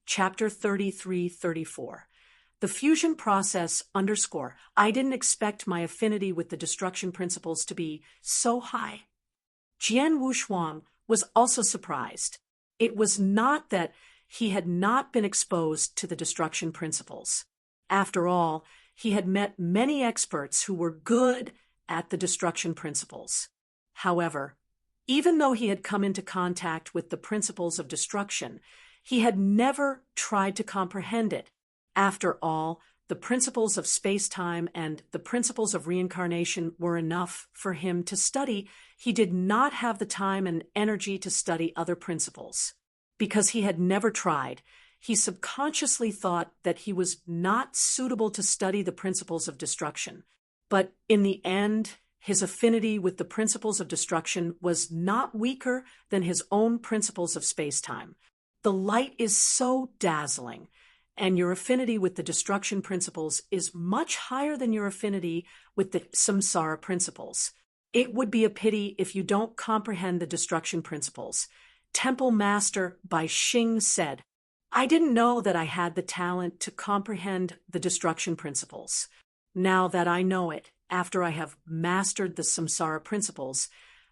Chapter 33-34. The fusion process _ I didn't expect my affinity with the destruction principles to be so high. Jian Wushuang was also surprised. It was not that he had not been exposed to the destruction principles. After all, he had met many experts who were good at the destruction principles. However, even though he had come into contact with the principles of destruction, he had never tried to comprehend it. After all, the principles of space-time and the principles of reincarnation were enough for him to study. He did not have the time and energy to study other principles. Because he had never tried, he subconsciously thought that he was not suitable to study the principles of destruction. But in the end, his affinity with the principles of destruction was not weaker than his own principles of space-time. The light is so dazzling, and your affinity with the destruction principles is much higher than your affinity with the samsara principles. It would be a pity if you don't comprehend the destruction principles. Temple Master Bai Xing said, I didn't know that I had the talent to comprehend the destruction principles. Now that I know it, after I have mastered the samsara principles,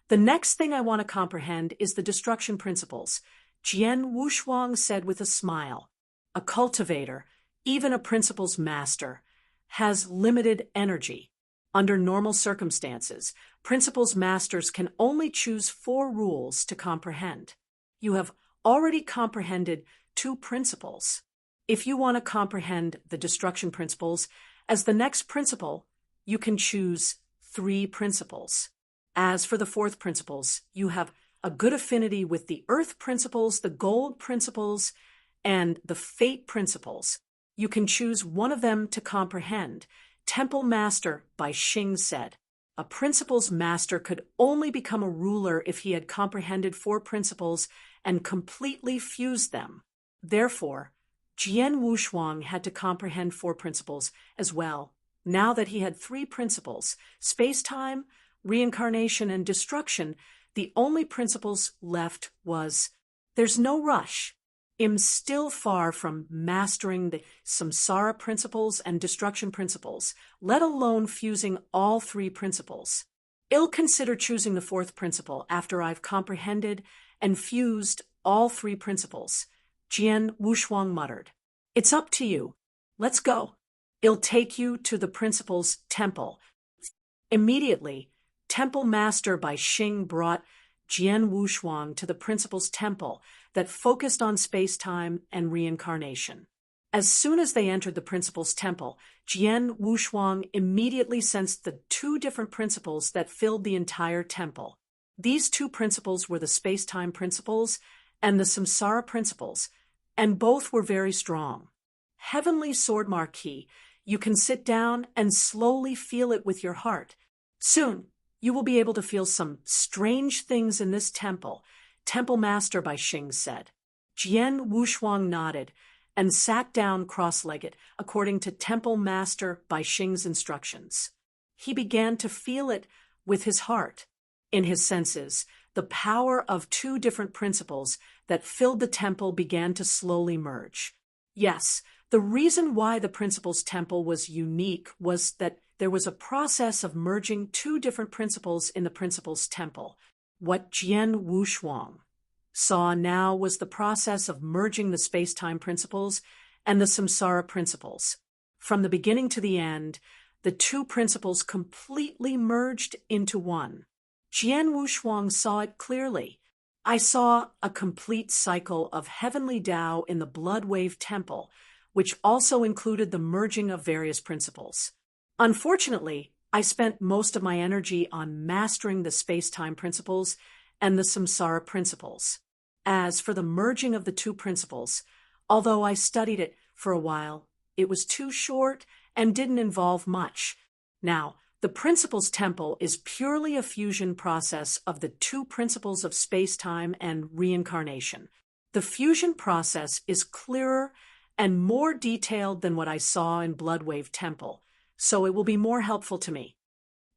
the next thing I want to comprehend is the destruction principles. Jian Wushuang said with a smile. A cultivator, even a principles master, has limited energy. Under normal circumstances, principles masters can only choose 4 rules to comprehend. You have already comprehended 2 principles. If you want to comprehend the destruction principles, as the next principle, you can choose 3 principles. As for the 4th principles, you have a good affinity with the earth principles, the gold principles, and the fate principles. You can choose one of them to comprehend. Temple Master Bai Xing said, a principles master could only become a ruler if he had comprehended 4 principles and completely fused them. Therefore, Jian Wushuang had to comprehend 4 principles as well. Now that he had 3 principles, space-time, reincarnation, and destruction, the only principles left was, there's no rush. I'm still far from mastering the samsara principles and destruction principles, let alone fusing all 3 principles. I'll consider choosing the 4th principle after I've comprehended and fused all 3 principles. Jian Wushuang muttered. It's up to you. Let's go. I'll take you to the principles temple. Immediately, Temple Master Bai Xing brought Jian Wushuang to the principles temple that focused on space-time and reincarnation. As soon as they entered the principles temple, Jian Wushuang immediately sensed the 2 different principles that filled the entire temple. These 2 principles were the space-time principles and the samsara principles, and both were very strong. Heavenly Sword Marquis, you can sit down and slowly feel it with your heart. Soon, you will be able to feel some strange things in this temple, Temple Master Bai Xing said. Jian Wushuang nodded and sat down cross-legged according to Temple Master Bai Xing's instructions. He began to feel it with his heart. In his senses, the power of 2 different principles that filled the temple began to slowly merge. Yes, the reason why the principles temple was unique was that there was a process of merging 2 different principles in the principles temple. What Jian Wushuang saw now was the process of merging the space-time principles and the samsara principles. From the beginning to the end, the 2 principles completely merged into one. Jian Wushuang saw it clearly. I saw a complete cycle of heavenly Tao in the blood wave temple, which also included the merging of various principles. Unfortunately, I spent most of my energy on mastering the space-time principles and the samsara principles. As for the merging of the 2 principles, although I studied it for a while, it was too short and didn't involve much. Now, the principles temple is purely a fusion process of the 2 principles of space-time and reincarnation. The fusion process is clearer and more detailed than what I saw in Bloodwave Temple, so it will be more helpful to me.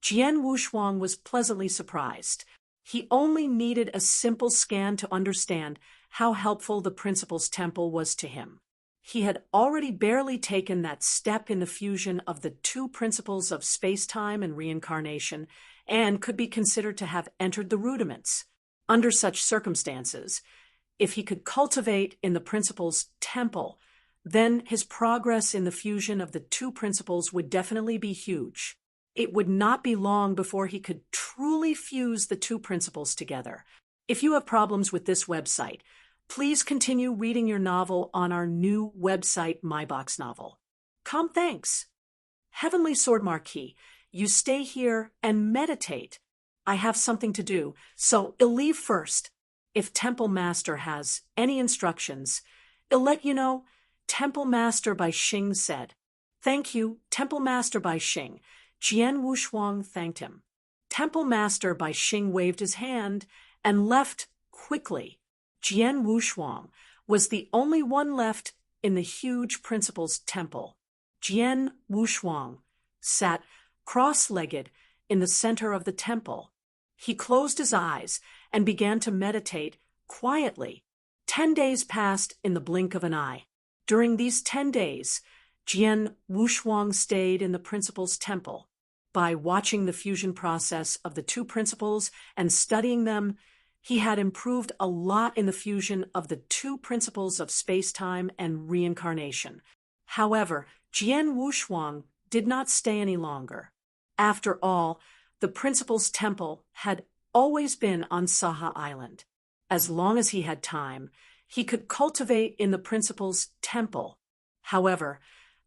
Jian Wushuang was pleasantly surprised. He only needed a simple scan to understand how helpful the Principles Temple was to him. He had already barely taken that step in the fusion of the two principles of space-time and reincarnation, and could be considered to have entered the rudiments. Under such circumstances, if he could cultivate in the principle's temple, then his progress in the fusion of the two principles would definitely be huge. It would not be long before he could truly fuse the two principles together. If you have problems with this website, please continue reading your novel on our new website, MyBox Novel. Thanks. Heavenly Sword Marquis, you stay here and meditate. I have something to do, so I'll leave first. If Temple Master has any instructions, I'll let you know. Temple Master by Xing said. Thank you, Temple Master by Xing. Jian Wushuang thanked him. Temple Master by Xing waved his hand and left quickly. Jian Wushuang was the only one left in the huge principal's temple. Jian Wushuang sat cross-legged in the center of the temple. He closed his eyes and began to meditate quietly. 10 days passed in the blink of an eye. During these 10 days, Jian Wushuang stayed in the principal's temple. By watching the fusion process of the two principles and studying them, he had improved a lot in the fusion of the two principles of space-time and reincarnation. However, Jian Wushuang did not stay any longer. After all, the principal's temple had always been on Saha Island. As long as he had time, he could cultivate in the principal's temple. However,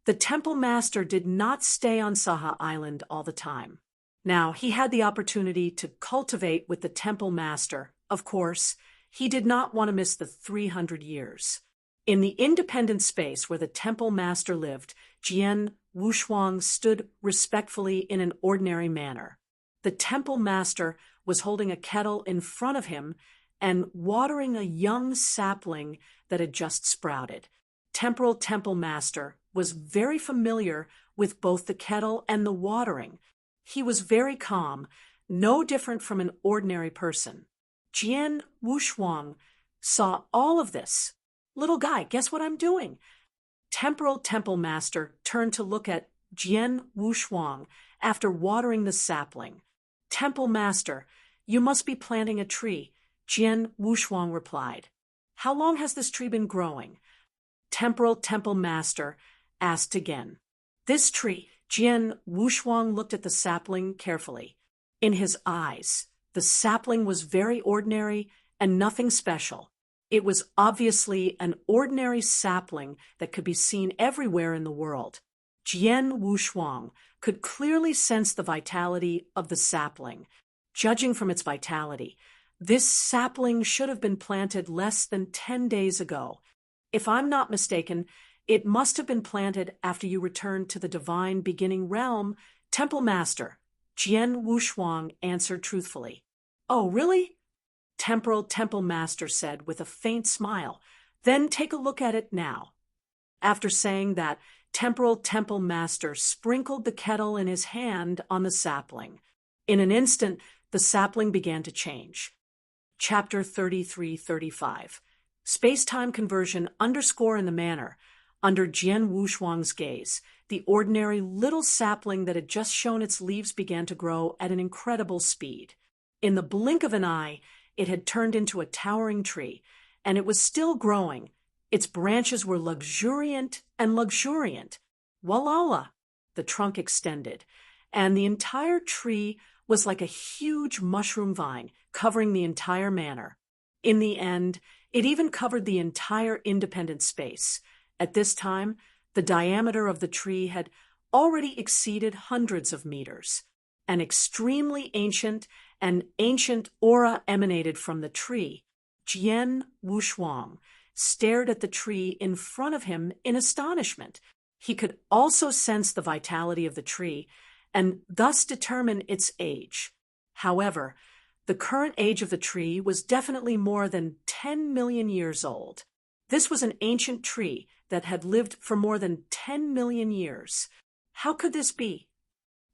the temple master did not stay on Saha Island all the time. Now, he had the opportunity to cultivate with the temple master. Of course, he did not want to miss the 300 years. In the independent space where the temple master lived, Jian Wushuang stood respectfully in an ordinary manner. The temple master was holding a kettle in front of him and watering a young sapling that had just sprouted. Temporal temple master was very familiar with both the kettle and the watering. He was very calm, no different from an ordinary person. Jian Wushuang saw all of this. Little guy, guess what I'm doing? Temporal temple master turned to look at Jian Wushuang after watering the sapling. Temple master, you must be planting a tree, Jian Wushuang replied. How long has this tree been growing? Temporal temple master asked again. This tree, Jian Wushuang looked at the sapling carefully. In his eyes, the sapling was very ordinary and nothing special. It was obviously an ordinary sapling that could be seen everywhere in the world. Jian Wushuang could clearly sense the vitality of the sapling. Judging from its vitality, this sapling should have been planted less than 10 days ago. If I'm not mistaken, it must have been planted after you returned to the divine beginning realm. Temple Master, Jian Wushuang answered truthfully. Oh, really? Temporal Temple Master said with a faint smile. Then take a look at it now. After saying that, Temporal Temple Master sprinkled the kettle in his hand on the sapling. In an instant, the sapling began to change. Chapter 33-35. Space-time conversion underscore in the manner. Under Jian Wushuang's gaze, the ordinary little sapling that had just shown its leaves began to grow at an incredible speed. In the blink of an eye, it had turned into a towering tree, and it was still growing. Its branches were luxuriant and luxuriant. Walala! The trunk extended, and the entire tree was like a huge mushroom vine covering the entire manor. In the end, it even covered the entire independent space. At this time, the diameter of the tree had already exceeded hundreds of meters. An extremely ancient aura emanated from the tree. Jian Wushuang stared at the tree in front of him in astonishment. He could also sense the vitality of the tree and thus determine its age. However, the current age of the tree was definitely more than 10 million years old. This was an ancient tree that had lived for more than 10 million years. How could this be?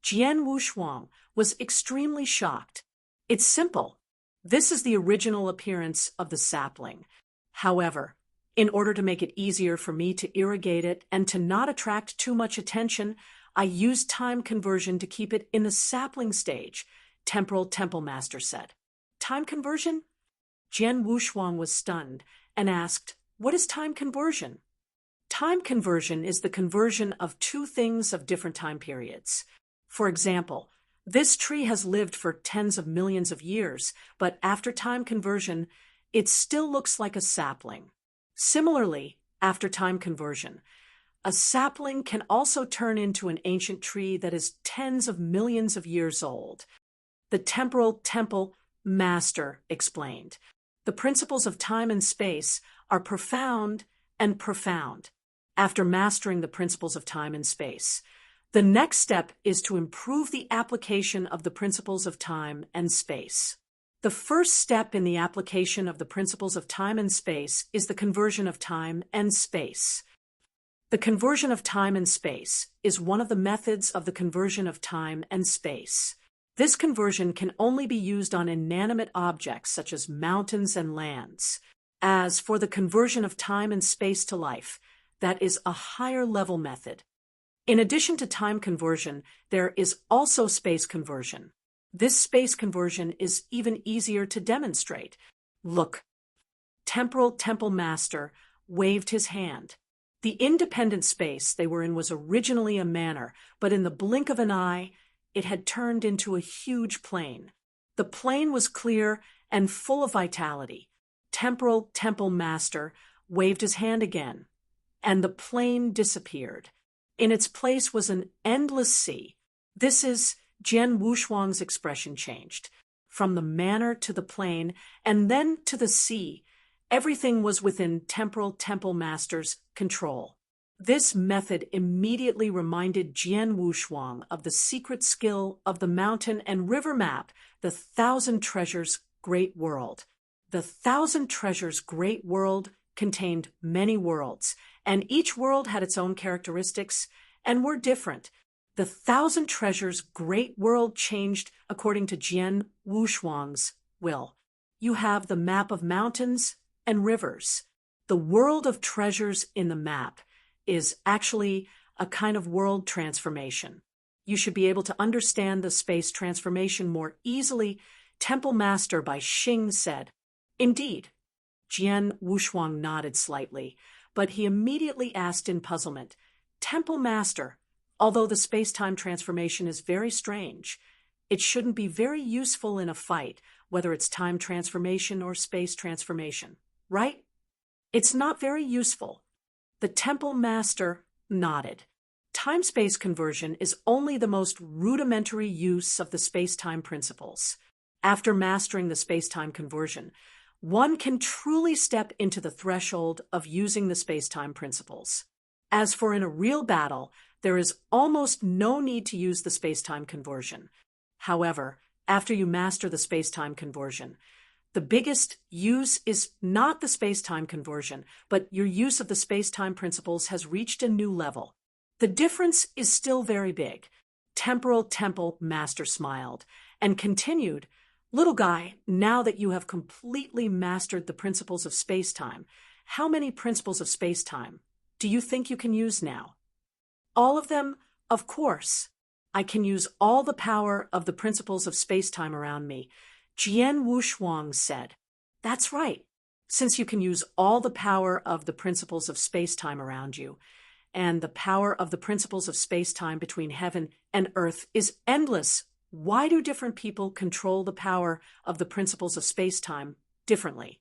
Jian Wushuang was extremely shocked. It's simple. This is the original appearance of the sapling. However, In order to make it easier for me to irrigate it and to not attract too much attention, I used time conversion to keep it in the sapling stage, Temporal Temple Master said. Time conversion? Jian Wushuang was stunned and asked, "What is time conversion?" Time conversion is the conversion of two things of different time periods. For example, this tree has lived for tens of millions of years, but after time conversion, it still looks like a sapling. Similarly, after time conversion, a sapling can also turn into an ancient tree that is tens of millions of years old. The Temporal Temple Master explained, "The principles of time and space are profound and profound. After mastering the principles of time and space, the next step is to improve the application of the principles of time and space. The first step in the application of the principles of time and space is the conversion of time and space. The conversion of time and space is one of the methods of the conversion of time and space. This conversion can only be used on inanimate objects such as mountains and lands. As for the conversion of time and space to life, that is a higher level method. In addition to time conversion, there is also space conversion. This space conversion is even easier to demonstrate. Look." Temporal Temple Master waved his hand. The independent space they were in was originally a manor, but in the blink of an eye, it had turned into a huge plain. The plain was clear and full of vitality. Temporal Temple Master waved his hand again, and the plain disappeared. In its place was an endless sea. This is Jian Wushuang's expression changed. From the manor to the plain, and then to the sea, everything was within Temporal Temple Master's control. This method immediately reminded Jian Wushuang of the secret skill of the mountain and river map, the Thousand Treasures Great World. The Thousand Treasures Great World contained many worlds, and each world had its own characteristics and were different. The Thousand Treasures Great World changed according to Jian Wushuang's will. You have the map of mountains and rivers. The world of treasures in the map is actually a kind of world transformation. You should be able to understand the space transformation more easily, Temple Master by Xing said. Indeed. Jian Wushuang nodded slightly, but he immediately asked in puzzlement, "Temple Master, although the space-time transformation is very strange, it shouldn't be very useful in a fight, whether it's time transformation or space transformation, right?" "It's not very useful." The Temple Master nodded. Time-space conversion is only the most rudimentary use of the space-time principles. After mastering the space-time conversion, one can truly step into the threshold of using the space-time principles. As for in a real battle, there is almost no need to use the space-time conversion. However, after you master the space-time conversion, the biggest use is not the space-time conversion, but your use of the space-time principles has reached a new level. The difference is still very big. Temporal Temple Master smiled and continued, "Little guy, now that you have completely mastered the principles of space-time, how many principles of space-time do you think you can use now?" "All of them, of course. I can use all the power of the principles of space-time around me," Jian Wushuang said. "That's right. Since you can use all the power of the principles of space-time around you, and the power of the principles of space-time between heaven and earth is endless, why do different people control the power of the principles of space-time differently?"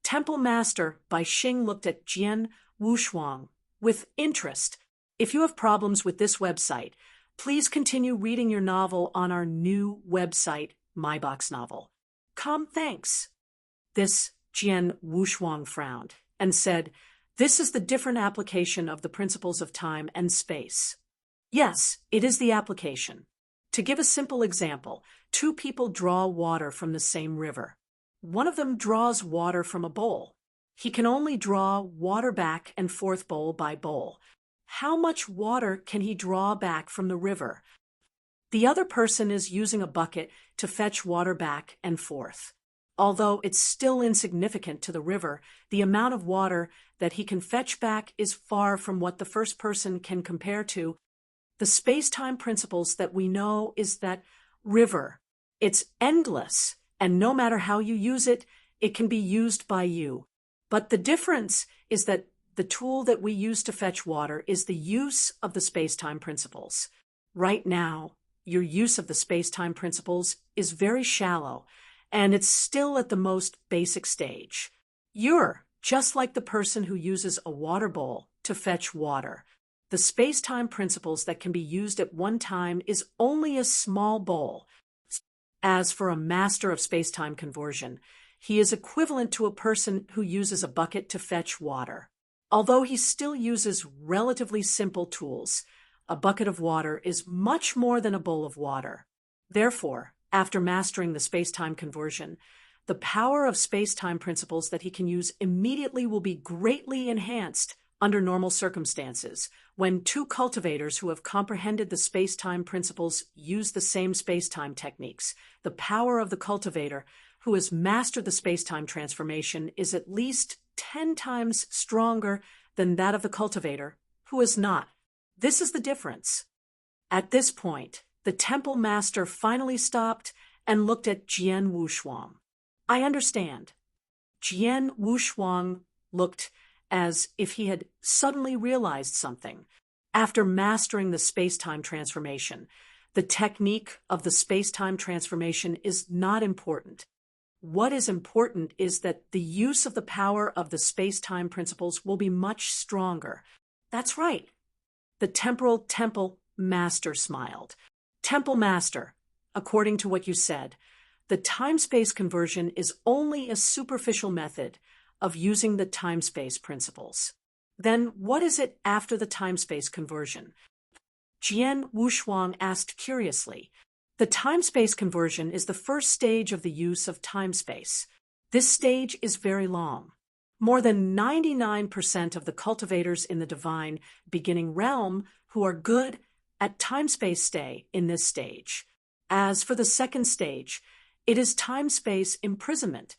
Temple Master Bai Xing looked at Jian Wushuang with interest. If you have problems with this website, please continue reading your novel on our new website, MyBoxNovel.com. Thanks. This Jian Wushuang frowned and said, "This is the different application of the principles of time and space." "Yes, it is the application. To give a simple example, two people draw water from the same river. One of them draws water from a bowl. He can only draw water back and forth bowl by bowl. How much water can he draw back from the river? The other person is using a bucket to fetch water back and forth. Although it's still insignificant to the river, the amount of water that he can fetch back is far from what the first person can compare to. The space-time principles that we know is that river. It's endless, and no matter how you use it, it can be used by you. But the difference is that the tool that we use to fetch water is the use of the space-time principles. Right now, your use of the space-time principles is very shallow, and it's still at the most basic stage. You're just like the person who uses a water bowl to fetch water. The space-time principles that can be used at one time is only a small bowl. As for a master of space-time conversion, he is equivalent to a person who uses a bucket to fetch water. Although he still uses relatively simple tools, a bucket of water is much more than a bowl of water. Therefore, after mastering the space-time conversion, the power of space-time principles that he can use immediately will be greatly enhanced under normal circumstances. When two cultivators who have comprehended the space-time principles use the same space-time techniques, the power of the cultivator who has mastered the space-time transformation is at least 10 times stronger than that of the cultivator who has not. This is the difference. At this point, the temple master finally stopped and looked at Jian Wushuang. I understand. Jian Wushuang looked as if he had suddenly realized something. After mastering the space-time transformation, the technique of the space-time transformation is not important. What is important is that the use of the power of the space-time principles will be much stronger. That's right. The temple master smiled. Temple master, according to what you said, the time-space conversion is only a superficial method of using the time-space principles. Then what is it after the time-space conversion? Jian Wushuang asked curiously. The time-space conversion is the first stage of the use of time-space. This stage is very long. More than 99% of the cultivators in the divine beginning realm who are good at time-space stay in this stage. As for the second stage, it is time-space imprisonment.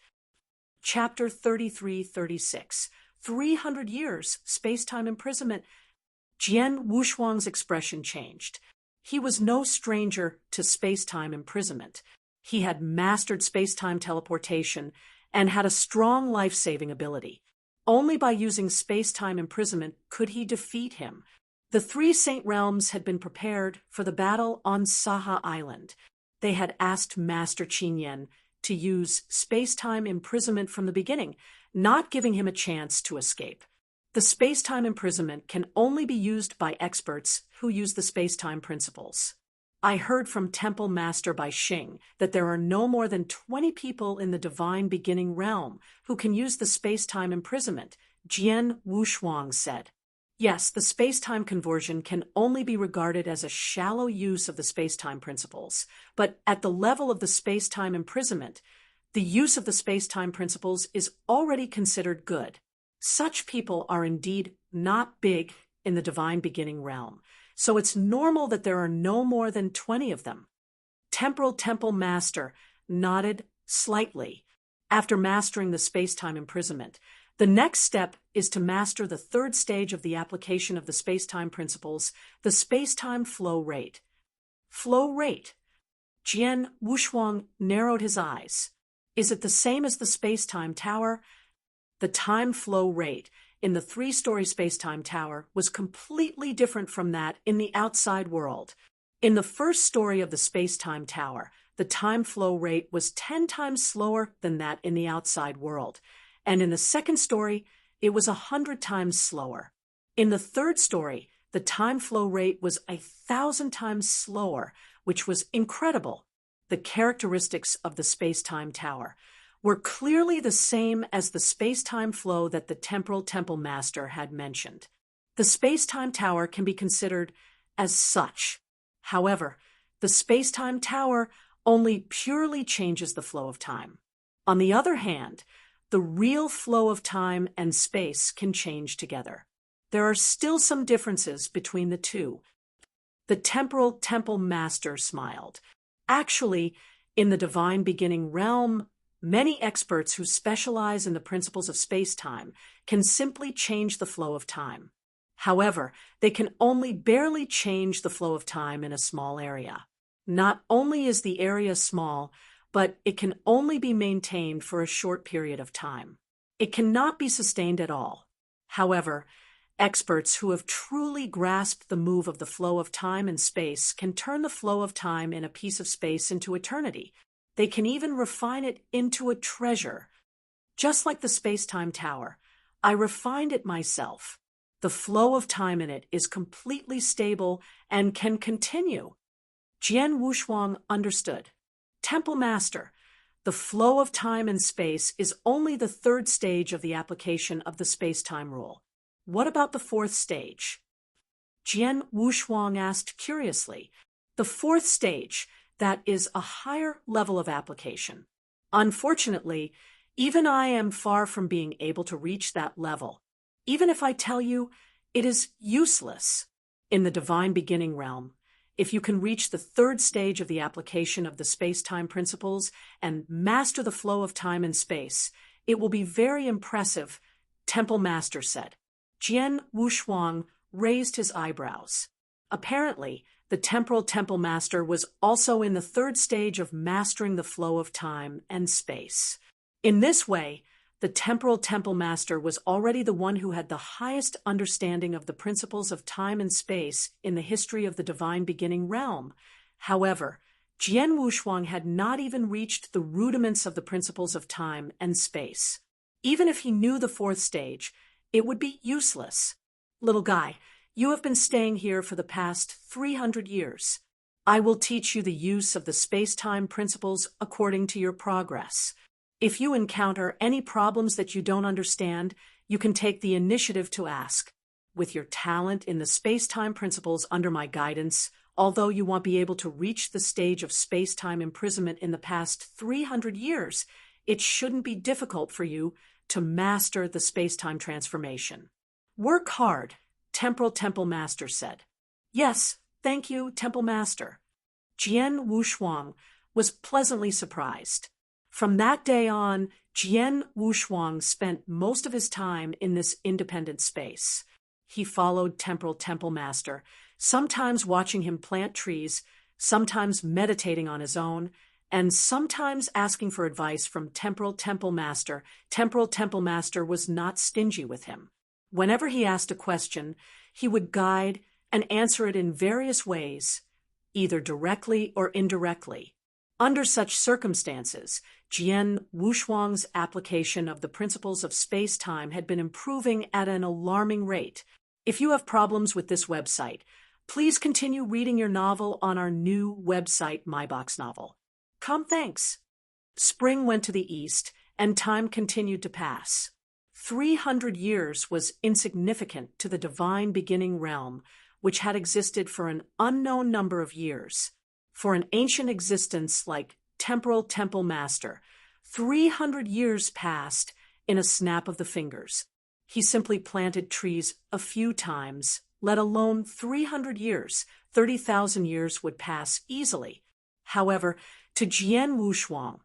Chapter 33-36, 300 years space-time imprisonment. Jian Wushuang's expression changed. He was no stranger to space-time imprisonment. He had mastered space-time teleportation and had a strong life-saving ability. Only by using space-time imprisonment could he defeat him. The three Saint Realms had been prepared for the battle on Saha Island. They had asked Master Qinyan to use space-time imprisonment from the beginning, not giving him a chance to escape. The space-time imprisonment can only be used by experts who use the space-time principles. I heard from Temple Master Bai Xing that there are no more than 20 people in the divine beginning realm who can use the space-time imprisonment, Jian Wushuang said. Yes, the space-time conversion can only be regarded as a shallow use of the space-time principles, but at the level of the space-time imprisonment, the use of the space-time principles is already considered good. Such people are indeed not big in the divine beginning realm, so it's normal that there are no more than 20 of them. Temple Master nodded slightly. After mastering the space-time imprisonment, the next step is to master the third stage of the application of the space-time principles, the space-time flow rate. Flow rate. Jian Wushuang narrowed his eyes. Is it the same as the space-time tower? The time flow rate in the three-story space-time tower was completely different from that in the outside world. In the first story of the space-time tower, the time flow rate was 10 times slower than that in the outside world. And in the second story, it was 100 times slower. In the third story, the time flow rate was 1,000 times slower, which was incredible. The characteristics of the space-time tower were clearly the same as the space-time flow that the Temple Master had mentioned. The space-time tower can be considered as such. However, the space-time tower only purely changes the flow of time. On the other hand, the real flow of time and space can change together. There are still some differences between the two. The Temple Master smiled. Actually, in the divine beginning realm, Many experts who specialize in the principles of space-time can simply change the flow of time. However, they can only barely change the flow of time in a small area. Not only is the area small, but it can only be maintained for a short period of time. It cannot be sustained at all. However, experts who have truly grasped the move of the flow of time and space can turn the flow of time in a piece of space into eternity. They can even refine it into a treasure. Just like the space-time tower, I refined it myself. The flow of time in it is completely stable and can continue. Jian Wushuang understood. Temple Master, the flow of time and space is only the third stage of the application of the space-time rule. What about the fourth stage? Jian Wushuang asked curiously. The fourth stage, that is a higher level of application. Unfortunately, even I am far from being able to reach that level. Even if I tell you, it is useless. In the divine beginning realm, if you can reach the third stage of the application of the space-time principles and master the flow of time and space, it will be very impressive, Temple Master said. Jian Wushuang raised his eyebrows. Apparently, the temporal Temple Master was also in the third stage of mastering the flow of time and space. In this way, the temporal Temple Master was already the one who had the highest understanding of the principles of time and space in the history of the divine beginning realm. However, Jian Wushuang had not even reached the rudiments of the principles of time and space. Even if he knew the fourth stage, it would be useless. Little guy, you have been staying here for the past 300 years. I will teach you the use of the space-time principles according to your progress. If you encounter any problems that you don't understand, you can take the initiative to ask. With your talent in the space-time principles under my guidance, although you won't be able to reach the stage of space-time imprisonment in the past 300 years, it shouldn't be difficult for you to master the space-time transformation. Work hard, Temporal Temple Master said. Yes, thank you, Temple Master. Jian Wushuang was pleasantly surprised. From that day on, Jian Wushuang spent most of his time in this independent space. He followed Temporal Temple Master, sometimes watching him plant trees, sometimes meditating on his own, and sometimes asking for advice from Temporal Temple Master. Temporal Temple Master was not stingy with him. Whenever he asked a question, he would guide and answer it in various ways, either directly or indirectly. Under such circumstances, Jian Wushuang's application of the principles of space-time had been improving at an alarming rate. If you have problems with this website, please continue reading your novel on our new website, MyBox Novel. Thanks. Spring went to the east, and time continued to pass. 300 years was insignificant to the divine beginning realm, which had existed for an unknown number of years. For an ancient existence like Temporal Temple Master, 300 years passed in a snap of the fingers. He simply planted trees a few times, let alone 300 years. 30,000 years would pass easily. However, to Jian Wushuang,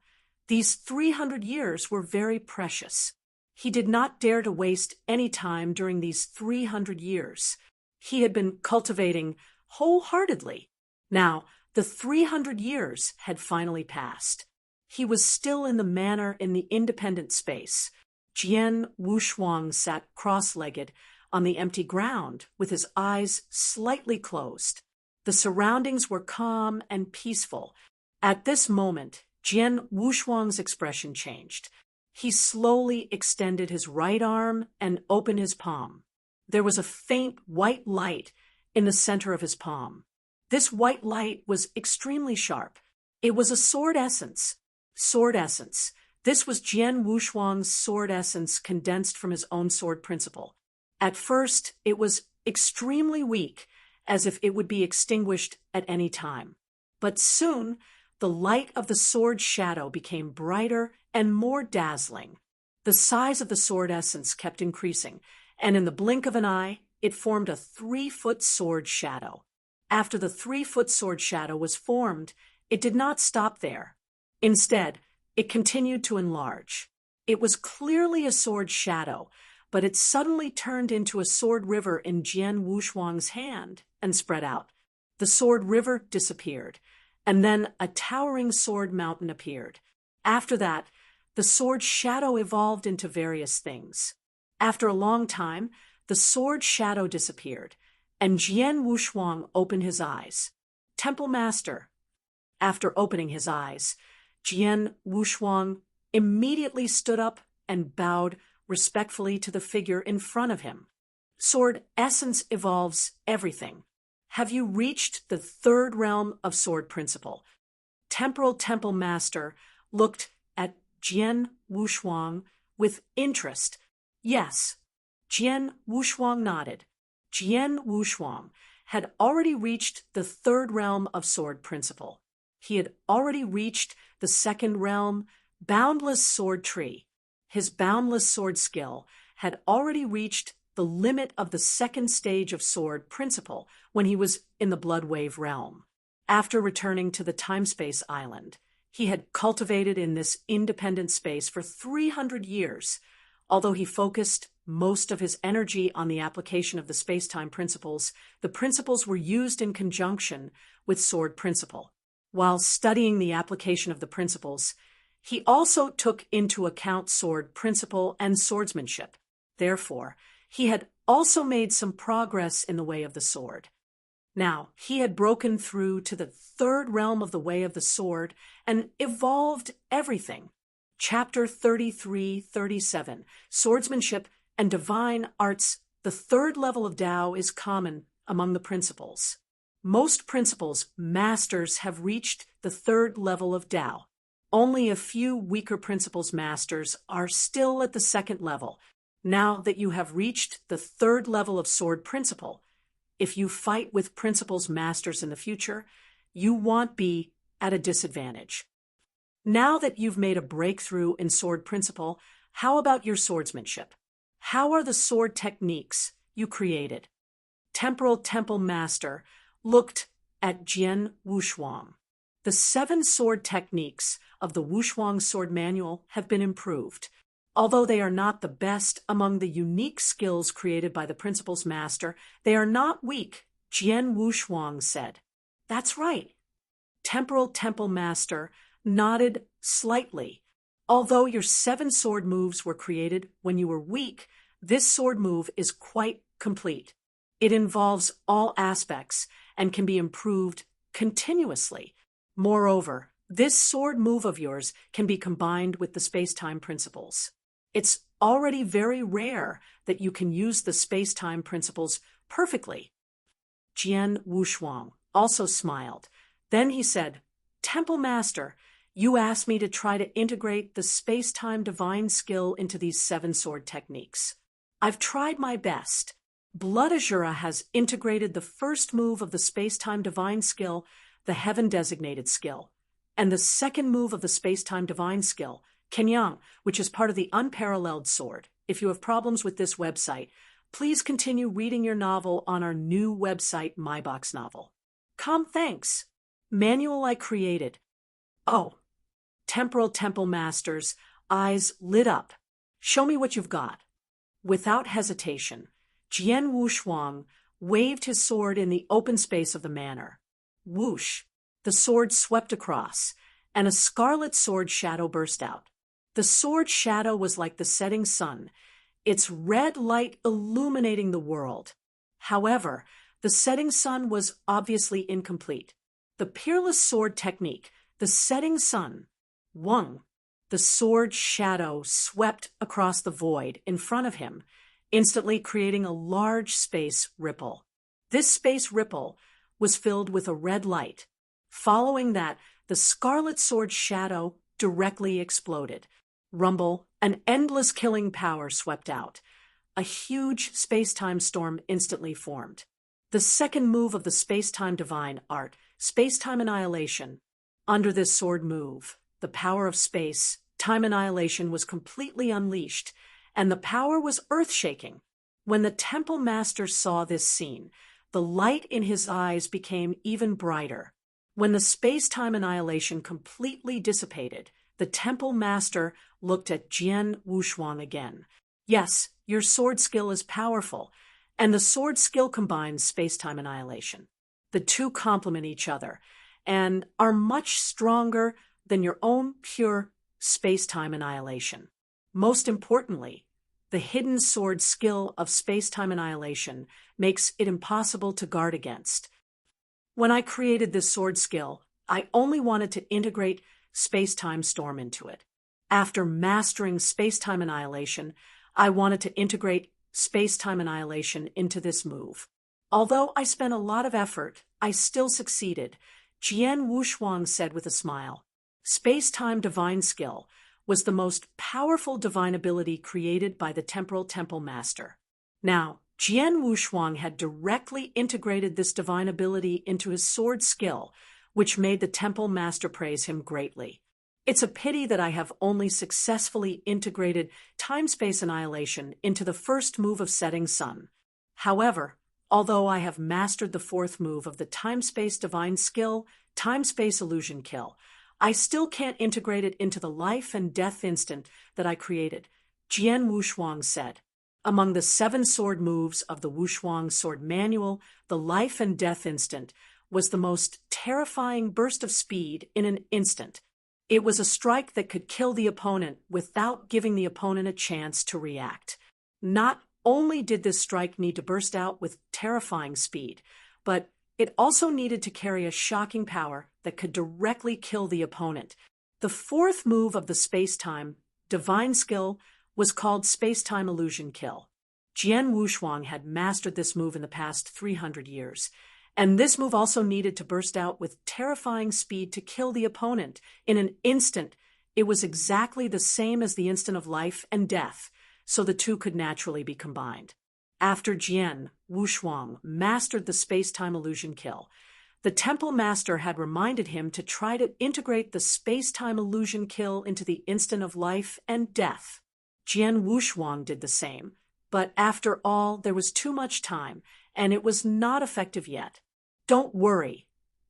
these 300 years were very precious. He did not dare to waste any time during these 300 years. He had been cultivating wholeheartedly. Now, the 300 years had finally passed. He was still in the manor in the independent space. Jian Wushuang sat cross-legged on the empty ground with his eyes slightly closed. The surroundings were calm and peaceful. At this moment, Jian Wushuang's expression changed. He slowly extended his right arm and opened his palm. There was a faint white light in the center of his palm. This white light was extremely sharp. It was a sword essence. Sword essence. This was Jian Wushuang's sword essence condensed from his own sword principle. At first, it was extremely weak, as if it would be extinguished at any time. But soon, the light of the sword shadow became brighter and more dazzling. The size of the sword essence kept increasing, and in the blink of an eye, it formed a 3-foot sword shadow. After the 3-foot sword shadow was formed, it did not stop there. Instead, It continued to enlarge. It was clearly a sword shadow, but it suddenly turned into a sword river in Jian Wushuang's hand and spread out. The sword river disappeared, and then a towering sword mountain appeared. After that, the sword shadow evolved into various things. After a long time, the sword shadow disappeared, and Jian Wushuang opened his eyes. Temple Master. After opening his eyes, Jian Wushuang immediately stood up and bowed respectfully to the figure in front of him. Sword essence evolves everything. Have you reached the third realm of sword principle? Temporal Temple Master looked at Jian Wushuang with interest. Yes. Jian Wushuang nodded. Jian Wushuang had already reached the third realm of sword principle. He had already reached the second realm, Boundless Sword Tree. His boundless sword skill had already reached the limit of the second stage of sword principle when he was in the Blood Wave realm. After returning to the time-space island, he had cultivated in this independent space for 300 years. Although he focused most of his energy on the application of the space-time principles, the principles were used in conjunction with sword principle. While studying the application of the principles, he also took into account sword principle and swordsmanship. Therefore, he had also made some progress in the way of the sword. Now, he had broken through to the third realm of the way of the sword and evolved everything. Chapter 33-37, Swordsmanship and Divine Arts. The third level of Tao is common among the principles. Most principles masters have reached the third level of Tao. Only a few weaker principles masters are still at the second level. Now that you have reached the third level of sword principle, if you fight with principles masters in the future, you won't be at a disadvantage. Now that you've made a breakthrough in sword principle, how about your swordsmanship? How are the sword techniques you created? Temporal Temple Master looked at Jian Wushuang. The 7 sword techniques of the Wushuang Sword Manual have been improved. Although they are not the best among the unique skills created by the Principles Master, they are not weak, Jian Wushuang said. That's right. Temporal Temple Master nodded slightly. Although your 7 sword moves were created when you were weak, this sword move is quite complete. It involves all aspects and can be improved continuously. Moreover, this sword move of yours can be combined with the space-time principles. It's already very rare that you can use the space-time principles perfectly. Jian Wushuang also smiled. Then he said, Temple Master, you asked me to try to integrate the space-time divine skill into these 7 sword techniques. I've tried my best. Blood Azura has integrated the first move of the space-time divine skill, the heaven-designated skill, and the second move of the space-time divine skill, Kenyang, which is part of the unparalleled sword. If you have problems with this website, please continue reading your novel on our new website, MyBox Novel. Thanks. Manual I created. Oh. Temporal Temple Master's eyes lit up. Show me what you've got. Without hesitation, Jian Wushuang waved his sword in the open space of the manor. Whoosh! The sword swept across, and a scarlet sword shadow burst out. The sword shadow was like the setting sun, its red light illuminating the world. However, the setting sun was obviously incomplete. The peerless sword technique, the setting sun, Wang. The sword shadow swept across the void in front of him, instantly creating a large space ripple. This space ripple was filled with a red light. Following that, the scarlet sword shadow directly exploded. Rumble, an endless killing power swept out. A huge space-time storm instantly formed. The second move of the space-time divine art, space-time annihilation. Under this sword move, the power of space-time annihilation was completely unleashed, and the power was earth-shaking. When the Temple Master saw this scene, the light in his eyes became even brighter. When the space-time annihilation completely dissipated, The temple master looked at Jian Wushuang again. Yes, your sword skill is powerful, and the sword skill combines space-time annihilation. The two complement each other, and are much stronger than your own pure space-time annihilation. Most importantly, the hidden sword skill of space-time annihilation makes it impossible to guard against. When I created this sword skill, I only wanted to integrate space-time storm into it. After mastering space-time annihilation, I wanted to integrate space-time annihilation into this move. Although I spent a lot of effort, I still succeeded, Jian Wushuang said with a smile. Space-time divine skill was the most powerful divine ability created by the Temporal Temple Master. Now, Jian Wushuang had directly integrated this divine ability into his sword skill, which made the Temple Master praise him greatly. It's a pity that I have only successfully integrated time-space annihilation into the first move of Setting Sun. However, although I have mastered the fourth move of the time-space divine skill, time-space illusion kill, I still can't integrate it into the life and death instant that I created, Jian Wushuang said. Among the 7 sword moves of the Wushuang sword manual, the life and death instant was the most terrifying burst of speed in an instant. It was a strike that could kill the opponent without giving the opponent a chance to react. Not only did this strike need to burst out with terrifying speed, but it also needed to carry a shocking power that could directly kill the opponent. The fourth move of the space-time divine skill was called space-time illusion kill. Jian Wushuang had mastered this move in the past 300 years, and this move also needed to burst out with terrifying speed to kill the opponent in an instant. It was exactly the same as the instant of life and death, so the two could naturally be combined. After Jian Wushuang mastered the space-time illusion kill, the Temple Master had reminded him to try to integrate the space-time illusion kill into the instant of life and death. Jian Wushuang did the same, but after all, there was too much time, and it was not effective yet. Don't worry.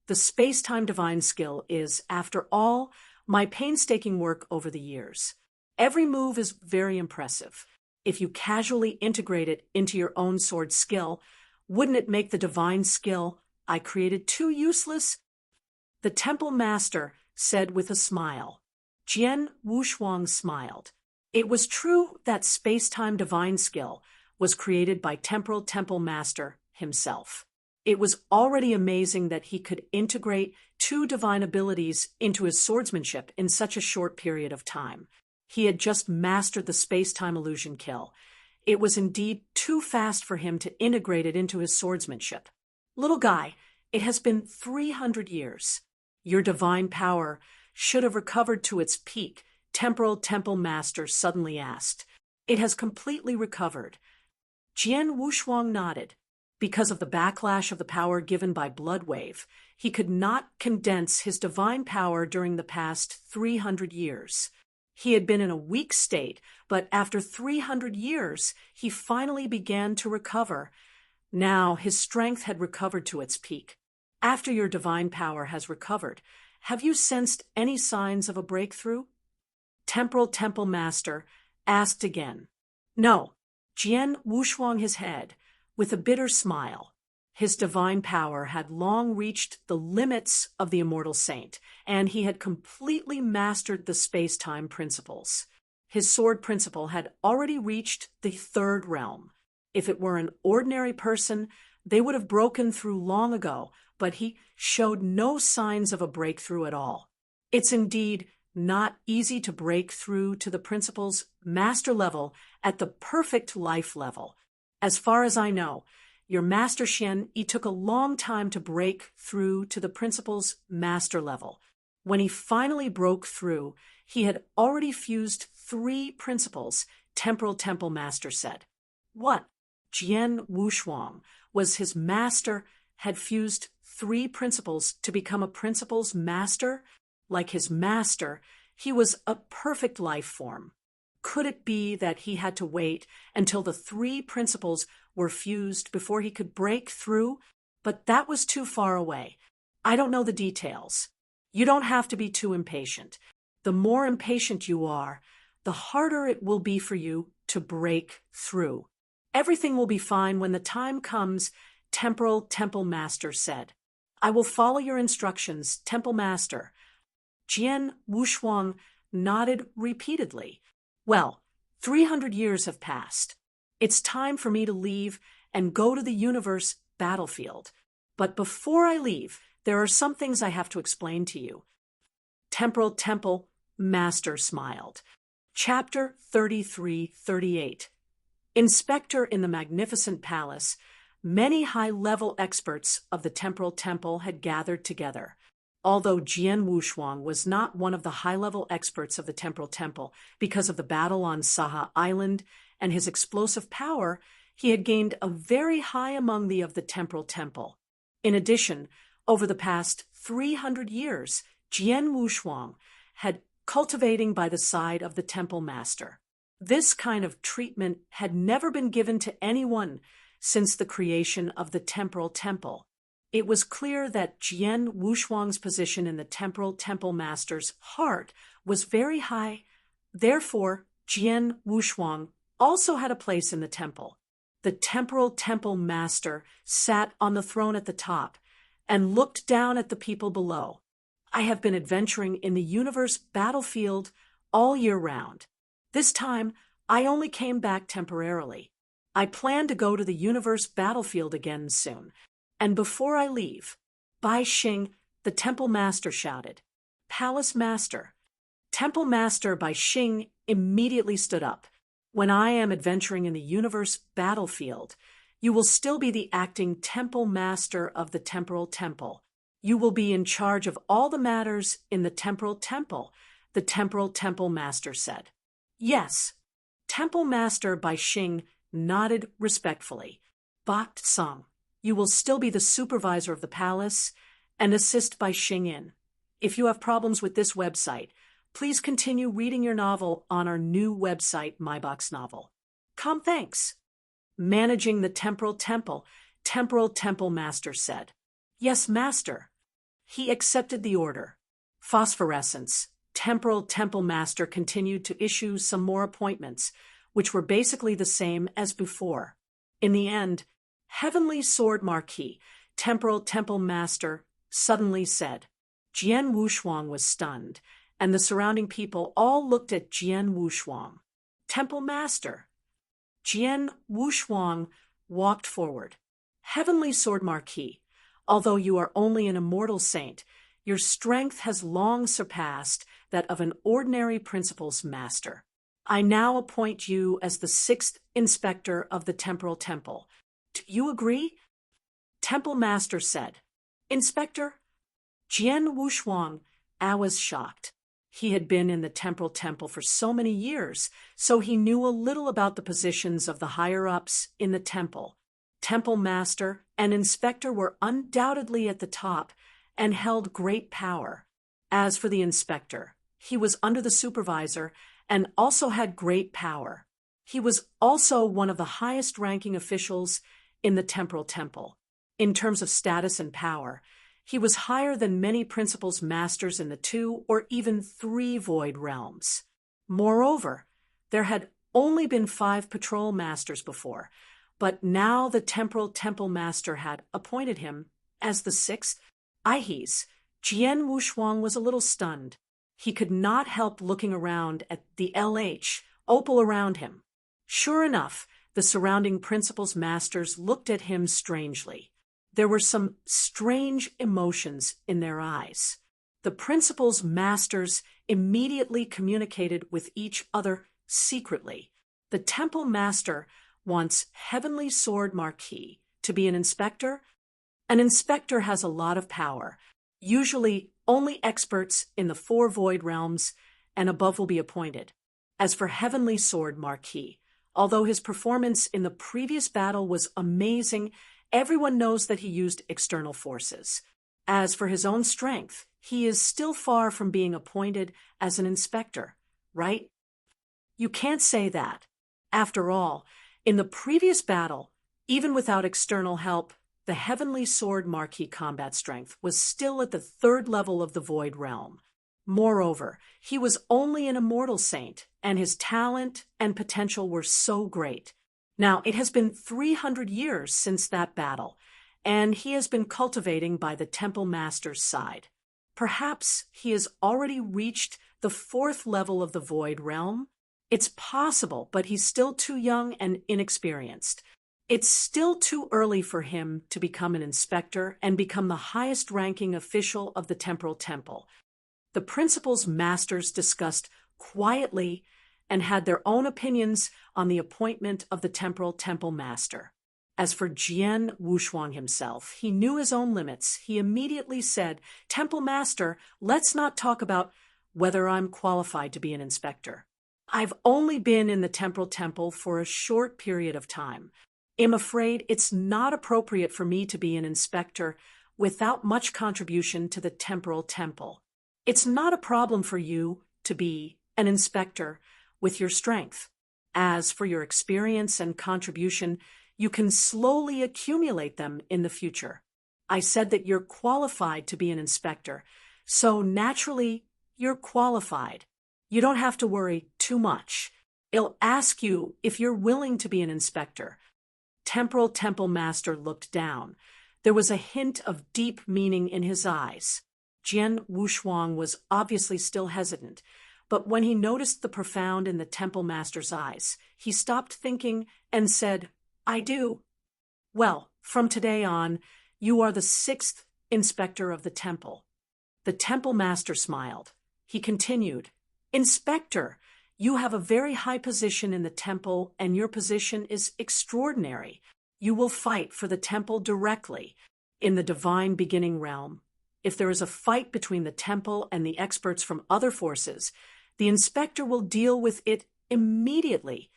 The space-time divine skill is, after all, my painstaking work over the years. Every move is very impressive. If you casually integrate it into your own sword skill, wouldn't it make the divine skill I created too useless? The Temple Master said with a smile. Jian Wushuang smiled. It was true that space-time divine skill was created by Temporal Temple Master himself. It was already amazing that he could integrate 2 divine abilities into his swordsmanship in such a short period of time. He had just mastered the space-time illusion kill. It was indeed too fast for him to integrate it into his swordsmanship. Little guy, it has been 300 years. Your divine power should have recovered to its peak, Temporal Temple Master suddenly asked. It has completely recovered. Jian Wushuang nodded. Because of the backlash of the power given by Blood Wave, he could not condense his divine power during the past 300 years. He had been in a weak state, but after 300 years, he finally began to recover. Now his strength had recovered to its peak. After your divine power has recovered, have you sensed any signs of a breakthrough? Temporal Temple Master asked again. No. Jian Wushuang his head with a bitter smile. His divine power had long reached the limits of the immortal saint, and he had completely mastered the space-time principles. His sword principle had already reached the 3rd realm. If it were an ordinary person, they would have broken through long ago, but he showed no signs of a breakthrough at all. It's indeed not easy to break through to the principle's master level at the perfect life level. As far as I know, your Master Xian Yi took a long time to break through to the principle's master level. When he finally broke through, he had already fused 3 principles, Temporal Temple Master said. What? Jian Wushuang was his master, had fused 3 principles to become a principle's master? Like his master, he was a perfect life form. Could it be that he had to wait until the 3 principles were fused before he could break through? But that was too far away. I don't know the details. You don't have to be too impatient. The more impatient you are, the harder it will be for you to break through. Everything will be fine when the time comes, Temporal Temple Master said. I will follow your instructions, Temple Master. Jian Wushuang nodded repeatedly. Well, 300 years have passed. It's time for me to leave and go to the universe battlefield. But before I leave, there are some things I have to explain to you. Temporal Temple Master smiled. Chapter 33-38. Inspector in the Magnificent Palace, many high-level experts of the Temporal Temple had gathered together. Although Jian Wushuang was not one of the high-level experts of the Temporal Temple because of the battle on Saha Island and his explosive power, he had gained a very high among the of the Temporal Temple. In addition, over the past 300 years, Jian Wushuang had cultivating by the side of the Temple Master. This kind of treatment had never been given to anyone since the creation of the Temporal Temple. It was clear that Jian Wushuang's position in the Temporal Temple Master's heart was very high. Therefore, Jian Wushuang also had a place in the temple. The Temporal Temple Master sat on the throne at the top and looked down at the people below. I have been adventuring in the universe battlefield all year round. This time, I only came back temporarily. I plan to go to the universe battlefield again soon. And before I leave, Bai Xing, the Temple Master shouted. Palace Master. Temple Master Bai Xing immediately stood up. When I am adventuring in the universe battlefield, you will still be the acting Temple Master of the Temporal Temple. You will be in charge of all the matters in the Temporal Temple, the Temporal Temple Master said. Yes. Temple Master Bai Xing nodded respectfully. Bak Song. You will still be the supervisor of the palace and assist Bai Xing in. If you have problems with this website, please continue reading your novel on our new website, MyBox Novel. Thanks. Managing the Temporal Temple, Temporal Temple Master said. Yes, Master. He accepted the order. Phosphorescence. Temporal Temple Master continued to issue some more appointments, which were basically the same as before. In the end, Heavenly Sword Marquis, Temporal Temple Master, suddenly said. Jian Wushuang was stunned, and the surrounding people all looked at Jian Wushuang. Temple Master. Jian Wushuang walked forward. Heavenly Sword Marquis, although you are only an immortal saint, your strength has long surpassed that of an ordinary principal's master. I now appoint you as the 6th inspector of the Temporal Temple. Do you agree? Temple Master said. Inspector? Jian Wushuang, I was shocked. He had been in the Temporal Temple for so many years, so he knew a little about the positions of the higher-ups in the temple. Temple Master and Inspector were undoubtedly at the top and held great power. As for the Inspector, he was under the supervisor and also had great power. He was also one of the highest-ranking officials in the Temporal Temple. In terms of status and power, he was higher than many principals masters in the 2 or even 3 void realms. Moreover, there had only been 5 patrol masters before, but now the Temporal Temple Master had appointed him as the 6th. Jian Wushuang was a little stunned. He could not help looking around at the opal around him. Sure enough, the surrounding principals masters looked at him strangely. There were some strange emotions in their eyes. The principals masters immediately communicated with each other secretly. The Temple Master wants Heavenly Sword Marquis to be an inspector. An inspector has a lot of power. Usually, only experts in the 4 void realms and above will be appointed. As for Heavenly Sword Marquis, although his performance in the previous battle was amazing, everyone knows that he used external forces. As for his own strength, he is still far from being appointed as an inspector, right? You can't say that. After all, in the previous battle, even without external help, the Heavenly Sword Marquis combat strength was still at the 3rd level of the Void Realm. Moreover, he was only an immortal saint, and his talent and potential were so great. Now, it has been 300 years since that battle, and he has been cultivating by the Temple Master's side. Perhaps he has already reached the 4th level of the Void Realm? It's possible, but he's still too young and inexperienced. It's still too early for him to become an inspector and become the highest-ranking official of the Temporal Temple. The principal's masters discussed quietly and had their own opinions on the appointment of the Temporal Temple Master. As for Jian Wushuang himself, he knew his own limits. He immediately said, "Temple Master, let's not talk about whether I'm qualified to be an inspector. I've only been in the Temporal Temple for a short period of time. I'm afraid it's not appropriate for me to be an inspector without much contribution to the Temporal Temple. It's not a problem for you to be an inspector with your strength. As for your experience and contribution, you can slowly accumulate them in the future. I said that you're qualified to be an inspector, so naturally you're qualified. You don't have to worry too much. It'll ask you if you're willing to be an inspector." Temporal Temple Master looked down. There was a hint of deep meaning in his eyes. Jian Wushuang was obviously still hesitant, but when he noticed the profound in the Temple Master's eyes, he stopped thinking and said, "I do." "Well, from today on, you are the 6th inspector of the temple." The Temple Master smiled. He continued, "Inspector, you have a very high position in the temple, and your position is extraordinary. You will fight for the temple directly in the divine beginning realm. If there is a fight between the temple and the experts from other forces, the inspector will deal with it immediately.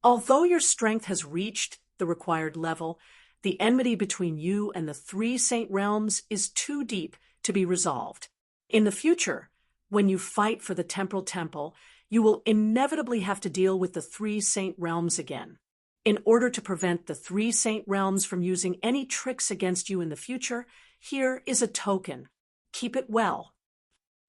Although your strength has reached the required level, the enmity between you and the 3 saint realms is too deep to be resolved. In the future, when you fight for the Temporal Temple, you will inevitably have to deal with the 3 saint realms again. In order to prevent the 3 saint realms from using any tricks against you in the future, here is a token. Keep it well."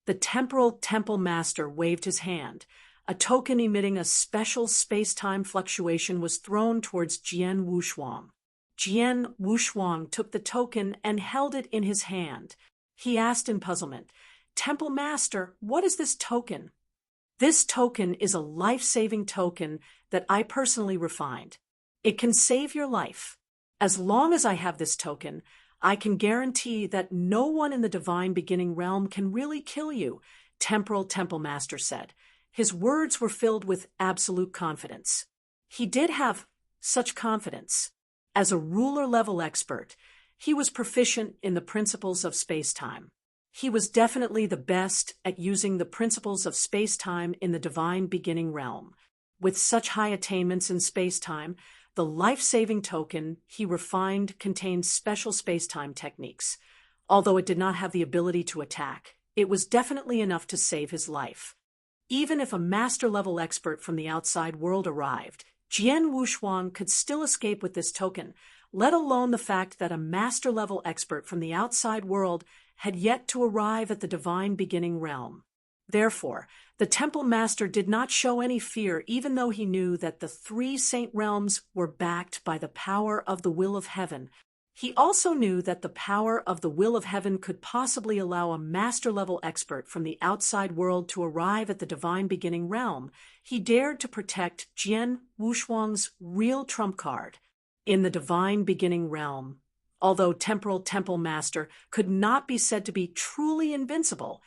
The Temporal Temple Master waved his hand. A token emitting a special space-time fluctuation was thrown towards Jian Wushuang. Jian Wushuang took the token and held it in his hand. He asked in puzzlement, "Temple Master, what is this token?" "This token is a life-saving token that I personally refined. It can save your life. As long as I have this token, I can guarantee that no one in the divine beginning realm can really kill you," Temporal Temple Master said. His words were filled with absolute confidence. He did have such confidence. As a ruler-level expert, he was proficient in the principles of space-time. He was definitely the best at using the principles of space-time in the divine beginning realm. With such high attainments in space-time, the life-saving token he refined contained special space-time techniques. Although it did not have the ability to attack, it was definitely enough to save his life. Even if a master-level expert from the outside world arrived, Jian Wushuang could still escape with this token, let alone the fact that a master-level expert from the outside world had yet to arrive at the divine beginning realm. Therefore, the Temple Master did not show any fear, even though he knew that the 3 saint realms were backed by the power of the will of heaven. He also knew that the power of the will of heaven could possibly allow a master-level expert from the outside world to arrive at the divine beginning realm. He dared to protect Jian Wushuang's real trump card in the divine beginning realm. Although Temporal Temple Master could not be said to be truly invincible,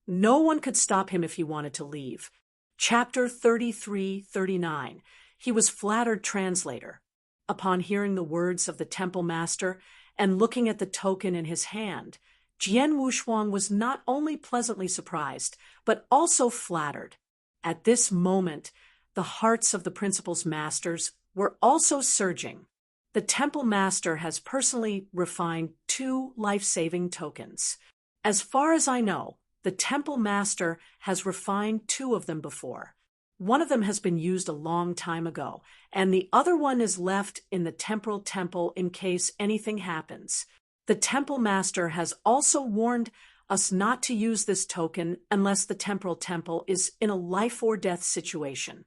no one could stop him if he wanted to leave. Chapter 33-39. He was flattered translator. Upon hearing the words of the Temple Master and looking at the token in his hand, Jian Wushuang was not only pleasantly surprised, but also flattered. At this moment, the hearts of the principal's masters were also surging. The Temple Master has personally refined 2 life-saving tokens. As far as I know, the Temple Master has refined 2 of them before. One of them has been used a long time ago, and the other one is left in the Temporal Temple in case anything happens. The Temple Master has also warned us not to use this token unless the temporal temple is in a life-or-death situation.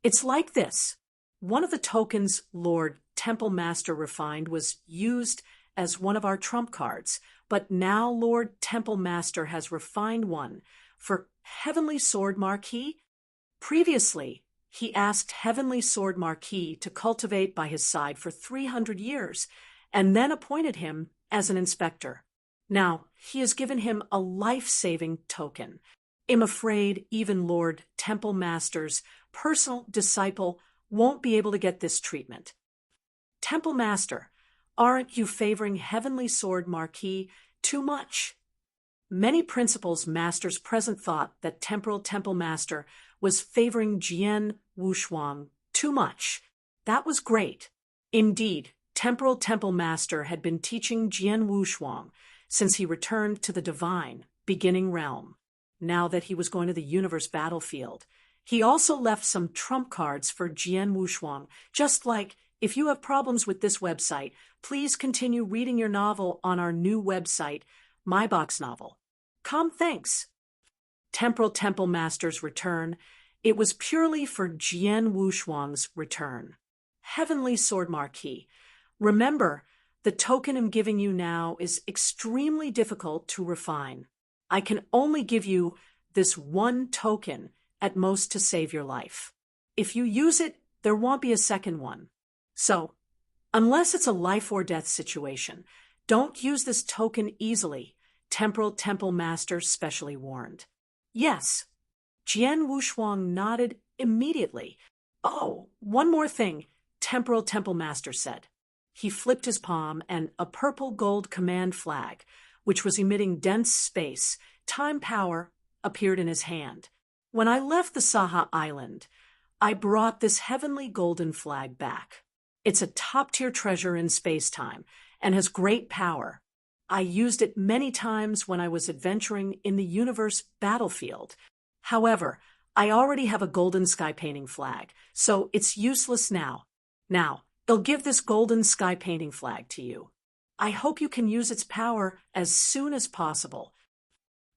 It's like this. One of the tokens Lord Temple Master refined was used as one of our trump cards, but now Lord Temple Master has refined one for Heavenly Sword Marquis. Previously, he asked Heavenly Sword Marquis to cultivate by his side for 300 years, and then appointed him as an inspector. Now, he has given him a life-saving token. I'm afraid even Lord Temple Master's personal disciple won't be able to get this treatment. Temple Master, aren't you favoring Heavenly Sword Marquis too much? Many principals masters present thought that Temporal Temple Master was favoring Jian Wushuang too much. That was great. Indeed, Temporal Temple Master had been teaching Jian Wushuang since he returned to the divine, beginning realm. Now that he was going to the universe battlefield, he also left some trump cards for Jian Wushuang, just like, if you have problems with this website, please continue reading your novel on our new website, My Box Novel. Thanks. Temporal Temple Master's return, it was purely for Jian Wushuang's return. Heavenly Sword Marquis, remember, the token I'm giving you now is extremely difficult to refine. I can only give you this one token at most to save your life. If you use it, there won't be a second one. So, unless it's a life-or-death situation, don't use this token easily, Temporal Temple Master specially warned. Yes. Jian Wushuang nodded immediately. Oh, one more thing, Temporal Temple Master said. He flipped his palm, and a purple gold command flag, which was emitting dense space, time power, appeared in his hand. When I left the Saha Island, I brought this heavenly golden flag back. It's a top-tier treasure in space-time and has great power. I used it many times when I was adventuring in the universe battlefield. However, I already have a golden sky painting flag, so it's useless now. Now, I'll give this golden sky painting flag to you. I hope you can use its power as soon as possible.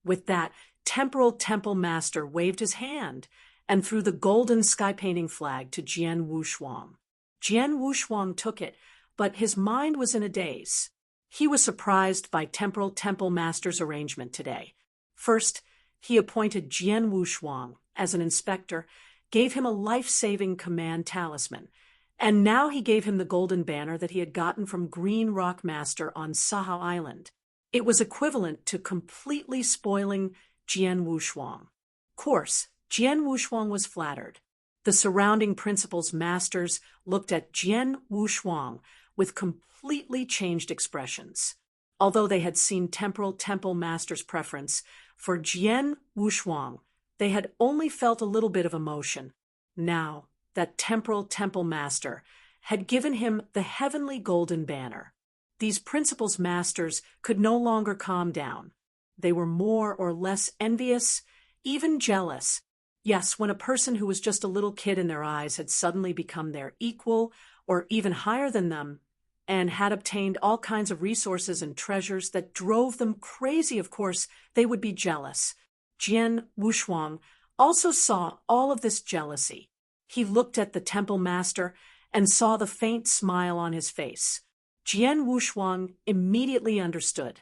With that, Temporal Temple Master waved his hand and threw the golden sky painting flag to Jian Wushuang. Jian Wushuang took it, but his mind was in a daze. He was surprised by Temporal Temple Master's arrangement today. First, he appointed Jian Wushuang as an inspector, gave him a life-saving command talisman, and now he gave him the golden banner that he had gotten from Green Rock Master on Saha Island. It was equivalent to completely spoiling Jian Wushuang. Of course, Jian Wushuang was flattered. The surrounding principals masters looked at Jian Wushuang with completely changed expressions. Although they had seen Temporal Temple Master's preference for Jian Wushuang, they had only felt a little bit of emotion. Now that Temporal Temple Master had given him the heavenly golden banner, these principals masters could no longer calm down. They were more or less envious, even jealous. Yes, when a person who was just a little kid in their eyes had suddenly become their equal or even higher than them, and had obtained all kinds of resources and treasures that drove them crazy, of course, they would be jealous. Jian Wushuang also saw all of this jealousy. He looked at the temple master and saw the faint smile on his face. Jian Wushuang immediately understood.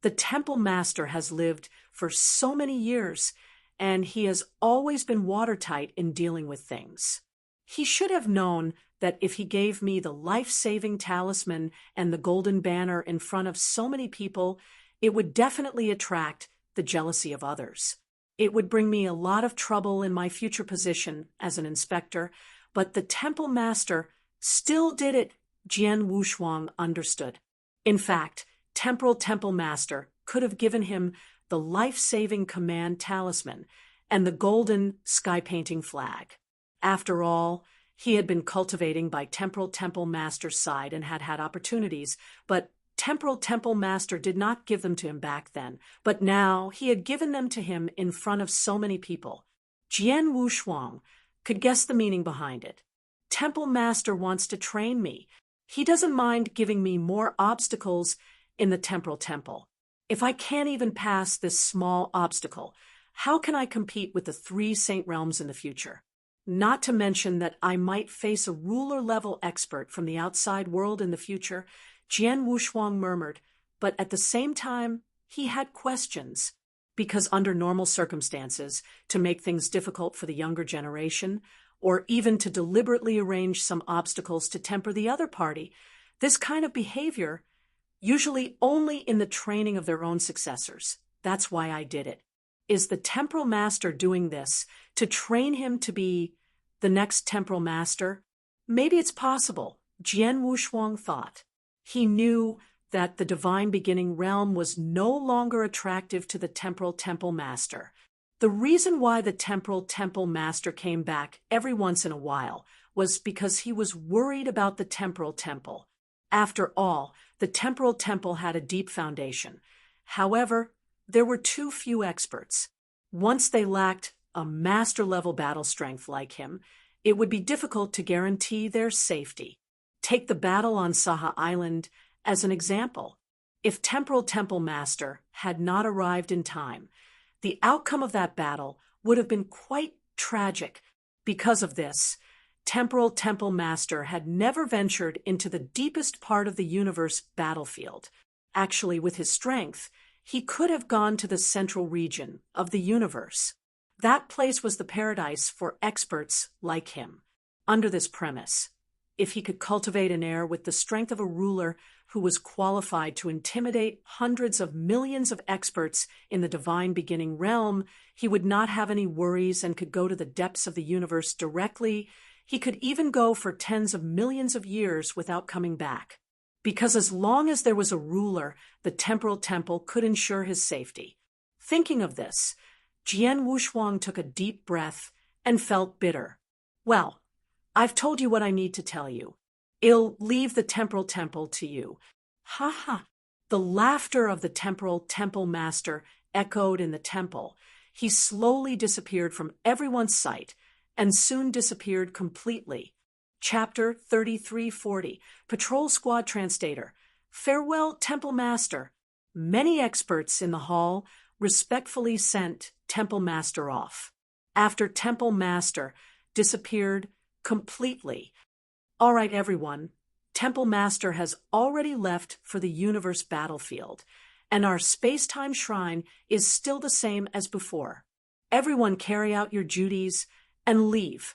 The temple master has lived for so many years, and he has always been watertight in dealing with things. He should have known that if he gave me the life-saving talisman and the golden banner in front of so many people, it would definitely attract the jealousy of others. It would bring me a lot of trouble in my future position as an inspector, but the temple master still did it, Jian Wushuang understood. In fact, Temporal Temple Master could have given him the life-saving command talisman and the golden sky-painting flag. After all, he had been cultivating by Temporal Temple Master's side and had had opportunities, but Temporal Temple Master did not give them to him back then, but now he had given them to him in front of so many people. Jian Wushuang could guess the meaning behind it. Temple Master wants to train me. He doesn't mind giving me more obstacles in the Temporal Temple. If I can't even pass this small obstacle, how can I compete with the 3 Saint Realms in the future? Not to mention that I might face a ruler-level expert from the outside world in the future, Jian Wushuang murmured, but at the same time, he had questions. Because under normal circumstances, to make things difficult for the younger generation, or even to deliberately arrange some obstacles to temper the other party, this kind of behavior, usually only in the training of their own successors, that's why I did it. Is the temporal master doing this to train him to be the next temporal master? Maybe it's possible, Jian Wushuang thought. He knew that the divine beginning realm was no longer attractive to the temporal temple master. The reason why the temporal temple master came back every once in a while was because he was worried about the temporal temple. After all, the temporal temple had a deep foundation. However, there were too few experts. Once they lacked a master-level battle strength like him, it would be difficult to guarantee their safety. Take the battle on Saha Island as an example. If Temporal Temple Master had not arrived in time, the outcome of that battle would have been quite tragic. Because of this, Temporal Temple Master had never ventured into the deepest part of the universe battlefield. Actually, with his strength, he could have gone to the central region of the universe. That place was the paradise for experts like him. Under this premise, if he could cultivate an heir with the strength of a ruler who was qualified to intimidate hundreds of millions of experts in the divine beginning realm, he would not have any worries and could go to the depths of the universe directly. He could even go for tens of millions of years without coming back. Because as long as there was a ruler, the temporal temple could ensure his safety. Thinking of this, Jian Wushuang took a deep breath and felt bitter. Well, I've told you what I need to tell you. I'll leave the temporal temple to you. Ha ha! The laughter of the temporal temple master echoed in the temple. He slowly disappeared from everyone's sight and soon disappeared completely. Chapter 3340, Patrol Squad Translator. Farewell, Temple Master. Many experts in the hall respectfully sent Temple Master off. After Temple Master disappeared completely. All right, everyone. Temple Master has already left for the universe battlefield, and our space-time shrine is still the same as before. Everyone carry out your duties and leave.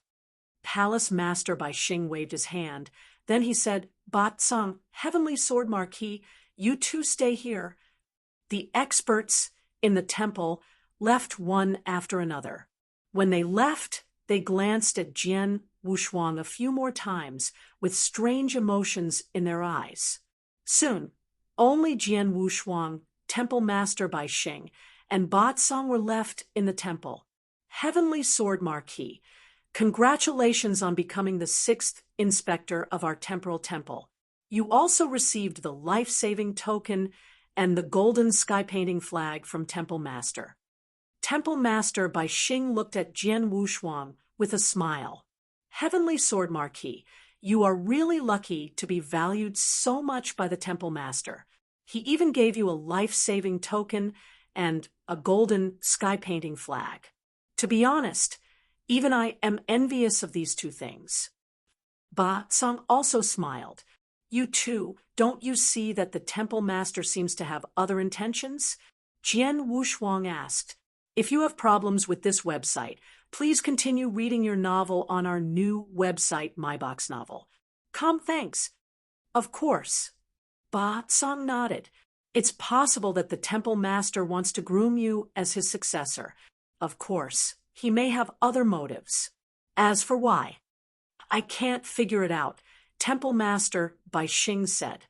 Palace Master Bai Xing waved his hand. Then he said, Ba Tsang, Heavenly Sword Marquis, you two stay here. The experts in the temple left one after another. When they left, they glanced at Jian Wushuang a few more times with strange emotions in their eyes. Soon, only Jian Wushuang, Temple Master Bai Xing, and Ba Tsang were left in the temple. Heavenly Sword Marquis, congratulations on becoming the 6th inspector of our temporal temple. You also received the life-saving token and the golden sky painting flag from Temple Master. Temple Master Bai Xing looked at Jian Wushuang with a smile. Heavenly Sword Marquis, you are really lucky to be valued so much by the Temple Master. He even gave you a life-saving token and a golden sky painting flag. To be honest, even I am envious of these two things. Ba Tsang also smiled. You too, don't you see that the Temple Master seems to have other intentions? Jian Wushuang asked. If you have problems with this website, please continue reading your novel on our new website, MyBox Novel. Thanks. Of course. Ba Tsang nodded. It's possible that the Temple Master wants to groom you as his successor. Of course, he may have other motives. As for why, I can't figure it out, Temple Master Bai Xing said.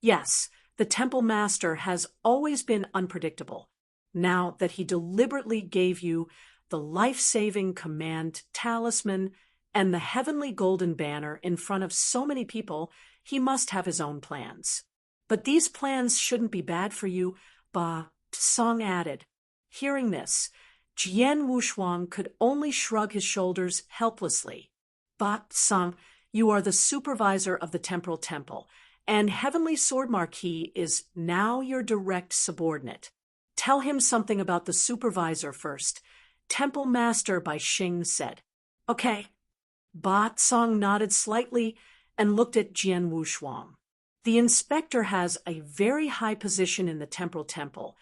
Yes, the Temple Master has always been unpredictable. Now that he deliberately gave you the life-saving command talisman and the heavenly golden banner in front of so many people, he must have his own plans. But these plans shouldn't be bad for you, Ba Tsang added. Hearing this, Jian Wushuang could only shrug his shoulders helplessly. Ba Tsang, you are the supervisor of the temporal temple, and Heavenly Sword Marquis is now your direct subordinate. Tell him something about the supervisor first. Temple Master by Xing said. Okay. Ba Tsang nodded slightly and looked at Jian Wushuang. The inspector has a very high position in the Temporal Temple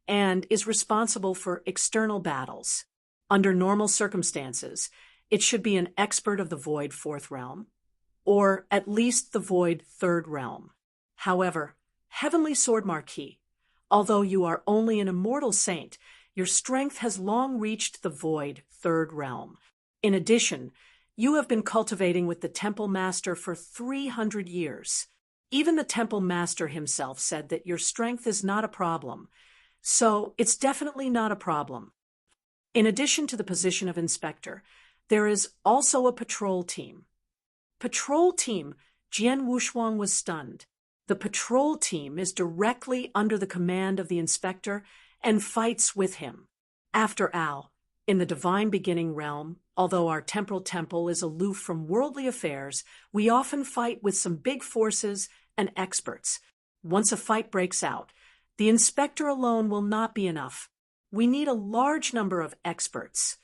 and is responsible for external battles. Under normal circumstances, it should be an expert of the Void Fourth Realm, or at least the Void Third Realm. However, Heavenly Sword Marquis, although you are only an immortal saint, your strength has long reached the Void Third Realm. In addition, you have been cultivating with the Temple Master for 300 years. Even the Temple Master himself said that your strength is not a problem, so it's definitely not a problem. In addition to the position of inspector, there is also a patrol team. Patrol team, Jian Wushuang was stunned. The patrol team is directly under the command of the inspector and fights with him. After all, in the divine beginning realm, although our temporal temple is aloof from worldly affairs, we often fight with some big forces and experts. Once a fight breaks out, the inspector alone will not be enough. We need a large number of experts.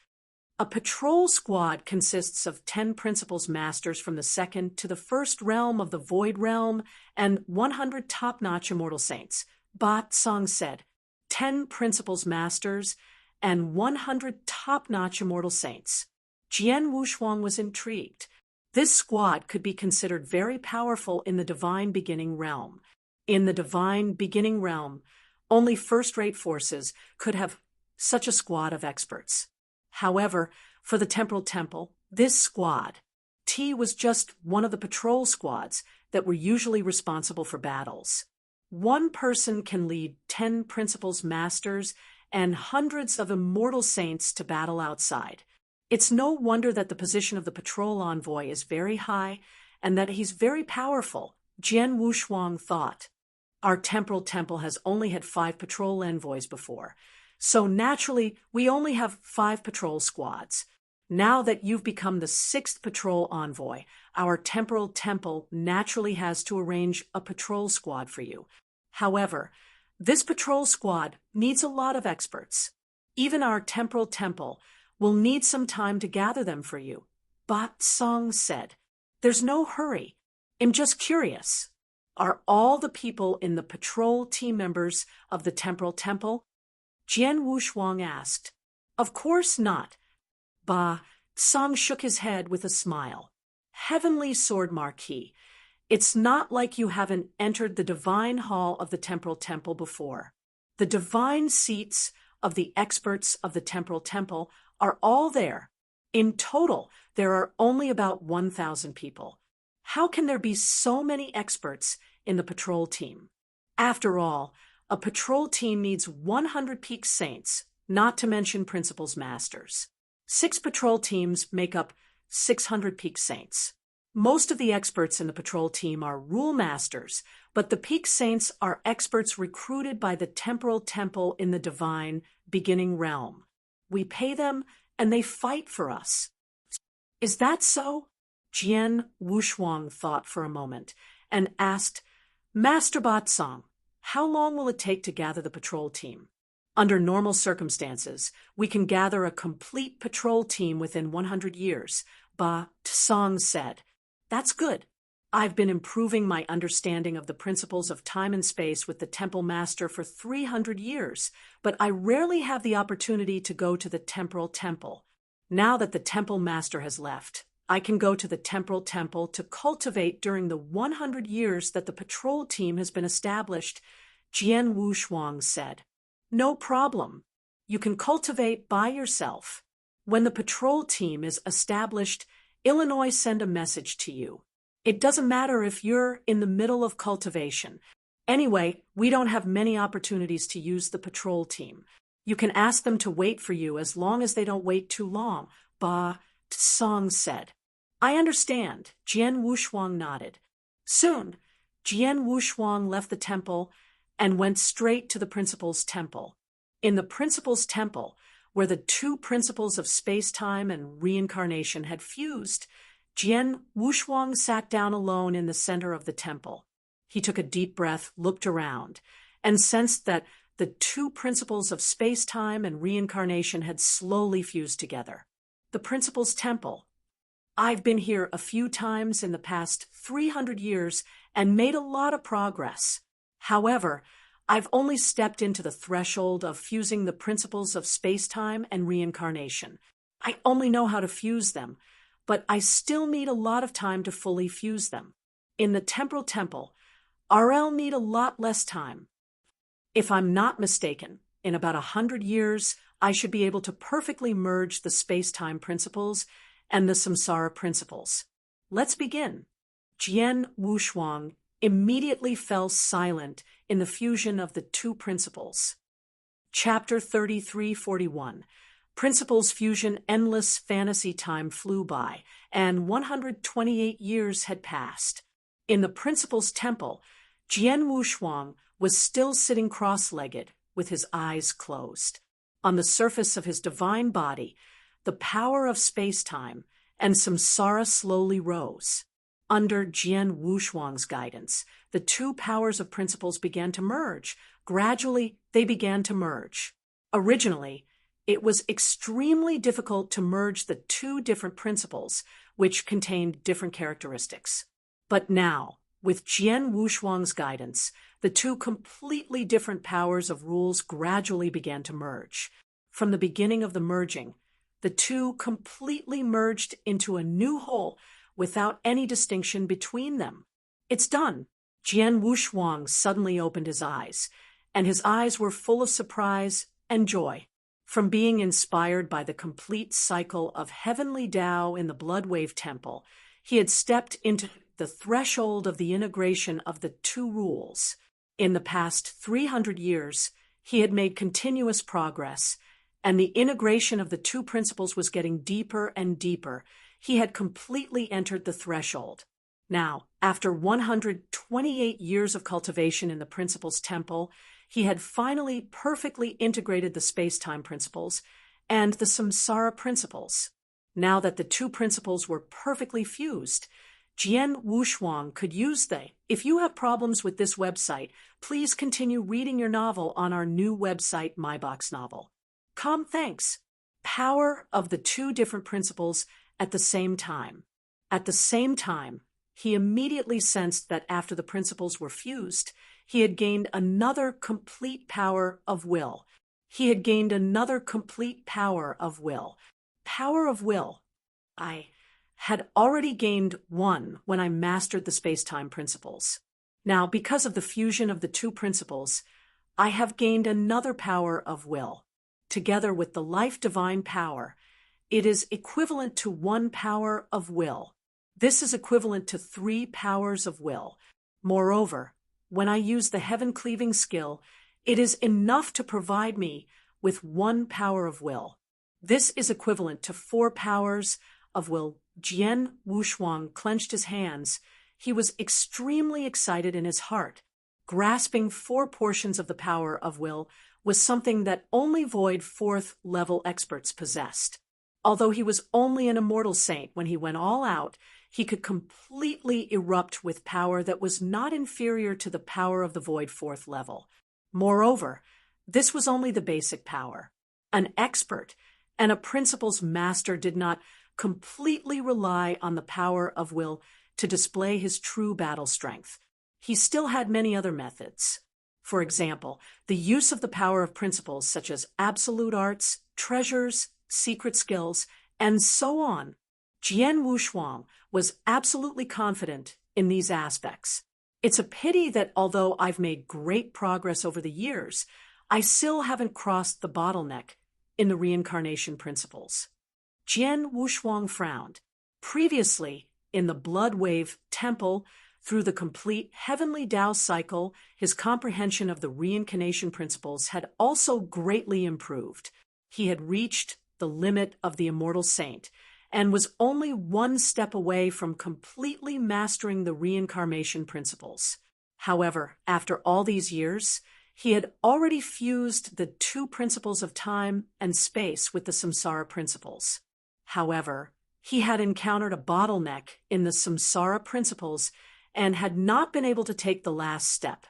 A patrol squad consists of 10 principals masters from the second to the first realm of the Void Realm and 100 top-notch immortal saints. Ba Tsang said, 10 principals masters and 100 top-notch immortal saints. Jian Wushuang was intrigued. This squad could be considered very powerful in the divine beginning realm. In the divine beginning realm, only first-rate forces could have such a squad of experts. However, for the Temporal Temple, this squad, T was just one of the patrol squads that were usually responsible for battles. One person can lead 10 principals masters and hundreds of immortal saints to battle outside. It's no wonder that the position of the patrol envoy is very high and that he's very powerful, Jian Wushuang thought. Our Temporal Temple has only had 5 patrol envoys before, so naturally we only have 5 patrol squads. Now that you've become the 6th patrol envoy, our Temporal Temple naturally has to arrange a patrol squad for you. However, this patrol squad needs a lot of experts. Even our Temporal Temple will need some time to gather them for you. Ba Tsang said, There's no hurry. I'm just curious. Are all the people in the patrol team members of the Temporal Temple? Jian Wushuang asked. Of course not. Ba Tsang shook his head with a smile. Heavenly Sword Marquis, it's not like you haven't entered the divine hall of the Temporal Temple before. The divine seats of the experts of the Temporal Temple are all there. In total, there are only about 1,000 people. How can there be so many experts in the patrol team? After all, a patrol team needs 100 peak saints, not to mention principals masters. 6 patrol teams make up 600 peak saints. Most of the experts in the patrol team are rule masters, but the peak saints are experts recruited by the Temporal Temple in the divine beginning realm. We pay them and they fight for us. Is that so? Jian Wushuang thought for a moment and asked, Master Ba Tsang, how long will it take to gather the patrol team? Under normal circumstances, we can gather a complete patrol team within 100 years, Ba Tsang said. That's good. I've been improving my understanding of the principles of time and space with the Temple Master for 300 years, but I rarely have the opportunity to go to the Temporal Temple. Now that the Temple Master has left, I can go to the Temporal Temple to cultivate during the 100 years that the patrol team has been established, Jian Wushuang said. No problem. You can cultivate by yourself. When the patrol team is established, Illinois send a message to you. It doesn't matter if you're in the middle of cultivation. Anyway, we don't have many opportunities to use the patrol team. You can ask them to wait for you as long as they don't wait too long, Ba Tsang said. I understand, Jian Wushuang nodded. Soon, Jian Wushuang left the temple and went straight to the principal's temple. In the principal's temple, where the 2 principles of space-time and reincarnation had fused, Jian Wushuang sat down alone in the center of the temple. He took a deep breath, looked around, and sensed that the two principles of space-time and reincarnation had slowly fused together. The principle's temple. I've been here a few times in the past 300 years and made a lot of progress. However, I've only stepped into the threshold of fusing the principles of space-time and reincarnation. I only know how to fuse them, but I still need a lot of time to fully fuse them. In the temporal temple, I'll need a lot less time. If I'm not mistaken, in about 100 years, I should be able to perfectly merge the space-time principles and the samsara principles. Let's begin. Jian Wushuang immediately fell silent in the fusion of the two principles. Chapter 3341. Principles fusion. Endless fantasy time flew by, and 128 years had passed. In the principles temple, Jian Wushuang was still sitting cross-legged, with his eyes closed. On the surface of his divine body, the power of space-time and samsara slowly rose. Under Jian Wushuang's guidance, the two powers of principles began to merge. Gradually, they began to merge. Originally, it was extremely difficult to merge the two different principles, which contained different characteristics. But now, with Jian Wushuang's guidance, the two completely different powers of rules gradually began to merge. From the beginning of the merging, the two completely merged into a new whole without any distinction between them. It's done. Jian Wushuang suddenly opened his eyes, and his eyes were full of surprise and joy. From being inspired by the complete cycle of heavenly Tao in the Blood Wave Temple, he had stepped into the threshold of the integration of the two rules. In the past 300 years, he had made continuous progress, and the integration of the two principles was getting deeper and deeper. He had completely entered the threshold. Now, after 128 years of cultivation in the principles temple, he had finally perfectly integrated the space-time principles and the samsara principles. Now that the two principles were perfectly fused, Jian Wushuang could use them. If you have problems with this website, please continue reading your novel on our new website, MyBox Novel. Thanks. Power of the two different principles at the same time. At the same time, he immediately sensed that after the principles were fused, he had gained another complete power of will. He had gained another complete power of will. Power of will. I had already gained one when I mastered the space-time principles. Now, because of the fusion of the two principles, I have gained another power of will. Together with the life divine power, it is equivalent to one power of will. This is equivalent to 3 powers of will. Moreover, when I use the heaven-cleaving skill, it is enough to provide me with 1 power of will. This is equivalent to 4 powers of will. Jian Wushuang clenched his hands. He was extremely excited in his heart. Grasping 4 portions of the power of will was something that only void 4th-level experts possessed. Although he was only an immortal saint, when he went all out, he could completely erupt with power that was not inferior to the power of the void 4th level. Moreover, this was only the basic power. An expert and a principles master did not completely rely on the power of will to display his true battle strength. He still had many other methods. For example, the use of the power of principles such as absolute arts, treasures, secret skills, and so on. Jian Wushuang was absolutely confident in these aspects. It's a pity that although I've made great progress over the years, I still haven't crossed the bottleneck in the reincarnation principles. Jian Wushuang frowned. Previously, in the Blood Wave Temple, through the complete heavenly Tao cycle, his comprehension of the reincarnation principles had also greatly improved. He had reached the limit of the immortal saint, and was only 1 step away from completely mastering the reincarnation principles. However, after all these years, he had already fused the 2 principles of time and space with the samsara principles. However, he had encountered a bottleneck in the samsara principles, and had not been able to take the last step.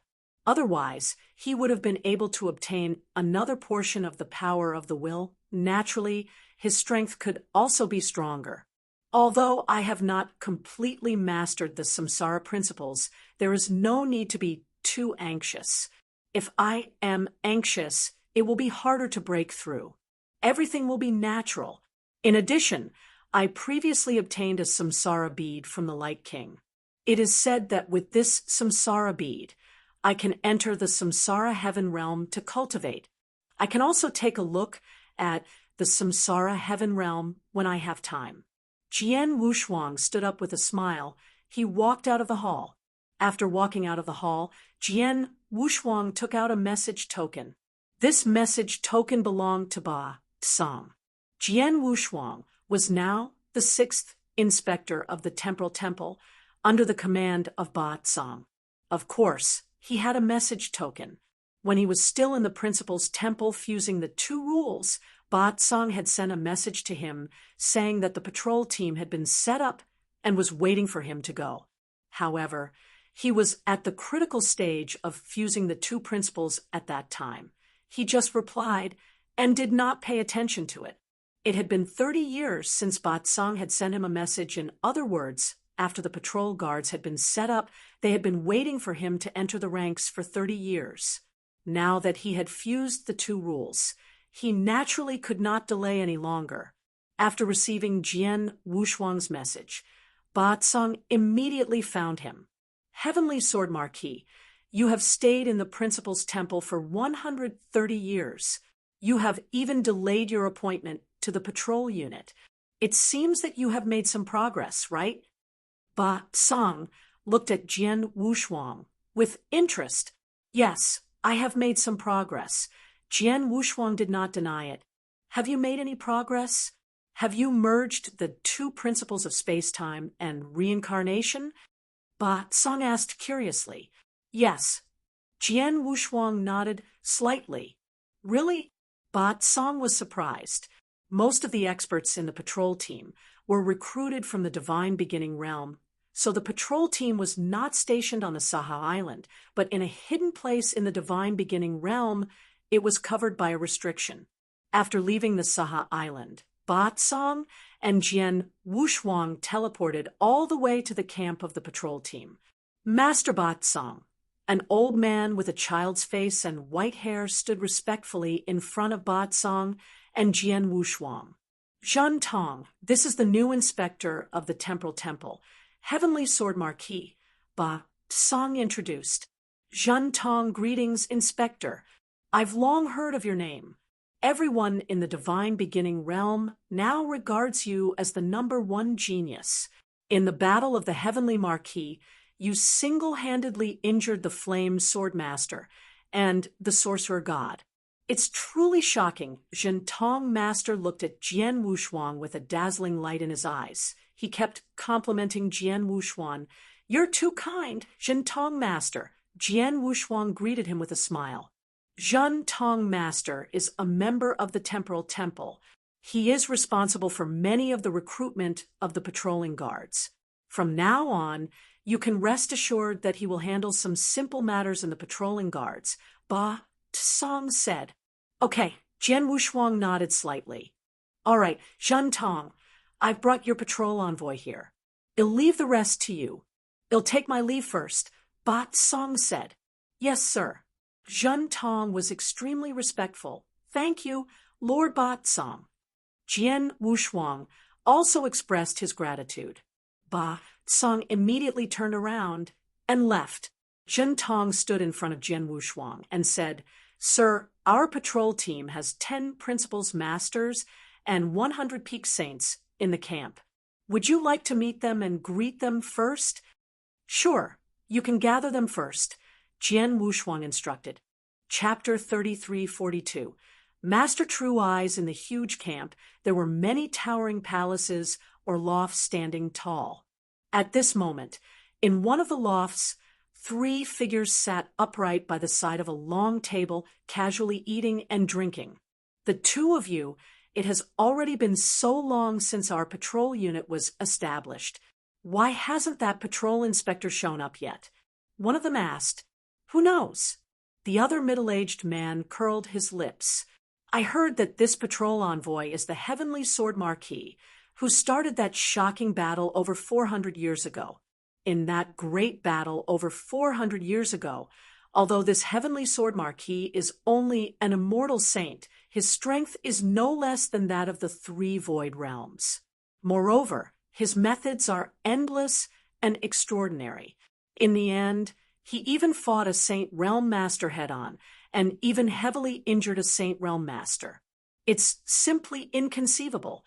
Otherwise, he would have been able to obtain another portion of the power of the will. Naturally, his strength could also be stronger. Although I have not completely mastered the samsara principles, there is no need to be too anxious. If I am anxious, it will be harder to break through. Everything will be natural. In addition, I previously obtained a samsara bead from the Light King. It is said that with this samsara bead, I can enter the samsara heaven realm to cultivate. I can also take a look at the samsara heaven realm when I have time. Jian Wushuang stood up with a smile. He walked out of the hall. After walking out of the hall, Jian Wushuang took out a message token. This message token belonged to Ba Song. Jian Wushuang was now the 6th inspector of the Temporal Temple under the command of Ba Song. Of course, he had a message token. When he was still in the principal's temple fusing the 2 rules, Ba Song had sent a message to him saying that the patrol team had been set up and was waiting for him to go. However, he was at the critical stage of fusing the 2 principles at that time. He just replied and did not pay attention to it. It had been 30 years since Ba Song had sent him a message. In other words, after the patrol guards had been set up, they had been waiting for him to enter the ranks for 30 years. Now that he had fused the 2 rules, he naturally could not delay any longer. After receiving Jian Wushuang's message, Ba Song immediately found him. Heavenly Sword Marquis, you have stayed in the principal's temple for 130 years. You have even delayed your appointment to the patrol unit. It seems that you have made some progress, right? Ba Song looked at Jian Wushuang with interest. Yes, I have made some progress. Jian Wushuang did not deny it. Have you made any progress? Have you merged the 2 principles of space-time and reincarnation? Ba Song asked curiously. Yes. Jian Wushuang nodded slightly. Really? Ba Song was surprised. Most of the experts in the patrol team were recruited from the Divine Beginning realm, so the patrol team was not stationed on the Saha Island, but in a hidden place in the Divine Beginning realm. It was covered by a restriction. After leaving the Saha Island, Ba Song and Jian Wushuang teleported all the way to the camp of the patrol team. Master Ba Song, an old man with a child's face and white hair, stood respectfully in front of Ba Song and Jian Wushuang. Zhen Tong, this is the new inspector of the Temporal Temple, Heavenly Sword Marquis, Ba Song introduced. Zhen Tong, greetings, Inspector. I've long heard of your name. Everyone in the Divine Beginning realm now regards you as the #1 genius. In the Battle of the Heavenly Marquis, you single-handedly injured the Flame Swordmaster and the Sorcerer God. It's truly shocking. Zhen Tong Master looked at Jian Wushuang with a dazzling light in his eyes. He kept complimenting Jian Wushuang. You're too kind, Zhen Tong Master. Jian Wushuang greeted him with a smile. Zhen Tong Master is a member of the Temporal Temple. He is responsible for many of the recruitment of the patrolling guards. From now on, you can rest assured that he will handle some simple matters in the patrolling guards, Ba Song said. Okay, Jian Wushuang nodded slightly. All right, Zhen Tong, I've brought your patrol envoy here. I'll leave the rest to you. I'll take my leave first, Ba Song said. Yes, sir. Zhen Tong was extremely respectful. Thank you, Lord Ba Song. Jian Wushuang also expressed his gratitude. Ba Song immediately turned around and left. Zhen Tong stood in front of Jian Wushuang and said, Sir, our patrol team has 10 Principals Masters and 100 Peak Saints in the camp. Would you like to meet them and greet them first? Sure, you can gather them first, Jian Wushuang instructed. Chapter 3342. Master True Eyes. In the huge camp, there were many towering palaces or lofts standing tall. At this moment, in one of the lofts, 3 figures sat upright by the side of a long table, casually eating and drinking. The 2 of you, it has already been so long since our patrol unit was established. Why hasn't that patrol inspector shown up yet? One of them asked. Who knows? The other middle-aged man curled his lips. I heard that this patrol envoy is the Heavenly Sword Marquis, who started that shocking battle over 400 years ago. In that great battle over 400 years ago, although this Heavenly Sword Marquis is only an immortal saint, his strength is no less than that of the three void realms. Moreover, his methods are endless and extraordinary. In the end, he even fought a Saint Realm Master head-on, and even heavily injured a Saint Realm Master. It's simply inconceivable.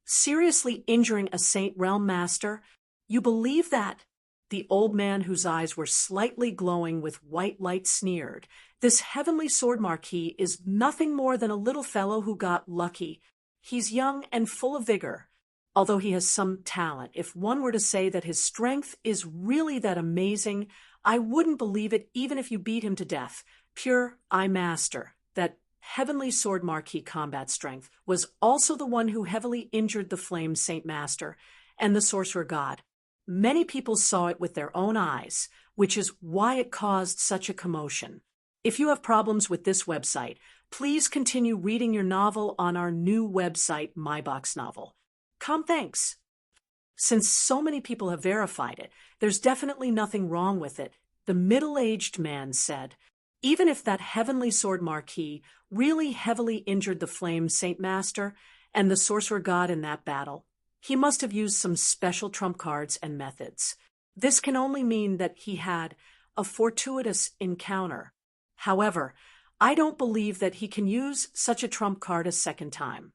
Seriously injuring a Saint Realm Master? You believe that? The old man whose eyes were slightly glowing with white light sneered. This Heavenly Sword Marquis is nothing more than a little fellow who got lucky. He's young and full of vigor. Although he has some talent, if one were to say that his strength is really that amazing, I wouldn't believe it even if you beat him to death. Pure I Master, that Heavenly Sword Marquis combat strength, was also the one who heavily injured the Flame Saint Master and the Sorcerer God. Many people saw it with their own eyes, which is why it caused such a commotion. If you have problems with this website, please continue reading your novel on our new website, MyBox Novel. Thanks. Since so many people have verified it, there's definitely nothing wrong with it, the middle-aged man said. Even if that Heavenly Sword Marquis really heavily injured the Flame Saint Master and the Sorcerer God in that battle, he must have used some special trump cards and methods. This can only mean that he had a fortuitous encounter. However, I don't believe that he can use such a trump card a second time.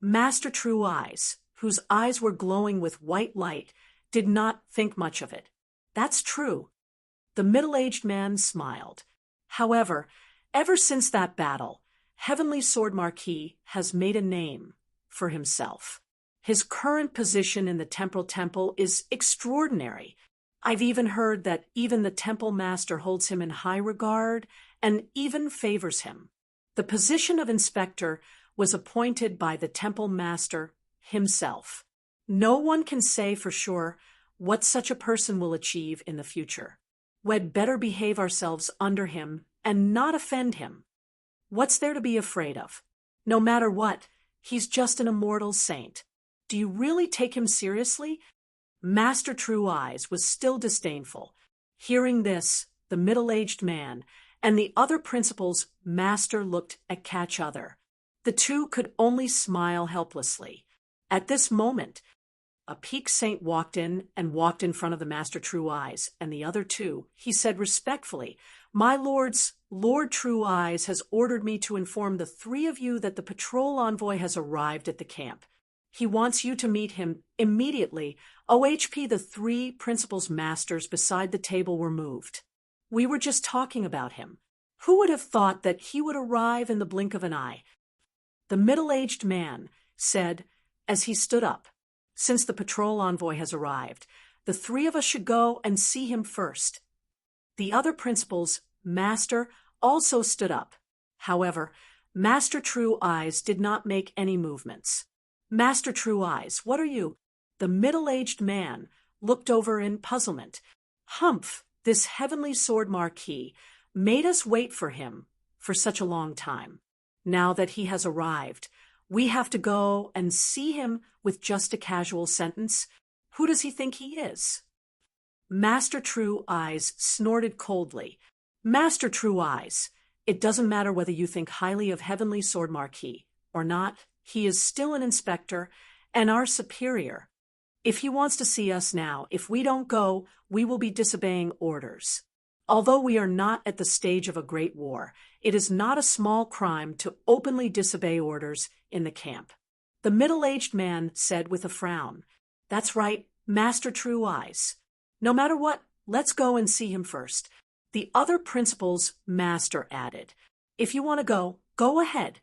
Master True Eyes, whose eyes were glowing with white light, did not think much of it. That's true. The middle-aged man smiled. However, ever since that battle, Heavenly Sword Marquis has made a name for himself. His current position in the Temporal Temple is extraordinary. I've even heard that even the Temple Master holds him in high regard and even favors him. The position of inspector was appointed by the Temple Master himself. No one can say for sure what such a person will achieve in the future. We'd better behave ourselves under him and not offend him. What's there to be afraid of? No matter what, he's just an immortal saint. Do you really take him seriously? Master True Eyes was still disdainful. Hearing this, the middle-aged man and the other principal's master looked at each other. The two could only smile helplessly. At this moment, a peak saint walked in front of the Master True Eyes and the other two. He said respectfully, "My lords, Lord True Eyes has ordered me to inform the three of you that the patrol envoy has arrived at the camp. He wants you to meet him immediately." OHP, the three principals' masters beside the table were moved. We were just talking about him. Who would have thought that he would arrive in the blink of an eye? The middle-aged man said as he stood up, "Since the patrol envoy has arrived, the three of us should go and see him first." The other principal's master also stood up. However, Master True Eyes did not make any movements. "Master True Eyes, what are you?" The middle-aged man looked over in puzzlement. "Humph, this Heavenly Sword Marquis made us wait for him for such a long time. Now that he has arrived, we have to go and see him with just a casual sentence. Who does he think he is?" Master True Eyes snorted coldly. "Master True Eyes, it doesn't matter whether you think highly of Heavenly Sword Marquis or not. He is still an inspector and our superior. If he wants to see us now, if we don't go, we will be disobeying orders. Although we are not at the stage of a great war, it is not a small crime to openly disobey orders in the camp." The middle-aged man said with a frown, "That's right, Master True Eyes. No matter what, let's go and see him first." The other principal's master added, "If you want to go, go ahead.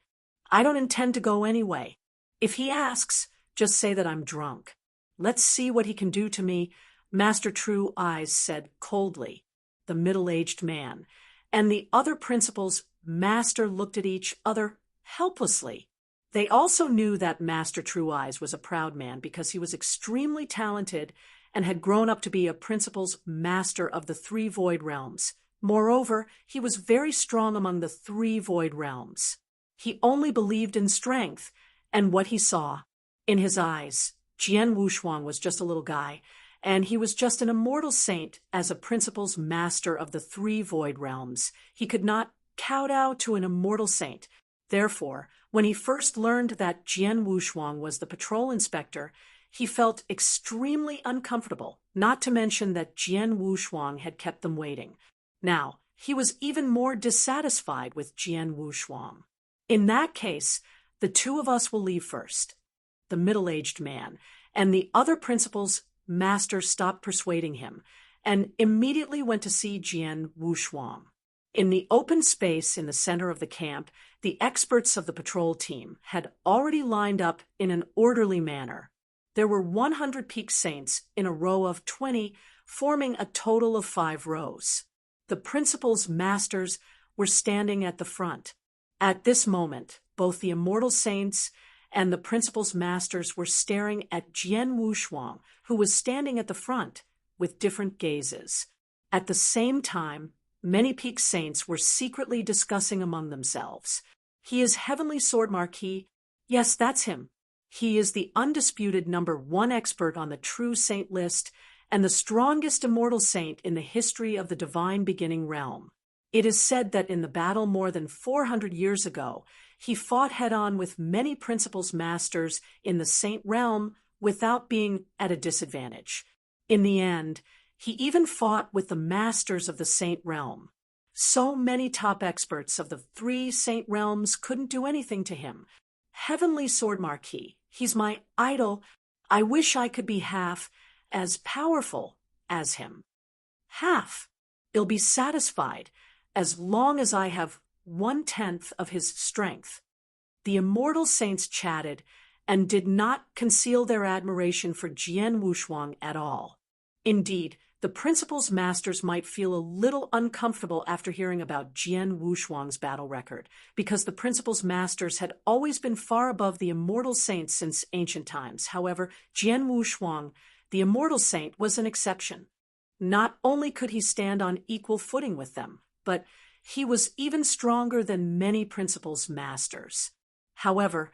I don't intend to go anyway. If he asks, just say that I'm drunk. Let's see what he can do to me," Master True Eyes said coldly. The middle-aged man and the other principal's master looked at each other helplessly. They also knew that Master True Eyes was a proud man because he was extremely talented and had grown up to be a principal's master of the 3 void realms. Moreover, he was very strong among the 3 void realms. He only believed in strength and what he saw. In his eyes, Jian Wushuang was just a little guy, and he was just an immortal saint as a principal's master of the 3 void realms. He could not kowtow to an immortal saint. Therefore, when he first learned that Jian Wushuang was the patrol inspector, he felt extremely uncomfortable, not to mention that Jian Wushuang had kept them waiting. Now, he was even more dissatisfied with Jian Wushuang. In that case, the 2 of us will leave first. The middle-aged man and the other principal's master stopped persuading him and immediately went to see Jian Wushuang. In the open space in the center of the camp, the experts of the patrol team had already lined up in an orderly manner. There were 100 peak saints in a row of 20, forming a total of 5 rows. The principal's masters were standing at the front. At this moment, both the immortal saints and the principal's masters were staring at Jian Wushuang, who was standing at the front, with different gazes. At the same time, many peak saints were secretly discussing among themselves. He is Heavenly Sword Marquis. Yes, that's him. He is the undisputed #1 expert on the true saint list and the strongest immortal saint in the history of the divine beginning realm. It is said that in the battle more than 400 years ago, he fought head-on with many principal's masters in the saint realm without being at a disadvantage. In the end, he even fought with the masters of the saint realm. So many top experts of the 3 saint realms couldn't do anything to him. Heavenly Sword Marquis, he's my idol. I wish I could be half as powerful as him. Half. I'll be satisfied as long as I have 1/10 of his strength. The immortal saints chatted and did not conceal their admiration for Jian Wushuang at all. Indeed, the principal's masters might feel a little uncomfortable after hearing about Jian Wushuang's battle record, because the principal's masters had always been far above the immortal saints since ancient times. However, Jian Wushuang, the immortal saint, was an exception. Not only could he stand on equal footing with them, but he was even stronger than many principal's masters. However,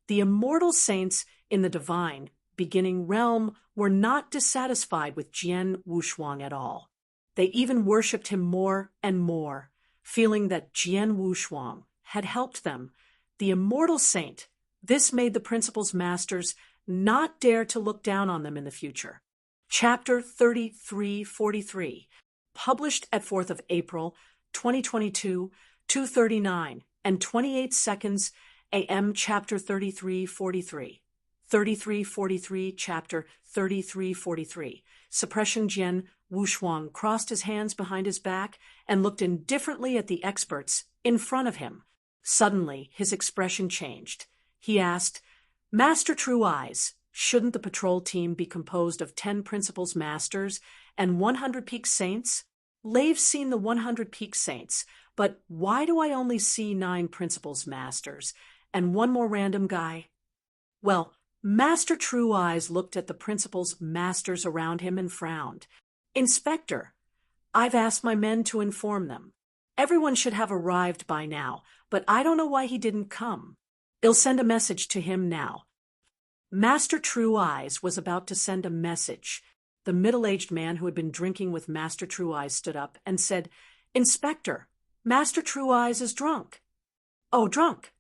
the immortal saints in the divine beginning realm were not dissatisfied with Jian Wushuang at all. They even worshipped him more and more, feeling that Jian Wushuang had helped them. The immortal saint, this made the principal's masters not dare to look down on them in the future. Chapter 3343, published at 4th of April, 2022, 2:39 and 28 seconds AM, Chapter 3343. 3343, Chapter 3343. Suppression. Jian Wushuang crossed his hands behind his back and looked indifferently at the experts in front of him. Suddenly, his expression changed. He asked, "Master True Eyes, shouldn't the patrol team be composed of 10 principal's masters and 100 peak saints? Lave's seen the 100 peak saints, but why do I only see 9 principal's masters and 1 more random guy?" Well, Master True Eyes looked at the principal's masters around him and frowned. "Inspector, I've asked my men to inform them. Everyone should have arrived by now, but I don't know why he didn't come. I'll send a message to him now." Master True Eyes was about to send a message. The middle-aged man who had been drinking with Master True Eyes stood up and said, "Inspector, Master True Eyes is drunk." "Oh, drunk?"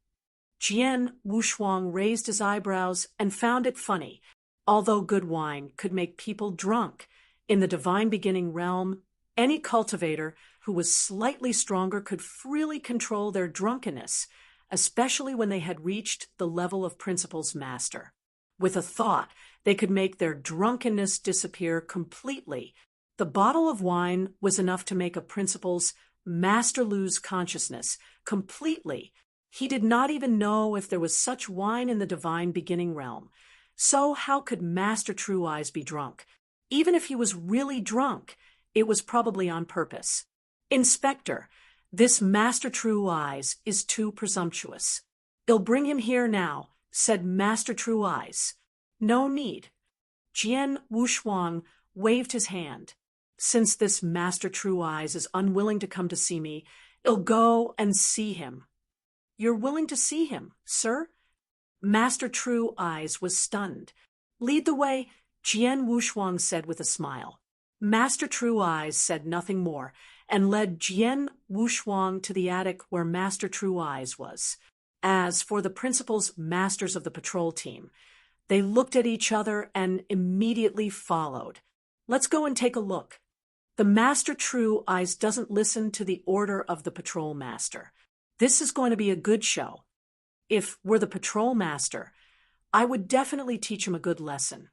Jian Wushuang raised his eyebrows and found it funny. Although good wine could make people drunk, in the divine beginning realm, any cultivator who was slightly stronger could freely control their drunkenness, especially when they had reached the level of principal's master. With a thought, they could make their drunkenness disappear completely. The bottle of wine was enough to make a principal's master lose consciousness completely. He did not even know if there was such wine in the divine beginning realm. So how could Master True Eyes be drunk? Even if he was really drunk, it was probably on purpose. "Inspector, this Master True Eyes is too presumptuous." "I'll bring him here now," said Master True Eyes. "No need." Jian Wushuang waved his hand. "Since this Master True Eyes is unwilling to come to see me, I'll go and see him." "You're willing to see him, sir?" Master True Eyes was stunned. "Lead the way," Jian Wushuang said with a smile. Master True Eyes said nothing more and led Jian Wushuang to the attic where Master True Eyes was. As for the principal's masters of the patrol team, they looked at each other and immediately followed. "Let's go and take a look." The Master True Eyes doesn't listen to the order of the patrol master. This is going to be a good show. If we're the patrol master, I would definitely teach him a good lesson.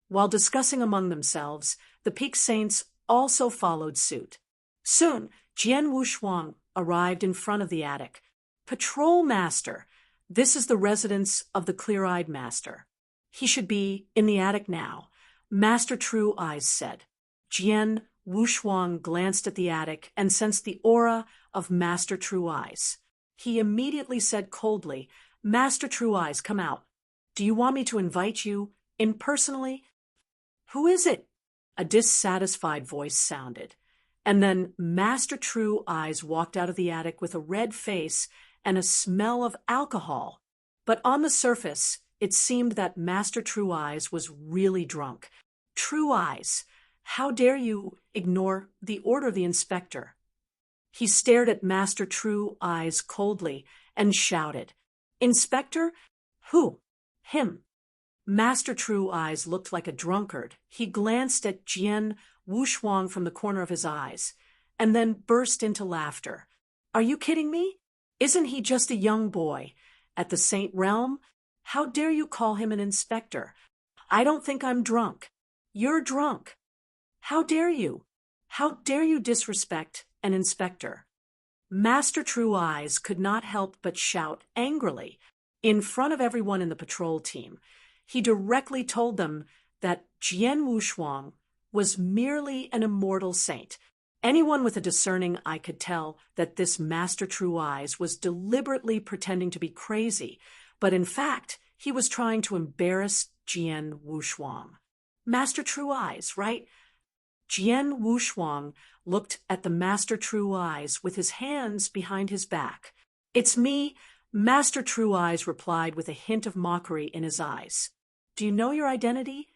While discussing among themselves, the Peak Saints also followed suit. Soon, Jian Wushuang arrived in front of the attic. "Patrol master, this is the residence of the clear-eyed master. He should be in the attic now," Master True Eyes said. Jian Wushuang glanced at the attic and sensed the aura of Master True Eyes. He immediately said coldly, "Master True Eyes, come out. Do you want me to invite you in personally?" "Who is it?" a dissatisfied voice sounded. And then Master True Eyes walked out of the attic with a red face and a smell of alcohol. But on the surface, it seemed that Master True Eyes was really drunk. "True Eyes, how dare you ignore the order of the inspector?" He stared at Master True Eyes coldly and shouted, "Inspector? Who? Him." Master True Eyes looked like a drunkard. He glanced at Jian Wushuang from the corner of his eyes, and then burst into laughter. "Are you kidding me? Isn't he just a young boy at the Saint Realm? How dare you call him an inspector? I don't think I'm drunk. You're drunk. How dare you? How dare you disrespect an inspector?" Master True Eyes could not help but shout angrily. In front of everyone in the patrol team, he directly told them that Jian Wushuang was merely an immortal saint. Anyone with a discerning eye could tell that this Master True Eyes was deliberately pretending to be crazy, but in fact, he was trying to embarrass Jian Wushuang. Master True Eyes, right? Jian Wushuang looked at the Master True Eyes with his hands behind his back. "It's me," Master True Eyes replied with a hint of mockery in his eyes. "Do you know your identity?"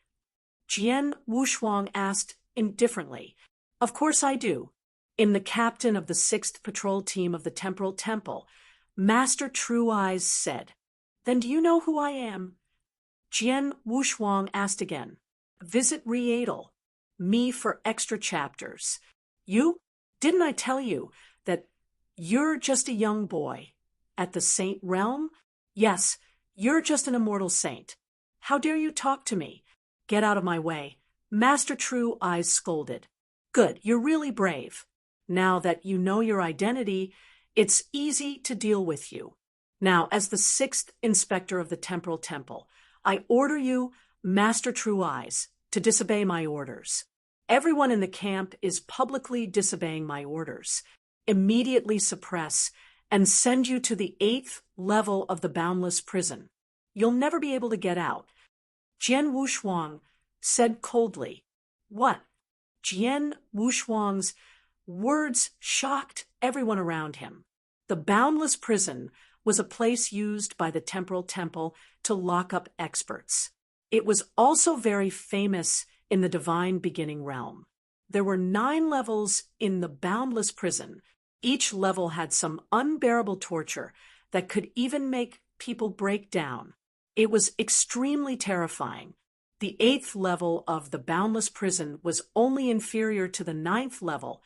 Jian Wushuang asked indifferently. "Of course I do. I'm the captain of the 6th Patrol Team of the Temporal Temple," Master True Eyes said. "Then do you know who I am?" Jian Wushuang asked again. "Visit Re-Adel. Me for extra chapters. You? Didn't I tell you that you're just a young boy at the Saint Realm? Yes, you're just an immortal saint. How dare you talk to me? Get out of my way," Master True Eyes scolded. "Good, you're really brave. Now that you know your identity, it's easy to deal with you. Now, as the 6th Inspector of the Temporal Temple, I order you, Master True Eyes, to disobey my orders. Everyone in the camp is publicly disobeying my orders. Immediately suppress and send you to the 8th level of the Boundless Prison. You'll never be able to get out." Jian Wushuang said coldly. "What?" Jian Wushuang's words shocked everyone around him. The Boundless Prison was a place used by the Temporal Temple to lock up experts. It was also very famous in the Divine Beginning Realm. There were 9 levels in the Boundless Prison. Each level had some unbearable torture that could even make people break down. It was extremely terrifying. The 8th level of the Boundless Prison was only inferior to the 9th level.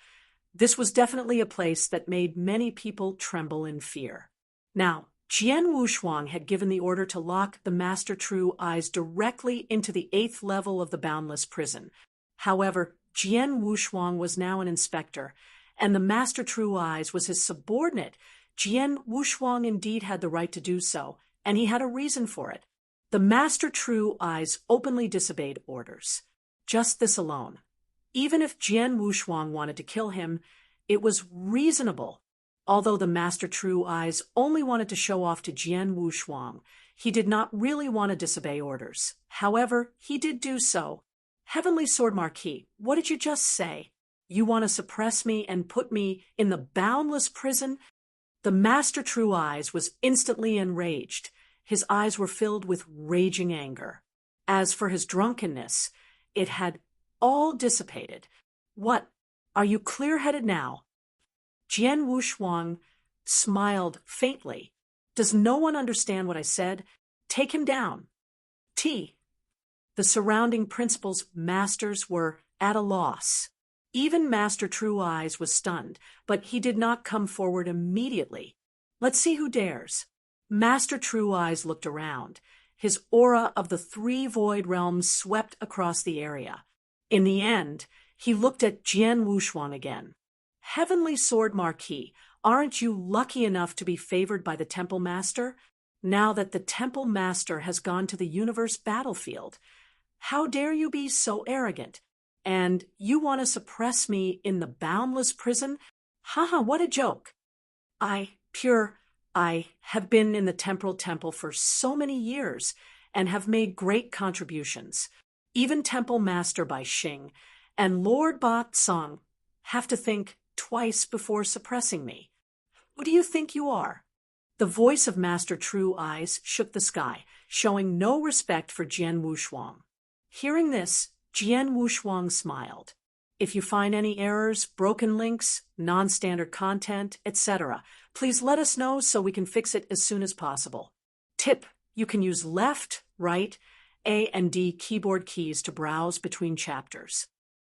This was definitely a place that made many people tremble in fear. Now, Jian Wushuang had given the order to lock the Master True Eyes directly into the 8th level of the Boundless Prison. However, Jian Wushuang was now an inspector, and the Master True Eyes was his subordinate. Jian Wushuang indeed had the right to do so, and he had a reason for it. The Master True Eyes openly disobeyed orders. Just this alone. Even if Jian Wushuang wanted to kill him, it was reasonable. Although the Master True Eyes only wanted to show off to Jian Wushuang, he did not really want to disobey orders. However, he did do so. Heavenly Sword Marquis, what did you just say? You want to suppress me and put me in the boundless prison? The Master True Eyes was instantly enraged. His eyes were filled with raging anger. As for his drunkenness, it had all dissipated. What? Are you clear-headed now? Jian Wushuang smiled faintly. Does no one understand what I said? Take him down. T. The surrounding principal's masters were at a loss. Even Master True Eyes was stunned, but he did not come forward immediately. Let's see who dares. Master True Eyes looked around. His aura of the 3 void realms swept across the area. In the end, he looked at Jian Wushuang again. Heavenly Sword Marquis, aren't you lucky enough to be favored by the Temple Master? Now that the Temple Master has gone to the universe battlefield, how dare you be so arrogant? And you want to suppress me in the boundless prison? Haha, what a joke. I have been in the Temporal Temple for so many years and have made great contributions. Even Temple Master Bai Xing and Lord Ba Song have to think twice before suppressing me. Who do you think you are? The voice of Master True Eyes shook the sky, showing no respect for Jian Wushuang. Hearing this, Jian Wushuang smiled. If you find any errors, broken links, non-standard content, etc., please let us know so we can fix it as soon as possible. Tip: you can use left, right, A and D keyboard keys to browse between chapters.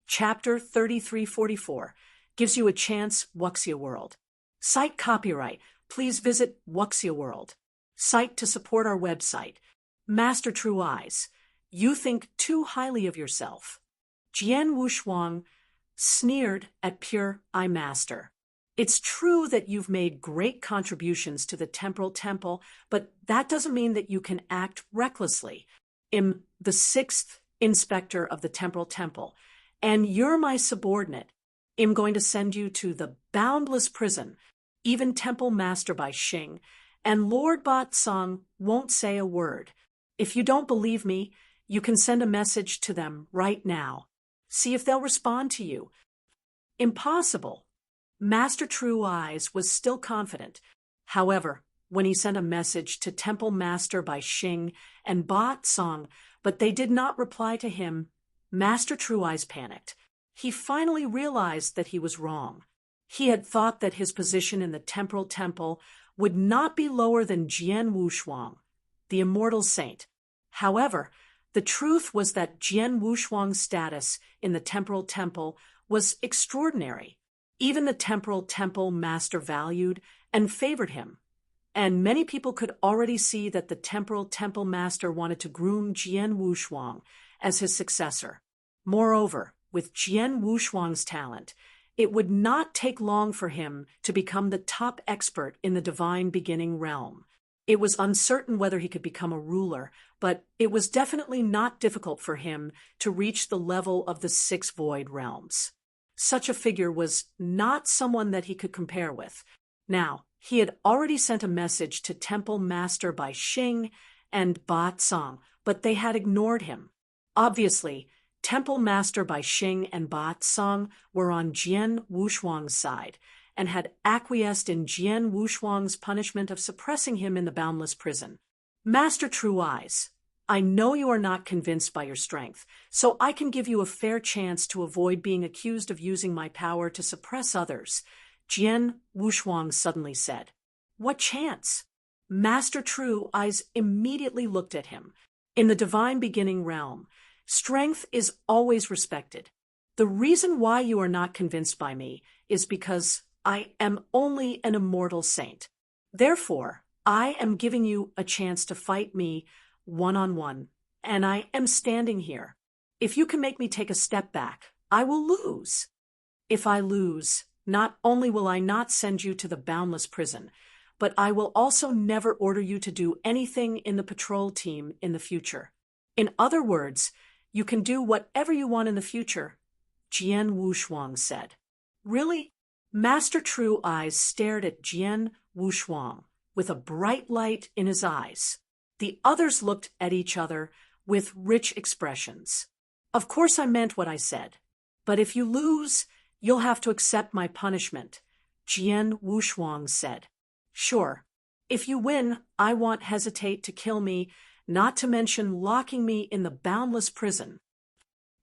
Chapter 3344 gives you a chance Wuxia World. Site copyright. Please visit Wuxia World. Site to support our website. Master True Eyes. You think too highly of yourself. Jian Wushuang sneered at Pure Eye Master. It's true that you've made great contributions to the Temporal Temple, but that doesn't mean that you can act recklessly. I'm the 6th inspector of the Temporal Temple, and you're my subordinate. I'm going to send you to the boundless prison. Even Temple Master Bai Xing and Lord Ba Song won't say a word. If you don't believe me, you can send a message to them right now. See if they'll respond to you. Impossible. Master True Eyes was still confident. However, when he sent a message to Temple Master Bai Xing and Ba Song, but they did not reply to him, Master True Eyes panicked. He finally realized that he was wrong. He had thought that his position in the Temporal Temple would not be lower than Jian Wushuang, the immortal saint. However, the truth was that Jian Wushuang's status in the Temporal Temple was extraordinary. Even the Temporal Temple Master valued and favored him. And many people could already see that the Temporal Temple Master wanted to groom Jian Wushuang as his successor. Moreover, with Jian Wushuang's talent, it would not take long for him to become the top expert in the Divine Beginning realm. It was uncertain whether he could become a ruler, but it was definitely not difficult for him to reach the level of the 6 void realms. Such a figure was not someone that he could compare with. Now, he had already sent a message to Temple Master Bai Xing and Ba Song, but they had ignored him. Obviously, Temple Master Bai Xing and Ba Song were on Jian Wushuang's side, and had acquiesced in Jian Wushuang's punishment of suppressing him in the boundless prison. Master True Eyes, I know you are not convinced by your strength, so I can give you a fair chance to avoid being accused of using my power to suppress others, Jian Wushuang suddenly said. What chance? Master True Eyes immediately looked at him. In the Divine Beginning realm, strength is always respected. The reason why you are not convinced by me is because I am only an immortal saint. Therefore, I am giving you a chance to fight me one-on-one, and I am standing here. If you can make me take a step back, I will lose. If I lose, not only will I not send you to the boundless prison, but I will also never order you to do anything in the patrol team in the future. In other words, you can do whatever you want in the future, Jian Wushuang said. Really? Master True Eyes stared at Jian Wushuang with a bright light in his eyes. The others looked at each other with rich expressions. Of course I meant what I said. But if you lose, you'll have to accept my punishment, Jian Wushuang said. Sure. If you win, I won't hesitate to kill me, not to mention locking me in the boundless prison.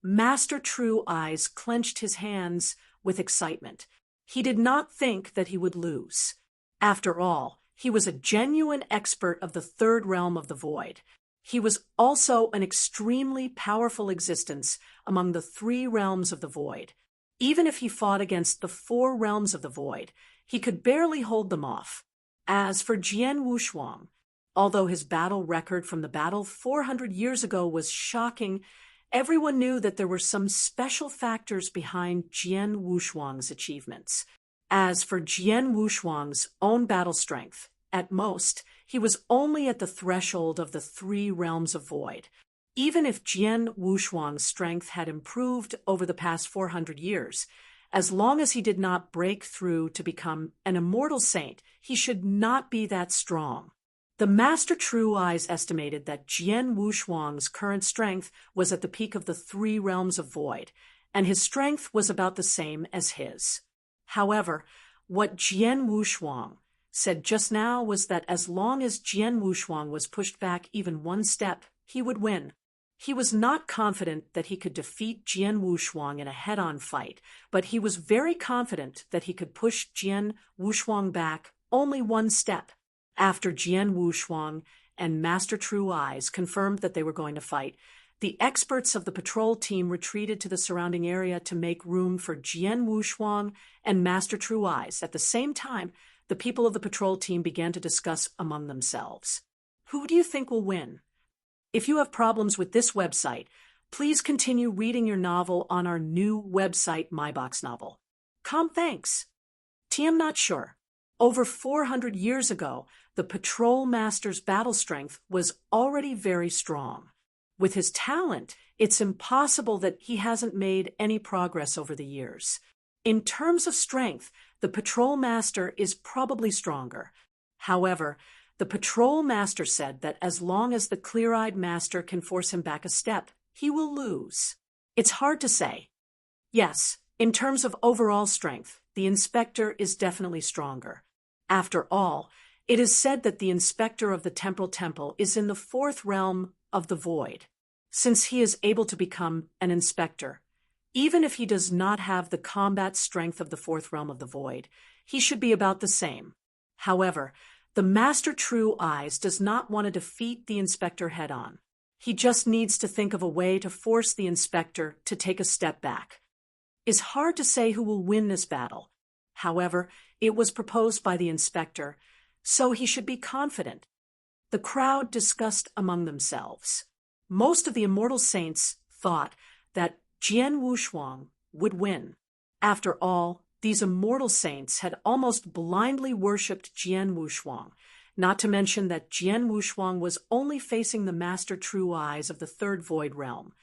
Master True Eyes clenched his hands with excitement. He did not think that he would lose. After all, he was a genuine expert of the third realm of the void. He was also an extremely powerful existence among the three realms of the void. Even if he fought against the four realms of the void, he could barely hold them off. As for Jian Wushuang, although his battle record from the battle 400 years ago was shocking, everyone knew that there were some special factors behind Jian Wushuang's achievements. As for Jian Wushuang's own battle strength, at most, he was only at the threshold of the three realms of void. Even if Jian Wushuang's strength had improved over the past 400 years, as long as he did not break through to become an immortal saint, he should not be that strong. The Master True Eyes estimated that Jian Wushuang's current strength was at the peak of the three realms of void, and his strength was about the same as his. However, what Jian Wushuang said just now was that as long as Jian Wushuang was pushed back even one step, he would win. He was not confident that he could defeat Jian Wushuang in a head-on fight, but he was very confident that he could push Jian Wushuang back only one step. After Jian Wushuang and Master True Eyes confirmed that they were going to fight, the experts of the patrol team retreated to the surrounding area to make room for Jian Wushuang and Master True Eyes. At the same time, the people of the patrol team began to discuss among themselves. Who do you think will win? If you have problems with this website, please continue reading your novel on our new website, MyBox Novel. Thanks. I'm not sure. Over 400 years ago, the patrol master's battle strength was already very strong. With his talent, it's impossible that he hasn't made any progress over the years. In terms of strength, the patrol master is probably stronger. However, the patrol master said that as long as the clear-eyed master can force him back a step, he will lose. It's hard to say. Yes, in terms of overall strength, the inspector is definitely stronger. After all, it is said that the inspector of the Temporal Temple is in the fourth realm of the void. Since he is able to become an inspector, even if he does not have the combat strength of the fourth realm of the void, he should be about the same. However, the Master True Eyes does not want to defeat the inspector head-on. He just needs to think of a way to force the inspector to take a step back. It's hard to say who will win this battle. However, it was proposed by the inspector, so he should be confident. The crowd discussed among themselves. Most of the immortal saints thought that Jian Wushuang would win. After all, these immortal saints had almost blindly worshipped Jian Wushuang, not to mention that Jian Wushuang was only facing the Master True Eyes of the third void realm.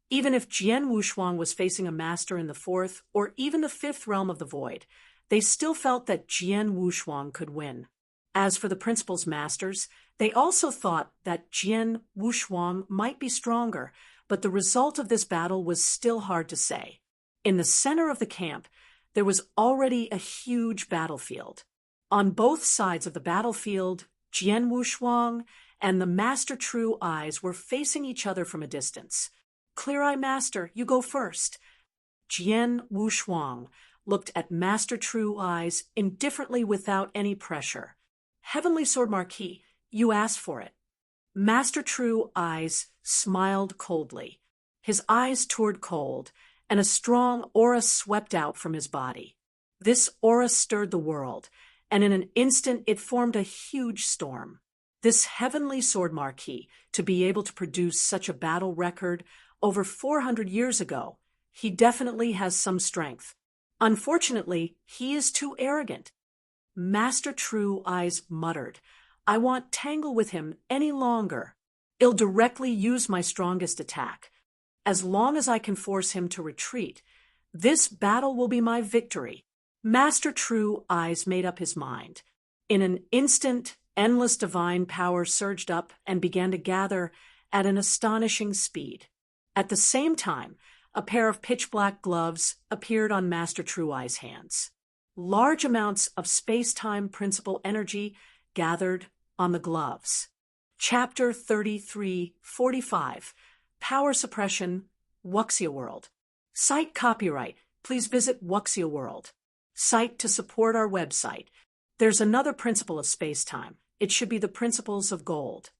Even if Jian Wushuang was facing a master in the fourth or even the fifth realm of the void, they still felt that Jian Wushuang could win. As for the principal's masters, they also thought that Jian Wushuang might be stronger, but the result of this battle was still hard to say. In the center of the camp, there was already a huge battlefield. On both sides of the battlefield, Jian Wushuang and the Master True Eyes were facing each other from a distance. Clear-Eye Master, you go first. Jian Wushuang looked at Master True Eyes indifferently without any pressure. Heavenly Sword Marquis, you asked for it. Master True Eyes smiled coldly. His eyes toured cold, and a strong aura swept out from his body. This aura stirred the world, and in an instant it formed a huge storm. This Heavenly Sword Marquis, to be able to produce such a battle record over 400 years ago, he definitely has some strength. Unfortunately, he is too arrogant. Master True Eyes muttered, I won't tangle with him any longer. I'll directly use my strongest attack. As long as I can force him to retreat, this battle will be my victory. Master True Eyes made up his mind. In an instant, endless divine power surged up and began to gather at an astonishing speed. At the same time, a pair of pitch-black gloves appeared on Master True Eye's hands. Large amounts of space-time principle energy gathered on the gloves. Chapter 3345, Power Suppression, Wuxia World. Site copyright. Please visit Wuxia World. Site to support our website. There's another principle of space-time. It should be the principles of gold.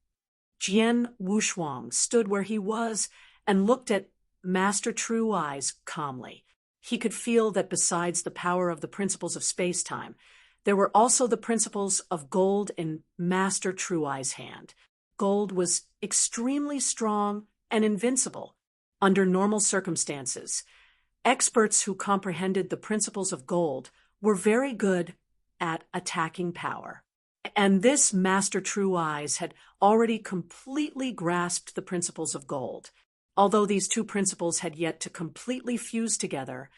Jian Wushuang stood where he was and looked at Master True Eyes calmly. He could feel that besides the power of the principles of space-time, there were also the principles of gold in Master True Eye's hand. Gold was extremely strong and invincible. Under normal circumstances, experts who comprehended the principles of gold were very good at attacking power. And this Master True Eyes had already completely grasped the principles of gold. Although these two principles had yet to completely fuse together,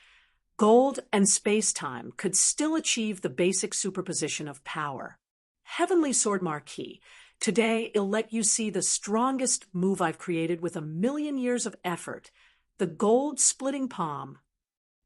gold and space-time could still achieve the basic superposition of power. Heavenly Sword Marquis, today I'll let you see the strongest move I've created with 1,000,000 years of effort, the gold-splitting palm.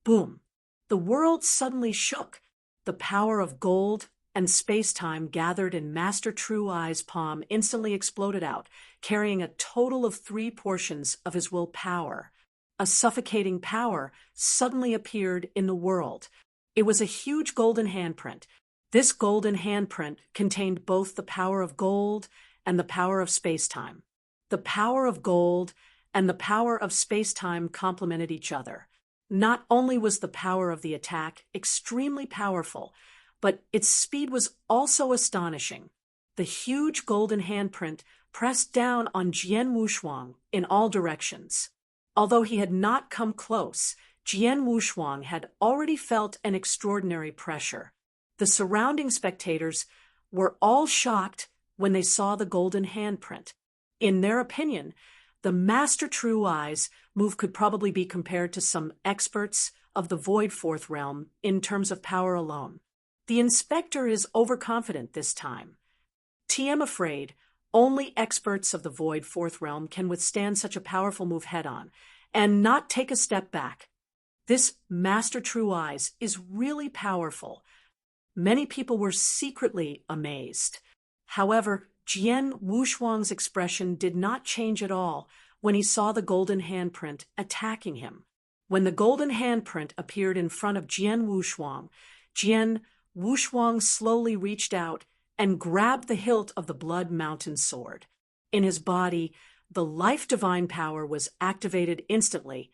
Boom! The world suddenly shook. The power of gold and space-time gathered in Master True Eye's palm instantly exploded out, carrying a total of 3 portions of his willpower. A suffocating power suddenly appeared in the world. It was a huge golden handprint. This golden handprint contained both the power of gold and the power of space-time. The power of gold and the power of space-time complemented each other. Not only was the power of the attack extremely powerful, but its speed was also astonishing. The huge golden handprint pressed down on Jian Wushuang in all directions. Although he had not come close, Jian Wushuang had already felt an extraordinary pressure. The surrounding spectators were all shocked when they saw the golden handprint. In their opinion, the Master True Eyes move could probably be compared to some experts of the Void Fourth Realm in terms of power alone. The inspector is overconfident this time. I'm afraid only experts of the Void Fourth Realm can withstand such a powerful move head-on and not take a step back. This Master True Eyes is really powerful. Many people were secretly amazed. However, Jian Wushuang's expression did not change at all when he saw the golden handprint attacking him. When the golden handprint appeared in front of Jian Wushuang slowly reached out and grabbed the hilt of the Blood Mountain sword. In his body, the life divine power was activated instantly,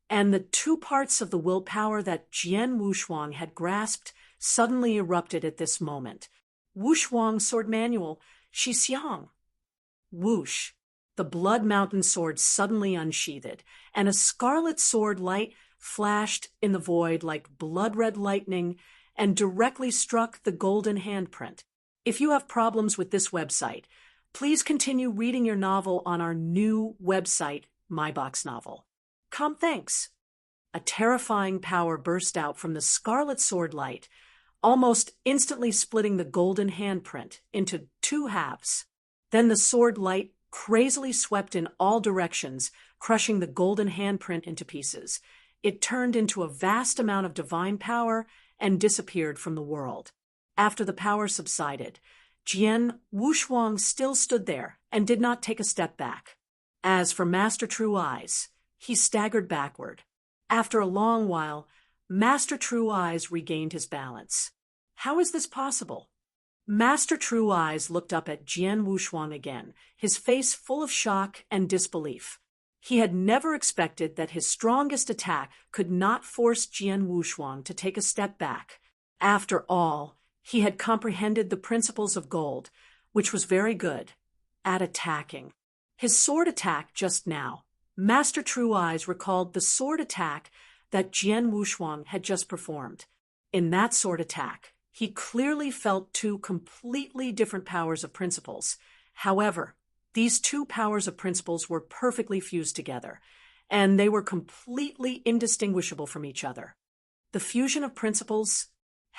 and the 2 parts of the willpower that Jian Wushuang had grasped suddenly erupted at this moment. Wushuang Sword Manual, Xiaoyao. Whoosh! The Blood Mountain sword suddenly unsheathed, and a scarlet sword light flashed in the void like blood-red lightning and directly struck the golden handprint. If you have problems with this website, please continue reading your novel on our new website, MyBox Novel. Thanks. A terrifying power burst out from the scarlet sword light, almost instantly splitting the golden handprint into 2 halves. Then the sword light crazily swept in all directions, crushing the golden handprint into pieces. It turned into a vast amount of divine power and disappeared from the world. After the power subsided, Jian Wushuang still stood there and did not take a step back. As for Master True Eyes, he staggered backward. After a long while, Master True Eyes regained his balance. How is this possible? Master True Eyes looked up at Jian Wushuang again, his face full of shock and disbelief. He had never expected that his strongest attack could not force Jian Wushuang to take a step back. After all, he had comprehended the principles of gold, which was very good at attacking. His sword attack just now. Master True Eyes recalled the sword attack that Jian Wushuang had just performed. In that sword attack, he clearly felt 2 completely different powers of principles. However, these 2 powers of principles were perfectly fused together, and they were completely indistinguishable from each other. The fusion of principles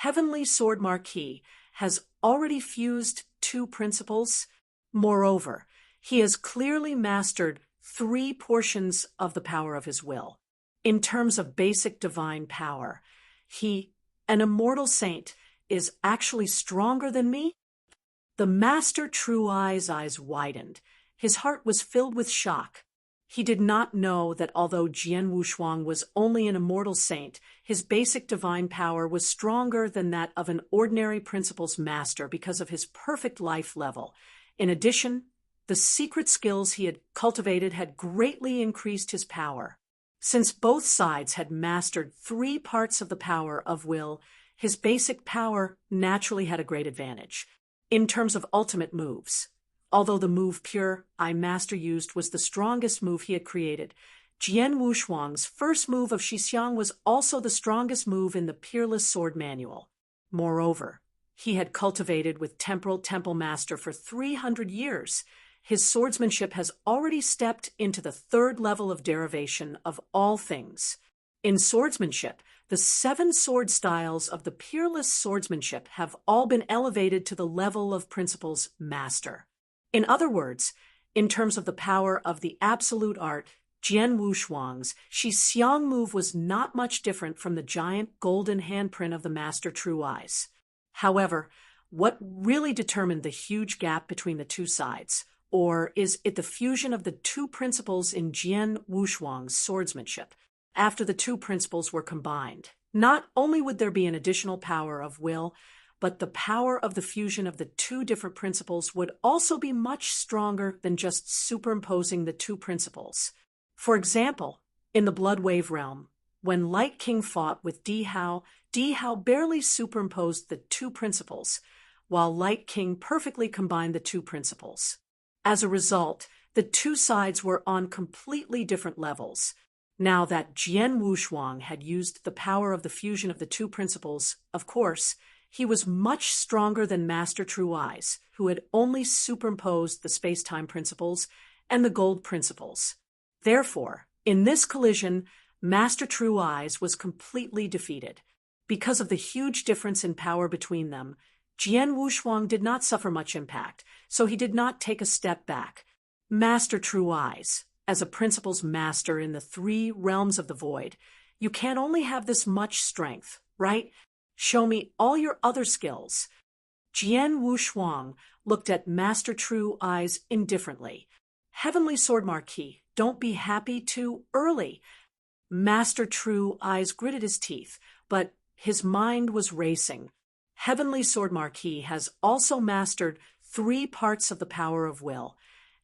Heavenly Sword Marquis has already fused two principles. Moreover, he has clearly mastered 3 portions of the power of his will. In terms of basic divine power, he, an immortal saint, is actually stronger than me? The Master True Eye's eyes widened. His heart was filled with shock. He did not know that although Jian Wushuang was only an immortal saint, his basic divine power was stronger than that of an ordinary principles master because of his perfect life level. In addition, the secret skills he had cultivated had greatly increased his power. Since both sides had mastered 3 parts of the power of will, his basic power naturally had a great advantage. In terms of ultimate moves, although the move Pure Eye Master used was the strongest move he had created, Jian Wushuang's first move of Xiaoyao was also the strongest move in the Peerless Sword Manual. Moreover, he had cultivated with Temporal Temple Master for 300 years. His swordsmanship has already stepped into the 3rd level of derivation of all things. In swordsmanship, the 7 sword styles of the Peerless Swordsmanship have all been elevated to the level of Principles Master. In other words, in terms of the power of the absolute art, Jian Wushuang's Xiaoyao move was not much different from the giant golden handprint of the Master True Eyes. However, what really determined the huge gap between the 2 sides, or is it the fusion of the 2 principles in Jian Wushuang's swordsmanship? After the 2 principles were combined, not only would there be an additional power of will, but the power of the fusion of the 2 different principles would also be much stronger than just superimposing the 2 principles. For example, in the Blood Wave realm, when Light King fought with Di Hao barely superimposed the 2 principles, while Light King perfectly combined the 2 principles. As a result, the 2 sides were on completely different levels. Now that Jian Wushuang had used the power of the fusion of the 2 principles, of course, he was much stronger than Master True Eyes, who had only superimposed the space-time principles and the gold principles. Therefore, in this collision, Master True Eyes was completely defeated. Because of the huge difference in power between them, Jian Wushuang did not suffer much impact, so he did not take a step back. Master True Eyes, as a principles master in the 3 realms of the void, you can't only have this much strength, right? Show me all your other skills. Jian Wushuang looked at Master True Eyes indifferently. Heavenly Sword Marquis, don't be happy too early. Master True Eyes gritted his teeth, but his mind was racing. Heavenly Sword Marquis has also mastered 3 parts of the power of will,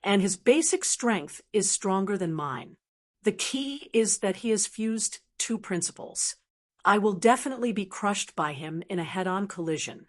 and his basic strength is stronger than mine. The key is that he has fused 2 principles. I will definitely be crushed by him in a head-on collision.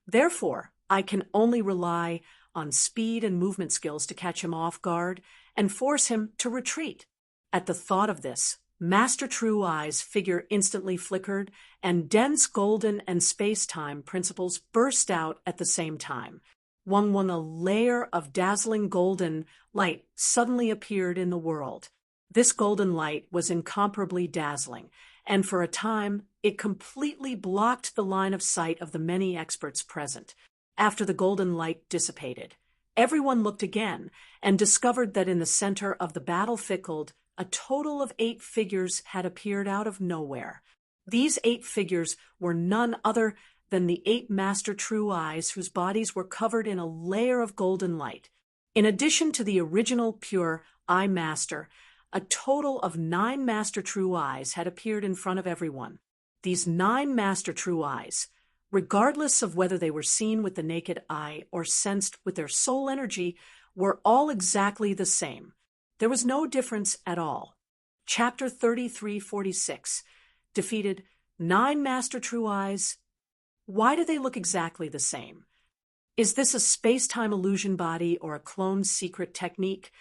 Therefore, I can only rely on speed and movement skills to catch him off guard and force him to retreat. At the thought of this, Master True Eye's figure instantly flickered, and dense golden and space-time principles burst out at the same time. A layer of dazzling golden light suddenly appeared in the world. This golden light was incomparably dazzling, and for a time it completely blocked the line of sight of the many experts present. After the golden light dissipated, everyone looked again and discovered that in the center of the battlefield, a total of 8 figures had appeared out of nowhere. These 8 figures were none other than the 8 Master True Eyes whose bodies were covered in a layer of golden light. In addition to the original Pure Eye Master, a total of 9 Master True Eyes had appeared in front of everyone. These 9 Master True Eyes, regardless of whether they were seen with the naked eye or sensed with their soul energy, were all exactly the same. There was no difference at all. Chapter 3346. Defeated 9 Master True Eyes. Why do they look exactly the same? Is this a space-time illusion body or a clone secret technique?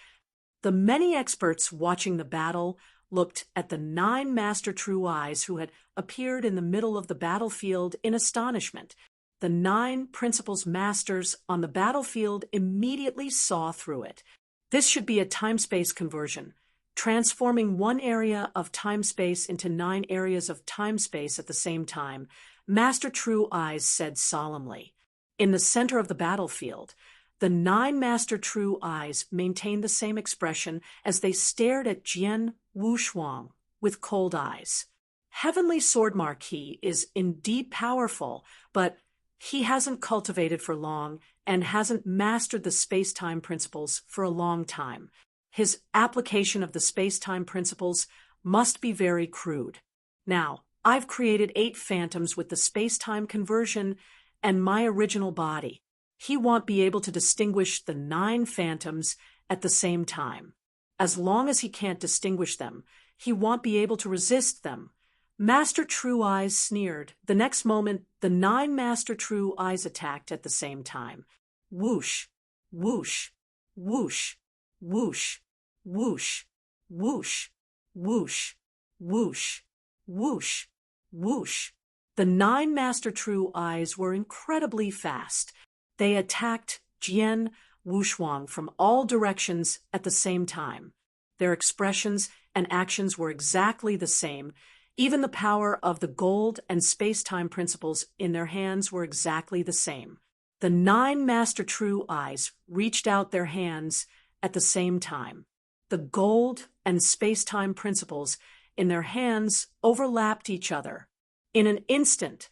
The many experts watching the battle looked at the 9 Master True Eyes who had appeared in the middle of the battlefield in astonishment. The 9 Principles Masters on the battlefield immediately saw through it. This should be a time-space conversion, transforming one area of time-space into 9 areas of time-space at the same time. Master True Eyes said solemnly. In the center of the battlefield, the 9 Master True Eyes maintained the same expression as they stared at Jian Wushuang with cold eyes. Heavenly Sword Marquis is indeed powerful, but he hasn't cultivated for long and hasn't mastered the space-time principles for a long time. His application of the space-time principles must be very crude. Now, I've created 8 phantoms with the space-time conversion and my original body. He won't be able to distinguish the 9 phantoms at the same time. As long as he can't distinguish them, he won't be able to resist them. Master True Eyes sneered. The next moment, the 9 Master True Eyes attacked at the same time. Whoosh, whoosh, whoosh, whoosh, whoosh, whoosh, whoosh, whoosh, whoosh, whoosh. The 9 Master True Eyes were incredibly fast. They attacked Jian Wushuang from all directions at the same time. Their expressions and actions were exactly the same. Even the power of the gold and space-time principles in their hands were exactly the same. The 9 Master True Eyes reached out their hands at the same time. The gold and space-time principles in their hands overlapped each other. In an instant,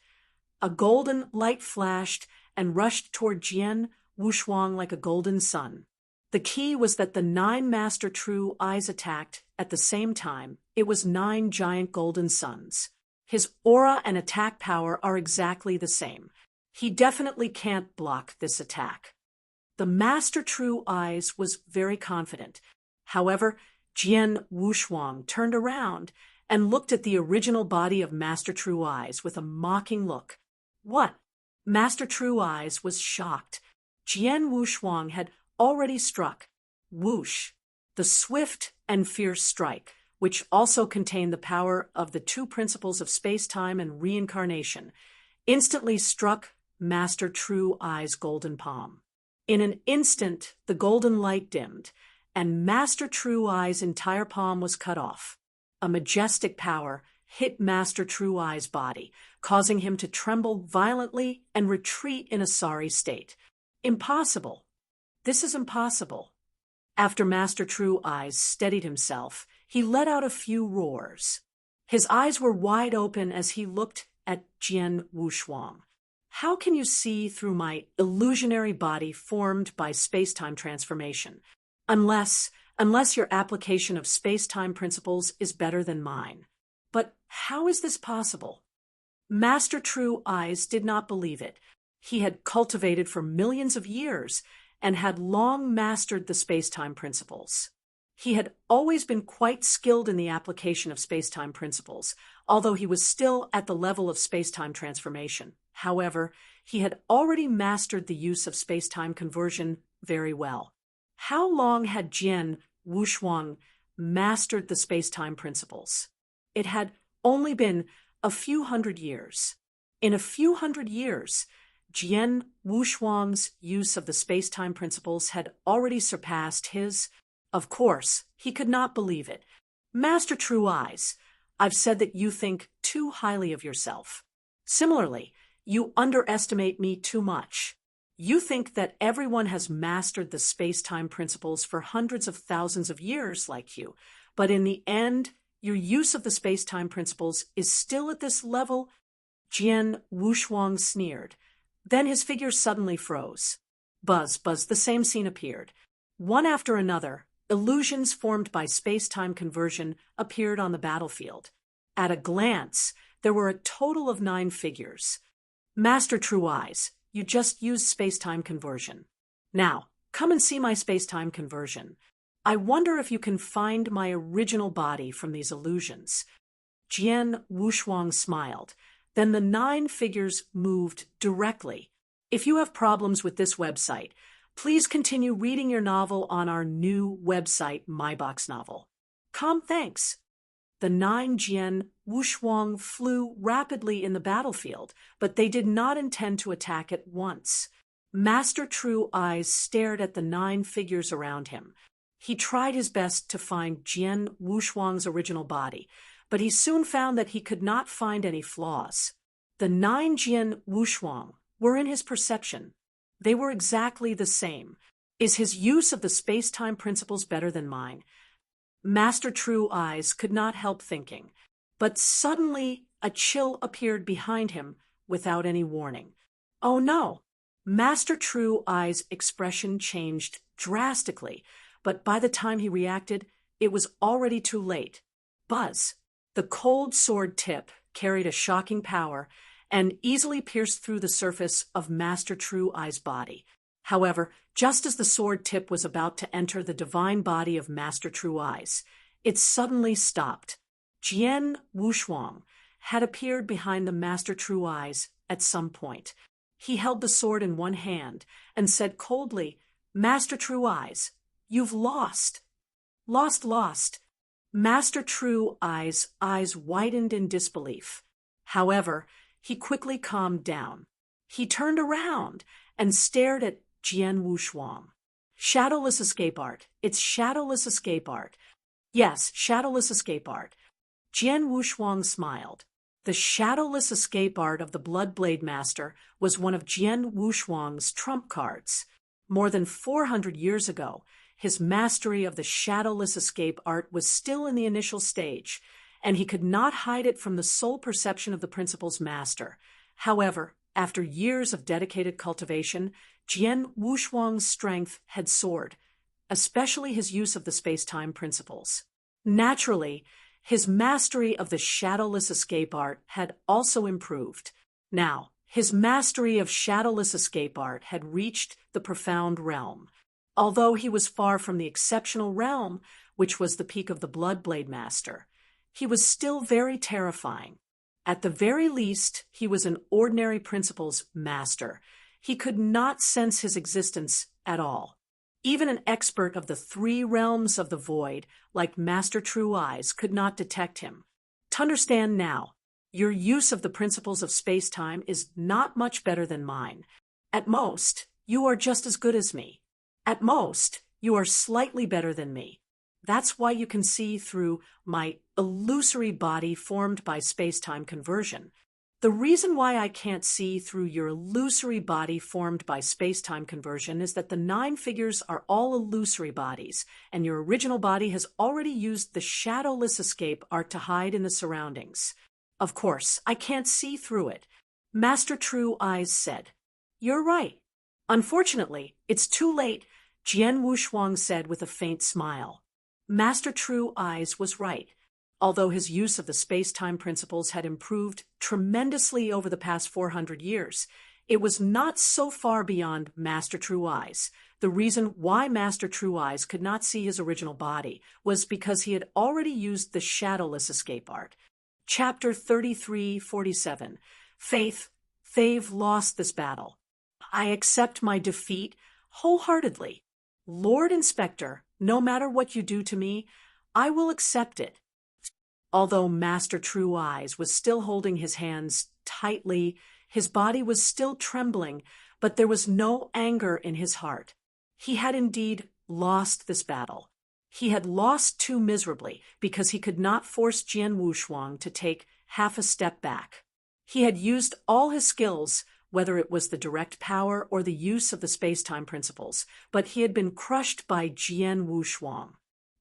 a golden light flashed and rushed toward Jian Wushuang like a golden sun. The key was that the 9 Master True Eyes attacked at the same time. It was 9 giant golden suns. His aura and attack power are exactly the same. He definitely can't block this attack. The Master True Eyes was very confident. However, Jian Wushuang turned around and looked at the original body of Master True Eyes with a mocking look. What? Master True Eyes was shocked. Jian Wushuang had already struck. Whoosh! The swift and fierce strike, which also contained the power of the 2 principles of space-time and reincarnation, instantly struck Master True Eyes' golden palm. In an instant, the golden light dimmed, and Master True Eyes' entire palm was cut off. A majestic power hit Master True Eyes' body, causing him to tremble violently and retreat in a sorry state. Impossible. This is impossible. After Master True Eyes steadied himself, he let out a few roars. His eyes were wide open as he looked at Jian Wushuang. How can you see through my illusionary body formed by space-time transformation? Unless your application of space-time principles is better than mine. But how is this possible? Master True Eyes did not believe it. He had cultivated for millions of years and had long mastered the space-time principles. He had always been quite skilled in the application of space-time principles, although he was still at the level of space-time transformation. However, he had already mastered the use of space-time conversion very well. How long had Jian Wushuang mastered the space-time principles? It had only been a few hundred years. In a few hundred years, Jian Wushuang's use of the space-time principles had already surpassed his. Of course, he could not believe it. Master True Eyes, I've said that you think too highly of yourself. Similarly, you underestimate me too much. You think that everyone has mastered the space-time principles for hundreds of thousands of years like you, but in the end, your use of the space-time principles is still at this level. Jian Wushuang sneered. Then his figure suddenly froze. Buzz, the same scene appeared. One after another, illusions formed by space-time conversion appeared on the battlefield. At a glance, there were a total of 9 figures. Master True Eyes, you just used space-time conversion. Now, come and see my space-time conversion. I wonder if you can find my original body from these illusions. Jian Wushuang smiled. Then the 9 figures moved directly. If you have problems with this website, please continue reading your novel on our new website, MyBox Novel. Thanks. The 9 Jian Wushuang flew rapidly in the battlefield, but they did not intend to attack at once. Master True Eyes stared at the 9 figures around him. He tried his best to find Jian Wushuang's original body, but he soon found that he could not find any flaws. The 9 Jian Wushuang were in his perception. They were exactly the same. Is his use of the space-time principles better than mine? Master True Eyes could not help thinking. But suddenly a chill appeared behind him without any warning. Oh no! Master True Eyes' expression changed drastically, but by the time he reacted, it was already too late. Buzz! The cold sword tip carried a shocking power and easily pierced through the surface of Master True Eyes' body. However, just as the sword tip was about to enter the divine body of Master True Eyes, it suddenly stopped. Jian Wushuang had appeared behind the Master True Eyes at some point. He held the sword in one hand and said coldly, "Master True Eyes, you've lost." Lost. Master True Eyes' eyes widened in disbelief. However, he quickly calmed down. He turned around and stared at Jian Wushuang. Shadowless escape art. It's shadowless escape art. Yes, shadowless escape art. Jian Wushuang smiled. The shadowless escape art of the Bloodblade Master was one of Jian Wushuang's trump cards. More than 400 years ago, his mastery of the shadowless escape art was still in the initial stage, and he could not hide it from the sole perception of the principal's master. However, after years of dedicated cultivation, Jian Wushuang's strength had soared, especially his use of the space-time principles. Naturally, his mastery of the shadowless escape art had also improved. Now, his mastery of shadowless escape art had reached the profound realm. Although he was far from the exceptional realm, which was the peak of the Bloodblade Master, he was still very terrifying. At the very least, he was an ordinary principles master. He could not sense his existence at all. Even an expert of the 3 realms of the void, like Master True Eyes, could not detect him. To understand now, your use of the principles of space-time is not much better than mine. At most, you are just as good as me. At most, you are slightly better than me. That's why you can see through my illusory body formed by space-time conversion. The reason why I can't see through your illusory body formed by space-time conversion is that the 9 figures are all illusory bodies, and your original body has already used the shadowless escape art to hide in the surroundings. Of course, I can't see through it. Master True Eyes said. You're right. Unfortunately, it's too late, Jian Wushuang said with a faint smile. Master True Eyes was right. Although his use of the space-time principles had improved tremendously over the past 400 years, it was not so far beyond Master True Eyes. The reason why Master True Eyes could not see his original body was because he had already used the shadowless escape art. Chapter 3347. Faith, they've lost this battle. I accept my defeat wholeheartedly. Lord Inspector, no matter what you do to me, I will accept it. Although Master True Eyes was still holding his hands tightly, his body was still trembling, but there was no anger in his heart. He had indeed lost this battle. He had lost too miserably because he could not force Jian Wushuang to take half a step back. He had used all his skills, whether it was the direct power or the use of the space-time principles, but he had been crushed by Jian Wushuang,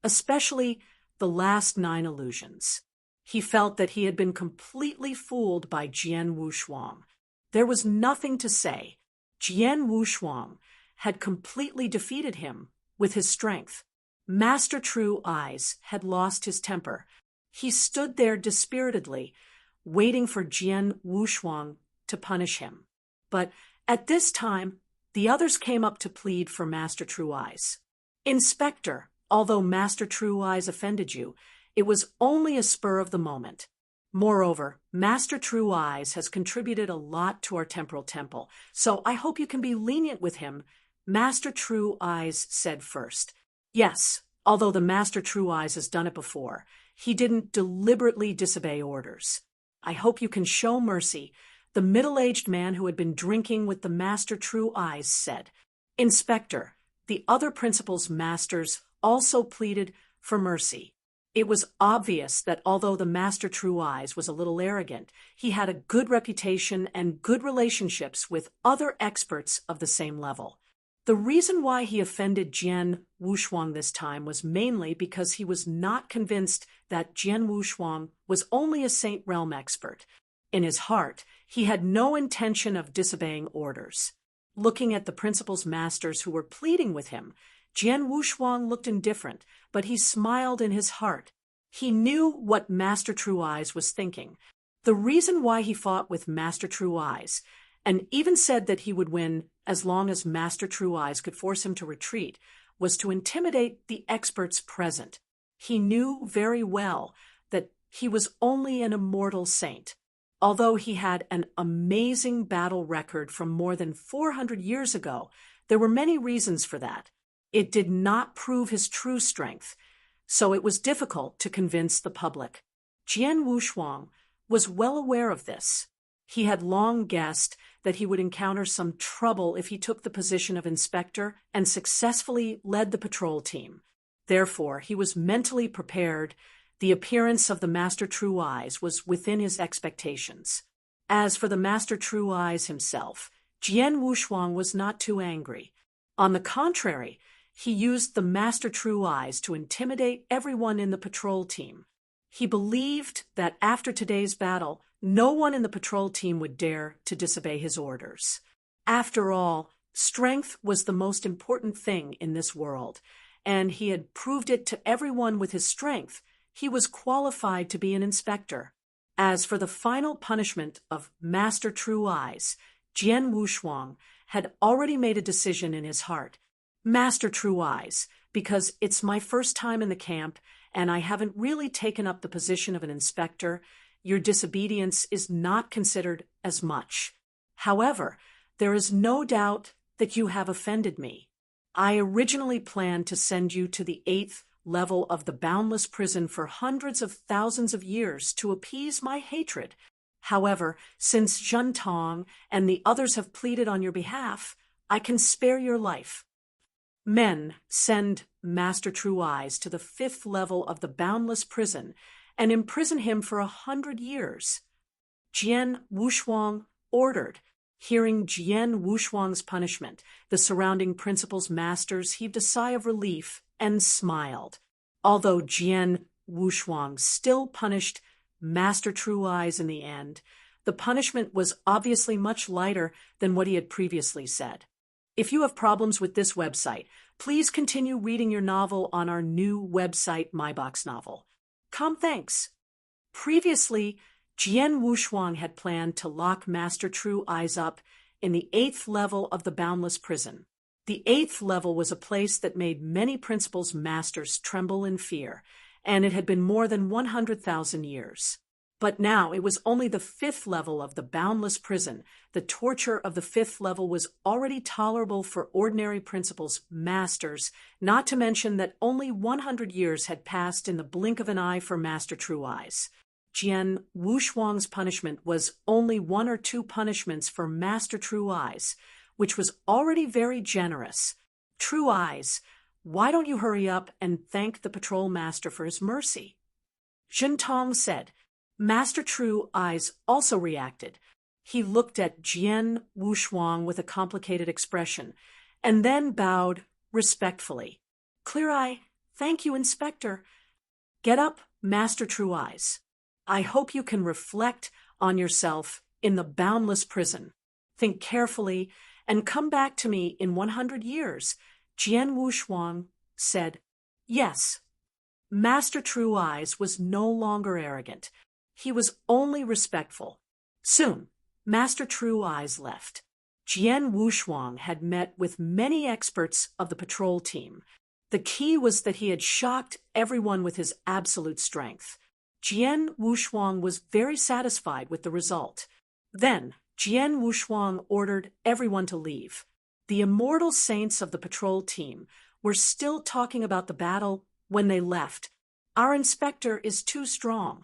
especially the last 9 illusions. He felt that he had been completely fooled by Jian Wushuang. There was nothing to say. Jian Wushuang had completely defeated him with his strength. Master True Eyes had lost his temper. He stood there dispiritedly, waiting for Jian Wushuang to punish him. But at this time, the others came up to plead for Master True Eyes. Inspector, although Master True Eyes offended you, it was only a spur of the moment. Moreover, Master True Eyes has contributed a lot to our temporal temple, so I hope you can be lenient with him, Master True Eyes said first. Yes, although the Master True Eyes has done it before, he didn't deliberately disobey orders. I hope you can show mercy, the middle-aged man who had been drinking with the Master True Eyes said. Inspector, the other principal's masters also pleaded for mercy. It was obvious that although the Master True Eyes was a little arrogant, he had a good reputation and good relationships with other experts of the same level. The reason why he offended Jian Wushuang this time was mainly because he was not convinced that Jian Wushuang was only a Saint Realm expert. In his heart, he had no intention of disobeying orders. Looking at the principal's masters who were pleading with him, Jian Wushuang looked indifferent, but he smiled in his heart. He knew what Master True Eyes was thinking. The reason why he fought with Master True Eyes, and even said that he would win as long as Master True Eyes could force him to retreat, was to intimidate the experts present. He knew very well that he was only an immortal saint. Although he had an amazing battle record from more than 400 years ago, there were many reasons for that. It did not prove his true strength, so it was difficult to convince the public. Jian Wushuang was well aware of this. He had long guessed that he would encounter some trouble if he took the position of inspector and successfully led the patrol team. Therefore, he was mentally prepared. The appearance of the Master True Eyes was within his expectations. As for the Master True Eyes himself, Jian Wushuang was not too angry. On the contrary, he used the Master True Eyes to intimidate everyone in the patrol team. He believed that after today's battle, no one in the patrol team would dare to disobey his orders. After all, strength was the most important thing in this world, and he had proved it to everyone with his strength. He was qualified to be an inspector. As for the final punishment of Master True Eyes, Jian Wushuang had already made a decision in his heart. Master True Eyes, because it's my first time in the camp, and I haven't really taken up the position of an inspector, your disobedience is not considered as much. However, there is no doubt that you have offended me. I originally planned to send you to the 8th level of the boundless prison for hundreds of thousands of years to appease my hatred. However, since Zhen Tong and the others have pleaded on your behalf, I can spare your life. Men send Master True Eyes to the 5th level of the boundless prison and imprison him for 100 years. Jian Wushuang ordered. Hearing Jian Wushuang's punishment, the surrounding principal's masters heaved a sigh of relief and smiled. Although Jian Wushuang still punished Master True Eyes in the end, the punishment was obviously much lighter than what he had previously said. If you have problems with this website, please continue reading your novel on our new website, MyBox Novel. Thanks. Previously, Jian Wushuang had planned to lock Master True Eyes up in the 8th level of the boundless prison. The 8th level was a place that made many principals' masters tremble in fear, and it had been more than 100,000 years. But now it was only the 5th level of the boundless prison. The torture of the 5th level was already tolerable for ordinary principals' masters, not to mention that only 100 years had passed in the blink of an eye for Master True Eyes. Jian Wushuang's punishment was only 1 or 2 punishments for Master True Eyes, which was already very generous. True Eyes, why don't you hurry up and thank the patrol master for his mercy? Zhen Tong said. Master True Eyes also reacted. He looked at Jian Wushuang with a complicated expression, and then bowed respectfully. Clear Eye, thank you, Inspector. Get up, Master True Eyes. I hope you can reflect on yourself in the boundless prison. Think carefully and come back to me in 100 years. Jian Wushuang said, Yes. Master True Eyes was no longer arrogant. He was only respectful. Soon, Master True Eyes left. Jian Wushuang had met with many experts of the patrol team. The key was that he had shocked everyone with his absolute strength. Jian Wushuang was very satisfied with the result. Then, Jian Wushuang ordered everyone to leave. The immortal saints of the patrol team were still talking about the battle when they left. Our inspector is too strong.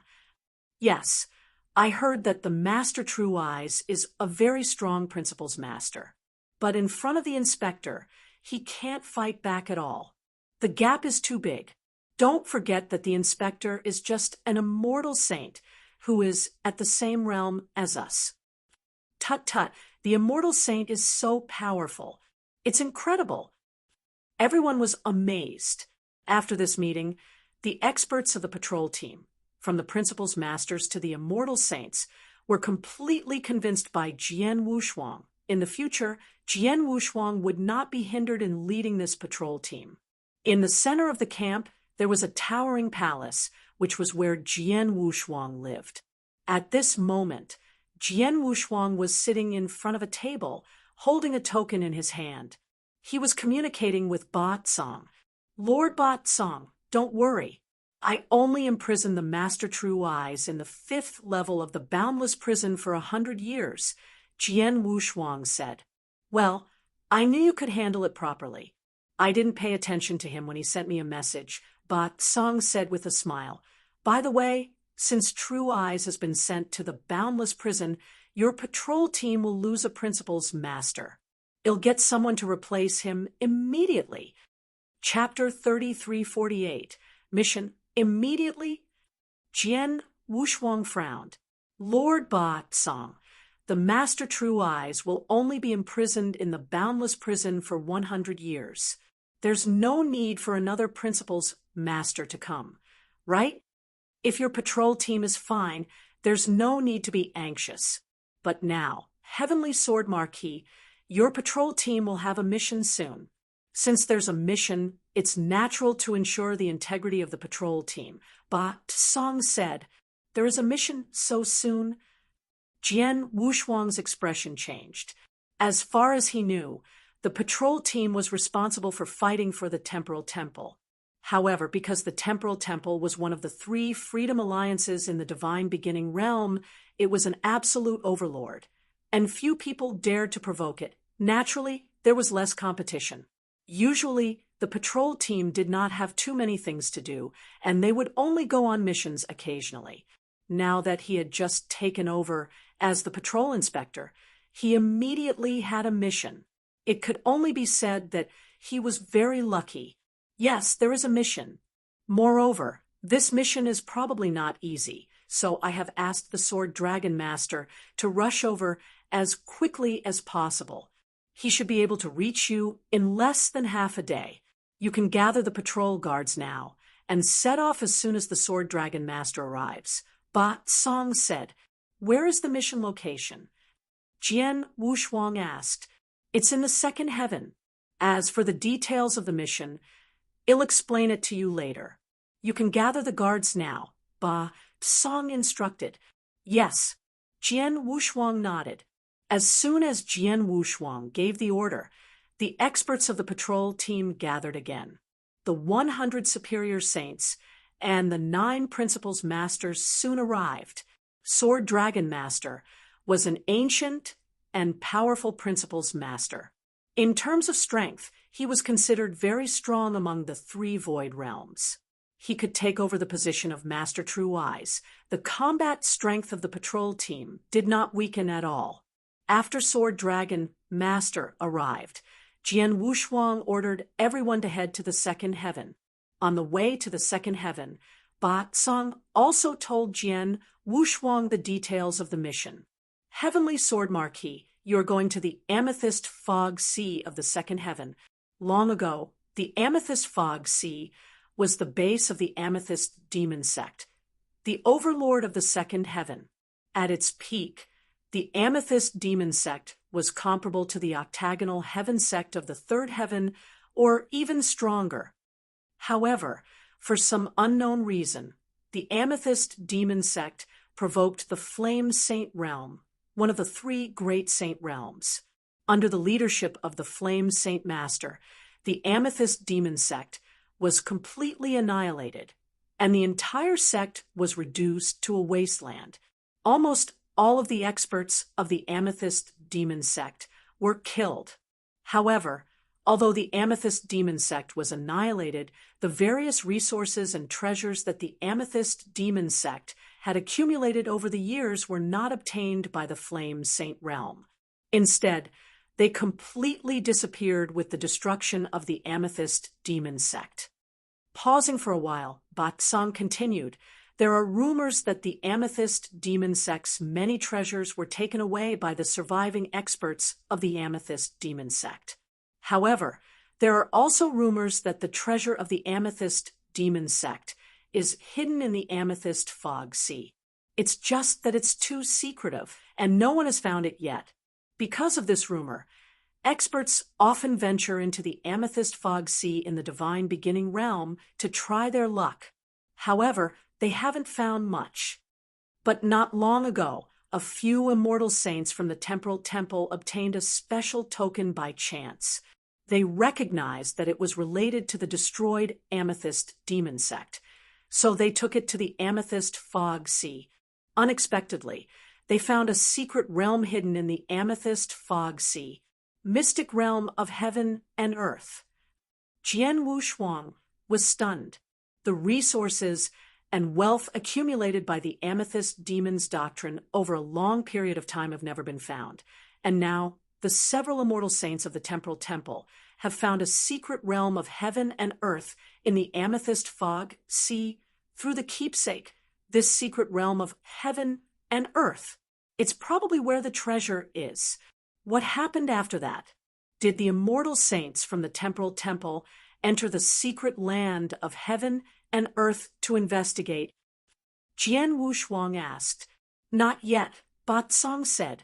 Yes, I heard that the Master True Eyes is a very strong principal's master. But in front of the inspector, he can't fight back at all. The gap is too big. Don't forget that the inspector is just an immortal saint who is at the same realm as us. Tut tut, the immortal saint is so powerful. It's incredible. Everyone was amazed. After this meeting, the experts of the patrol team, from the principal's masters to the immortal saints, were completely convinced by Jian Wushuang. In the future, Jian Wushuang would not be hindered in leading this patrol team. In the center of the camp, there was a towering palace, which was where Jian Wushuang lived. At this moment, Jian Wushuang was sitting in front of a table, holding a token in his hand. He was communicating with Ba Tsang. Lord Ba Tsang, don't worry. I only imprisoned the Master True Eyes in the 5th level of the boundless prison for 100 years, Jian Wushuang said. Well, I knew you could handle it properly. I didn't pay attention to him when he sent me a message, Ba Tsang said with a smile. By the way, since True Eyes has been sent to the boundless prison, your patrol team will lose a principal's master. It'll get someone to replace him immediately. Chapter 3348. Mission immediately? Jian Wushuang frowned. Lord Ba Tsang, the Master True Eyes will only be imprisoned in the boundless prison for 100 years. There's no need for another principal's master to come, right? If your patrol team is fine, there's no need to be anxious. But now, Heavenly Sword Marquis, your patrol team will have a mission soon. Since there's a mission, it's natural to ensure the integrity of the patrol team. Ba Tsang said, there is a mission so soon? Jian Wushuang's expression changed. As far as he knew, the patrol team was responsible for fighting for the Temporal Temple. However, because the Temporal Temple was one of the 3 freedom alliances in the Divine Beginning realm, it was an absolute overlord, and few people dared to provoke it. Naturally, there was less competition. Usually, the patrol team did not have too many things to do, and they would only go on missions occasionally. Now that he had just taken over as the patrol inspector, he immediately had a mission. It could only be said that he was very lucky. Yes, there is a mission. Moreover, this mission is probably not easy, so I have asked the Sword Dragon Master to rush over as quickly as possible. He should be able to reach you in less than half a day. You can gather the patrol guards now and set off as soon as the Sword Dragon Master arrives. Ba Tsang said, where is the mission location? Jian Wushuang asked. It's in the 2nd heaven. As for the details of the mission, I'll explain it to you later. You can gather the guards now, Ba Tsang instructed. Yes. Jian Wushuang nodded. As soon as Jian Wushuang gave the order, the experts of the patrol team gathered again. The 100 superior saints and the 9 principals masters soon arrived. Sword Dragon Master was an ancient and powerful principals master. In terms of strength, he was considered very strong among the 3 void realms. He could take over the position of Master True Eyes. The combat strength of the patrol team did not weaken at all. After Sword Dragon Master arrived, Jian Wushuang ordered everyone to head to the 2nd heaven. On the way to the 2nd heaven, Ba Tsang also told Jian Wushuang the details of the mission. Heavenly Sword Marquis, you are going to the Amethyst Fog Sea of the 2nd heaven. Long ago, the Amethyst Fog Sea was the base of the Amethyst demon sect, the overlord of the 2nd heaven. At its peak, the Amethyst demon sect was comparable to the octagonal heaven sect of the 3rd heaven, or even stronger. However, for some unknown reason, the Amethyst demon sect provoked the Flame Saint realm, one of the 3 great saint realms. Under the leadership of the Flame Saint Master, the Amethyst demon sect was completely annihilated, and the entire sect was reduced to a wasteland. Almost all of the experts of the Amethyst demon sect were killed. However, although the Amethyst demon sect was annihilated, the various resources and treasures that the Amethyst demon sect had accumulated over the years were not obtained by the Flame Saint realm. Instead, they completely disappeared with the destruction of the Amethyst demon sect. Pausing for a while, Batsang continued, there are rumors that the Amethyst demon sect's many treasures were taken away by the surviving experts of the Amethyst demon sect. However, there are also rumors that the treasure of the Amethyst demon sect is hidden in the Amethyst Fog Sea. It's just that it's too secretive, and no one has found it yet. Because of this rumor, experts often venture into the Amethyst Fog Sea in the divine beginning realm to try their luck. However, they haven't found much. But not long ago, a few immortal saints from the Temporal Temple obtained a special token by chance. They recognized that it was related to the destroyed Amethyst demon sect, so they took it to the Amethyst Fog Sea. Unexpectedly, they found a secret realm hidden in the Amethyst Fog Sea, mystic realm of heaven and earth. Jian Wushuang was stunned. The resources and wealth accumulated by the Amethyst demon's doctrine over a long period of time have never been found, and now the several immortal saints of the Temporal Temple have found a secret realm of heaven and earth in the Amethyst Fog Sea through the keepsake, this secret realm of heaven and earth. It's probably where the treasure is. What happened after that? Did the immortal saints from the Temporal Temple enter the secret land of heaven and earth to investigate? Jian Wushuang asked. Not yet, Batsang said.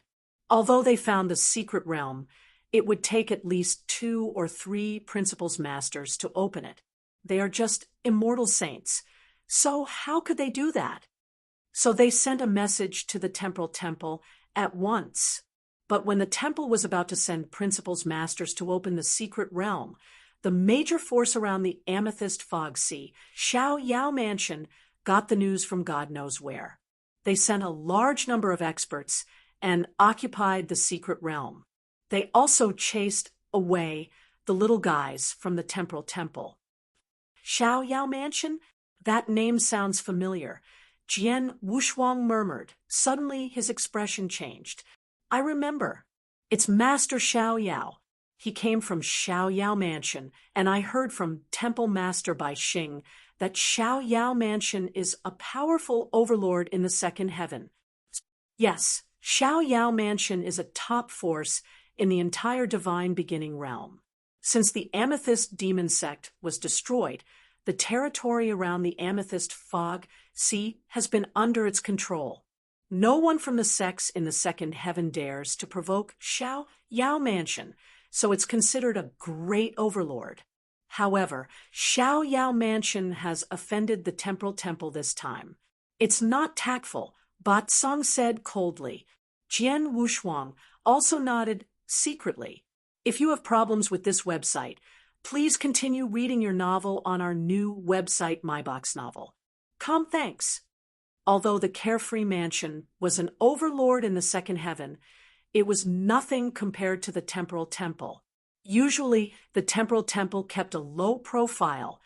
Although they found the secret realm, it would take at least 2 or 3 principals masters to open it. They are just immortal saints. So how could they do that? So they sent a message to the Temporal Temple at once. But when the temple was about to send principals masters to open the secret realm, the major force around the Amethyst Fog Sea, Xiaoyao Mansion, got the news from God knows where. They sent a large number of experts and occupied the secret realm. They also chased away the little guys from the Temporal Temple. Xiaoyao Mansion? That name sounds familiar. Jian Wushuang murmured. Suddenly his expression changed. I remember. It's Master Xiaoyao. He came from Xiaoyao Mansion, and I heard from Temple Master Bai Xing that Xiaoyao Mansion is a powerful overlord in the second heaven. Yes, Xiaoyao Mansion is a top force in the entire divine beginning realm. Since the Amethyst demon sect was destroyed, the territory around the Amethyst Fog Sea has been under its control. No one from the sects in the second heaven dares to provoke Xiaoyao Mansion, so it's considered a great overlord. However, Xiaoyao Mansion has offended the Temporal Temple this time. It's not tactful, Batsang said coldly. Jian Wushuang also nodded secretly. If you have problems with this website, please continue reading your novel on our new website MyBox Novel. Thanks. Although the Carefree Mansion was an overlord in the second heaven, it was nothing compared to the Temporal Temple. Usually, the Temporal Temple kept a low profile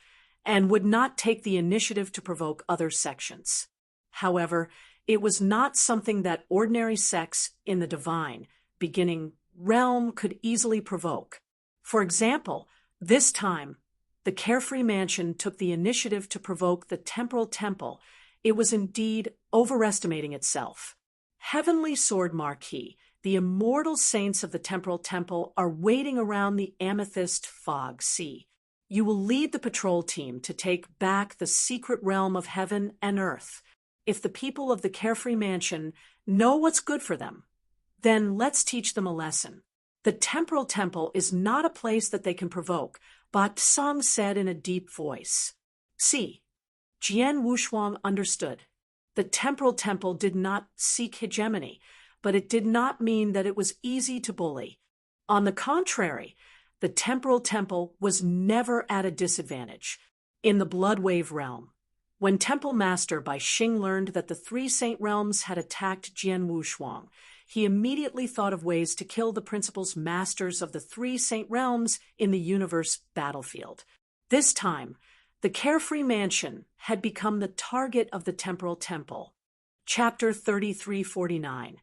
and would not take the initiative to provoke other sections. However, it was not something that ordinary sects in the divine beginning realm could easily provoke. For example, this time, the Carefree Mansion took the initiative to provoke the Temporal Temple. It was indeed overestimating itself. Heavenly Sword Marquis, the immortal saints of the Temporal Temple are waiting around the Amethyst Fog Sea. You will lead the patrol team to take back the secret realm of heaven and earth. If the people of the Carefree Mansion know what's good for them, then let's teach them a lesson. The Temporal Temple is not a place that they can provoke, Batsang said in a deep voice. See, Jian Wushuang understood. The Temporal Temple did not seek hegemony, but it did not mean that it was easy to bully. On the contrary, the Temporal Temple was never at a disadvantage. In the Bloodwave realm, when Temple Master Bai Xing learned that the 3 Saint Realms had attacked Jian Wushuang, he immediately thought of ways to kill the principals masters of the 3 Saint Realms in the universe battlefield. This time, the Carefree Mansion had become the target of the Temporal Temple. Chapter 3349.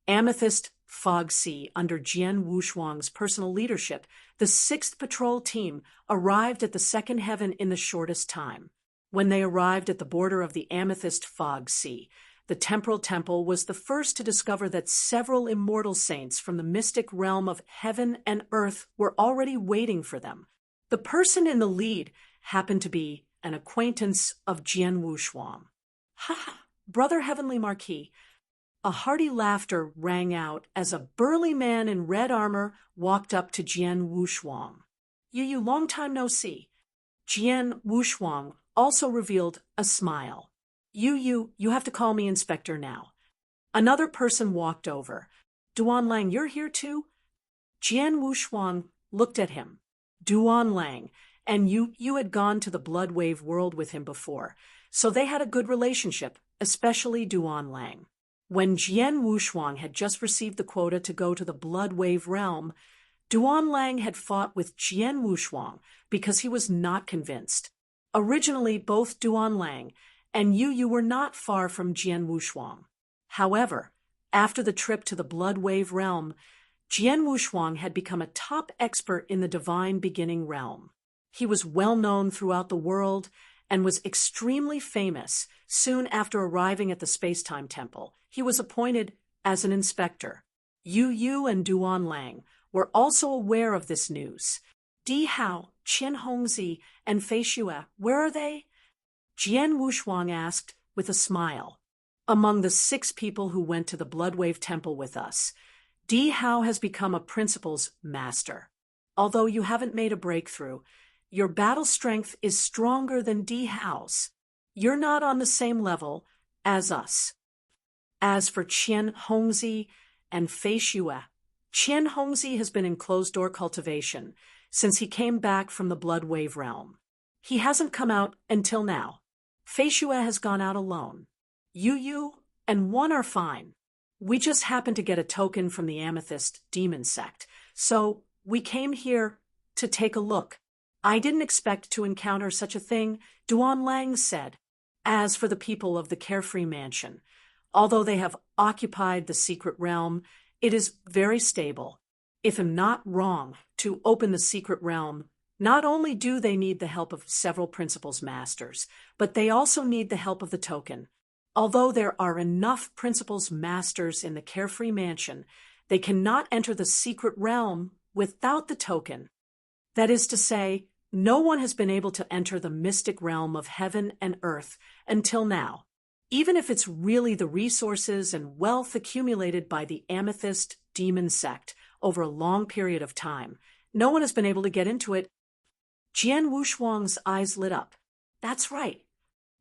Amethyst Fog Sea, under Jian Wushuang's personal leadership, the 6th Patrol Team arrived at the second heaven in the shortest time. When they arrived at the border of the Amethyst Fog Sea, the Temporal Temple was the first to discover that several immortal saints from the mystic realm of heaven and earth were already waiting for them. The person in the lead happened to be an acquaintance of Jian Wushuang. "Ha ha, brother Heavenly Marquis." A hearty laughter rang out as a burly man in red armor walked up to Jian Wushuang. "You, long time no see." Jian Wushuang also revealed a smile. You have to call me Inspector now." Another person walked over. "Duan Lang, you're here too?" Jian Wushuang looked at him. "Duan Lang, and you had gone to the Blood Wave world with him before, so they had a good relationship, especially Duan Lang." When Jian Wushuang had just received the quota to go to the Blood Wave realm, Duan Lang had fought with Jian Wushuang because he was not convinced. Originally, both Duan Lang and you were not far from Jian Wushuang. However, after the trip to the Blood Wave realm, Jian Wushuang had become a top expert in the Divine Beginning realm. He was well known throughout the world and was extremely famous. Soon after arriving at the Space-Time Temple, he was appointed as an inspector. You and Duan Lang were also aware of this news. Di Hao, Qian Hongzi, and Fei Xue, where are they? Jian Wushuang asked with a smile. "Among the 6 people who went to the Blood Wave Temple with us, Di Hao has become a principal's master. Although you haven't made a breakthrough, your battle strength is stronger than Di Hao's. You're not on the same level as us." As for Qian Hongzi and Fei Xue, Qian Hongzi has been in closed-door cultivation since he came back from the Blood Wave realm. He hasn't come out until now. Fei Xue has gone out alone. You and one are fine. We just happened to get a token from the Amethyst demon sect, so we came here to take a look. I didn't expect to encounter such a thing," Duan Lang said. "As for the people of the Carefree Mansion, although they have occupied the secret realm, it is very stable. If I'm not wrong, to open the secret realm, not only do they need the help of several principals' masters, but they also need the help of the token. Although there are enough principals' masters in the Carefree Mansion, they cannot enter the secret realm without the token. That is to say, no one has been able to enter the mystic realm of heaven and earth until now. Even if it's really the resources and wealth accumulated by the Amethyst demon sect over a long period of time, no one has been able to get into it." Jian Wushuang's eyes lit up. "That's right."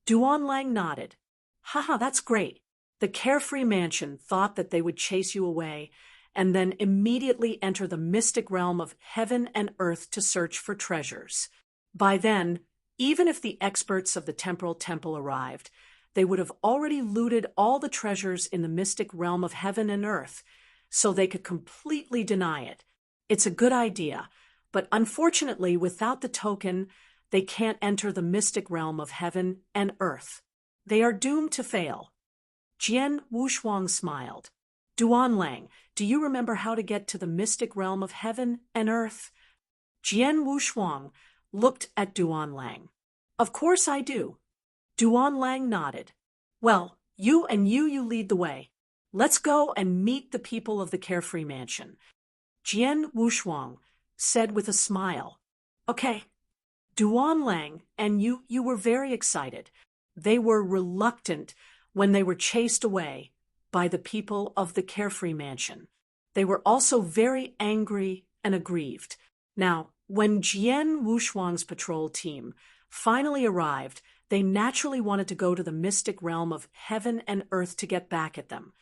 Duan Lang nodded. "Haha, that's great. The Carefree Mansion thought that they would chase you away and then immediately enter the mystic realm of heaven and earth to search for treasures. By then, even if the experts of the Temporal Temple arrived, they would have already looted all the treasures in the mystic realm of heaven and earth, so they could completely deny it. It's a good idea, but unfortunately, without the token, they can't enter the mystic realm of heaven and earth. They are doomed to fail." Jian Wushuang smiled. "Duan Lang, do you remember how to get to the mystic realm of heaven and earth?" Jian Wushuang looked at Duan Lang. "Of course I do." Duan Lang nodded. "Well, you lead the way. Let's go and meet the people of the Carefree Mansion," Jian Wushuang said with a smile. "Okay." Duan Lang and you were very excited. They were reluctant when they were chased away by the people of the Carefree Mansion. They were also very angry and aggrieved. Now, when Jian Wushuang's patrol team finally arrived, they naturally wanted to go to the mystic realm of heaven and earth to get back at them.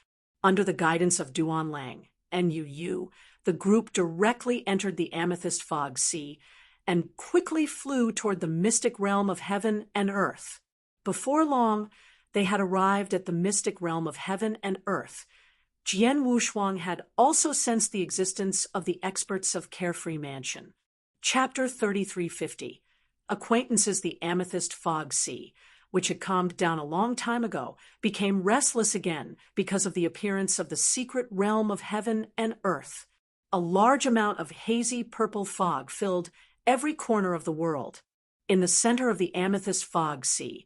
Under the guidance of Duan Lang and you, the group directly entered the Amethyst Fog Sea and quickly flew toward the mystic realm of heaven and earth. Before long, they had arrived at the mystic realm of heaven and earth. Jian Wushuang had also sensed the existence of the experts of Carefree Mansion. Chapter 3350. Acquaintances, the Amethyst Fog Sea, which had calmed down a long time ago, became restless again because of the appearance of the secret realm of heaven and earth. A large amount of hazy purple fog filled every corner of the world. In the center of the Amethyst Fog Sea,